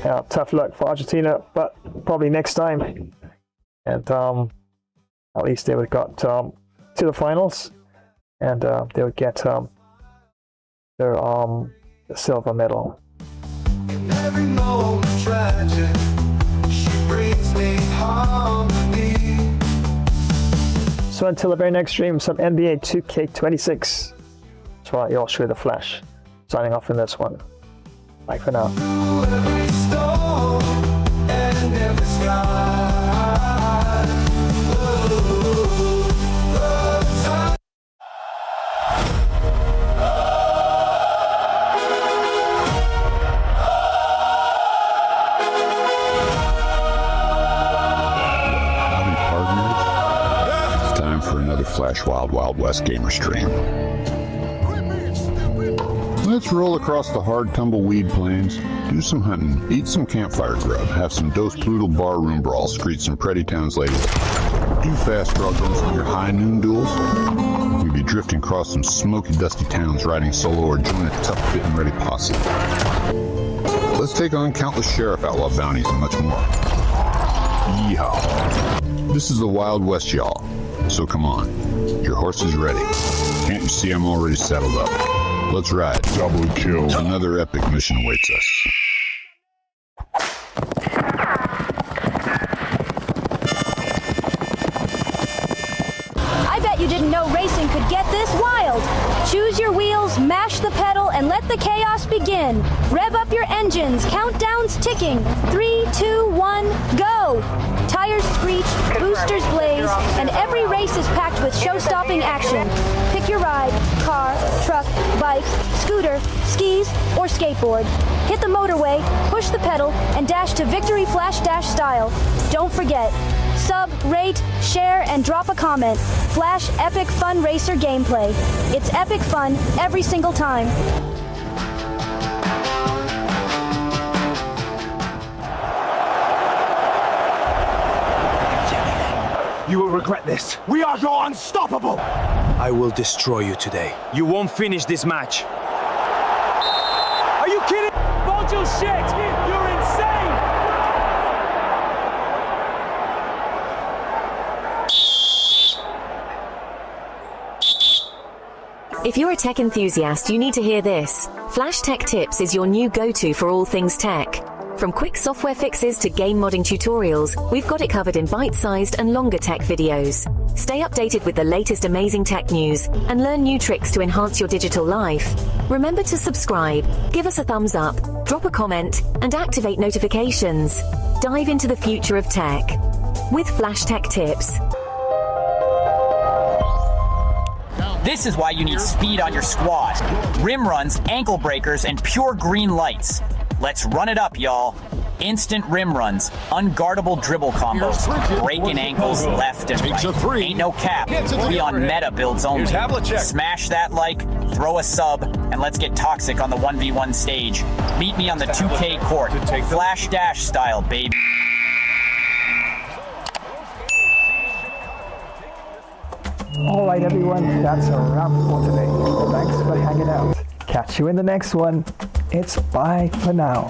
Yeah, tough luck for Argentina, but probably next time. And at least they would have got to the finals, and they would get their silver medal. Every moment tragic, she brings me harmony. So until the very next stream, some NBA 2K26. That's right, you're sure the Flash. Signing off in this one. Bye for now. Every storm and every sky. The time. Howdy, partners. It's time for another Flash Wild Wild West gamer stream. Let's roll across the hard tumbleweed plains, do some hunting, eat some campfire grub, have some Dos Brutal barroom brawls, greet some pretty towns ladies, do fast struggles on your high noon duels. We'd be drifting across some smoky, dusty towns, riding solo or join a tough fit and ready posse. Let's take on countless sheriff outlaw bounties and much more. Yeehaw! This is the Wild West, y'all. So come on, your horse is ready. Can't you see I'm already saddled up? Let's ride. Double kill. Another epic mission awaits us. I bet you didn't know racing could get this wild. Choose your wheels, mash the pedal, and let the chaos begin. Rev up your engines, countdown's ticking. 3, 2, 1, go! Tires screech, boosters blaze, and every race is packed with show-stopping action. Pick your ride, car, truck, bike, scooter, skis, or skateboard. Hit the motorway, push the pedal, and dash to victory flash dash style. Don't forget, sub, rate, share, and drop a comment. Flash epic fun racer gameplay. It's epic fun every single time. You will regret this. We are your unstoppable! I will destroy you today. You won't finish this match. Are you kidding? Hold your shit! You're insane! If you're a tech enthusiast, you need to hear this. Flash Tech Tips is your new go-to for all things tech. From quick software fixes to game modding tutorials, we've got it covered in bite-sized and longer tech videos. Stay updated with the latest amazing tech news and learn new tricks to enhance your digital life. Remember to subscribe, give us a thumbs up, drop a comment, and activate notifications. Dive into the future of tech with Flash Tech Tips. This is why you need speed on your squad. Rim runs, ankle breakers, and pure green lights. Let's run it up, y'all. Instant rim runs, unguardable dribble combos, breaking ankles left and right. Ain't no cap. We on meta builds only. Smash that like, throw a sub, and let's get toxic on the 1v1 stage. Meet me on the 2K court, Flash Dash style, baby. Alright everyone, that's a wrap for today. Thanks for hanging out. Catch you in the next one. It's bye for now.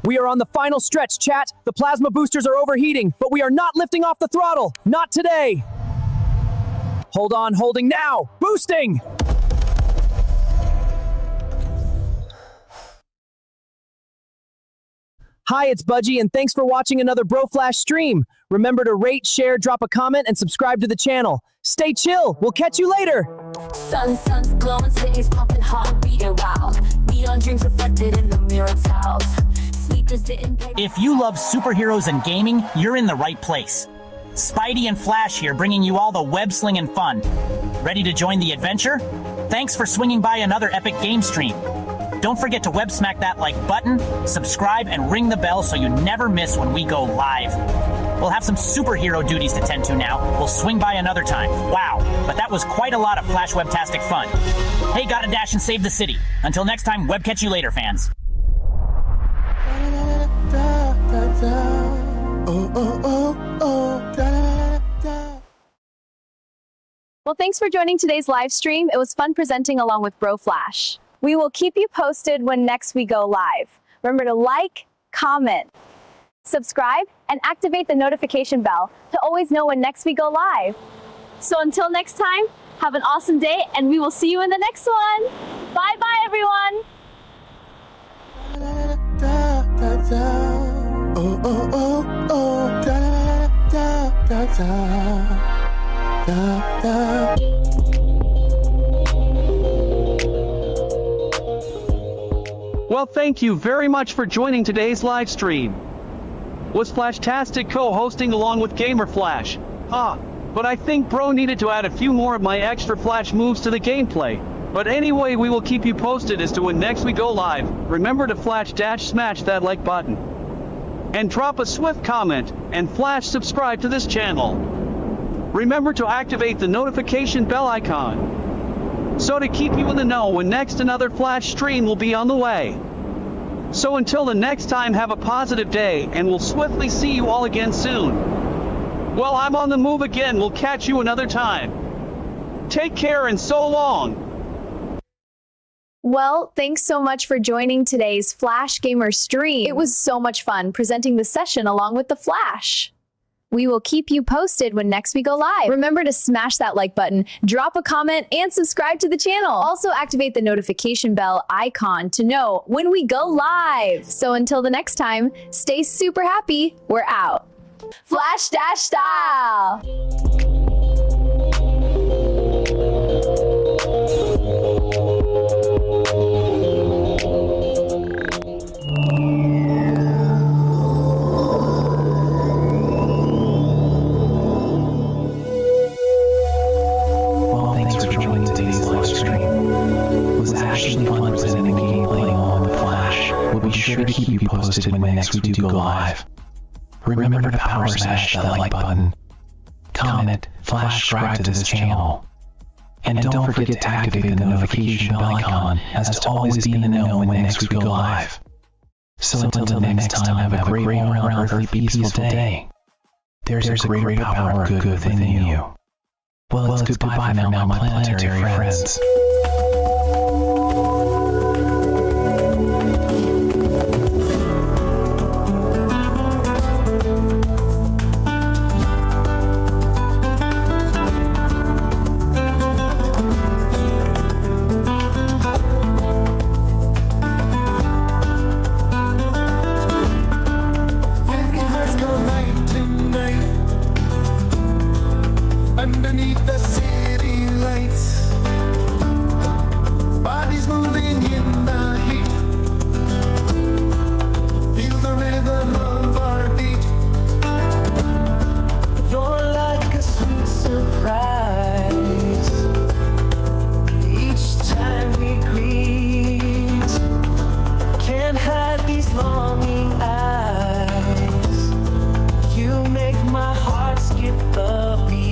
We are on the final stretch, chat. The plasma boosters are overheating, but we are not lifting off the throttle. Not today. Hold on, holding now. Boosting! Hi, it's Budgie, and thanks for watching another Bro Flash stream. Remember to rate, share, drop a comment, and subscribe to the channel. Stay chill. We'll catch you later. Sun's glowing, cities pumping hot, beating wild. Neon dreams reflected in the mirror tiles. Sleepers didn't pay. If you love superheroes and gaming, you're in the right place. Spidey and Flash here, bringing you all the web slinging fun. Ready to join the adventure? Thanks for swinging by another epic game stream. Don't forget to web smack that like button, subscribe, and ring the bell so you never miss when we go live. We'll have some superhero duties to tend to now. We'll swing by another time. Wow, but that was quite a lot of Flash Webtastic fun. Hey, gotta dash and save the city. Until next time, web catch you later, fans. Well, thanks for joining today's live stream. It was fun presenting along with Bro Flash. We will keep you posted when next we go live. Remember to like, comment, subscribe, and activate the notification bell to always know when next we go live. So until next time, have an awesome day, and we will see you in the next one. Bye-bye, everyone. Well, thank you very much for joining today's live stream. Was Flashtastic co-hosting along with Gamer Flash? But I think Bro needed to add a few more of my extra Flash moves to the gameplay. But anyway, we will keep you posted as to when next we go live. Remember to smash that like button. And drop a swift comment, and Flash subscribe to this channel. Remember to activate the notification bell icon, so to keep you in the know when next another Flash stream will be on the way. So until the next time, have a positive day, and we'll swiftly see you all again soon. Well, I'm on the move again. We'll catch you another time. Take care and so long. Well, thanks so much for joining today's Flash Gamer stream. It was so much fun presenting the session along with the Flash. We will keep you posted when next we go live. Remember to smash that like button, drop a comment, and subscribe to the channel. Also activate the notification bell icon to know when we go live. So until the next time, stay super happy. We're out. Flash Dash style. Sure to keep you posted when next we do go live. Remember to power smash that like button, comment, flash subscribe to this channel, and don't forget to activate the notification bell icon as to always be in the know when next we go live. So until the next time, have a great all-around earthly peaceful day. There's a greater power good within you. Well, it's goodbye now, my planetary friends. Underneath the city lights, bodies moving in the heat. Feel the rhythm of our beat. You're like a sweet surprise. Each time we greet, can't hide these longing eyes. You make my heart skip a beat.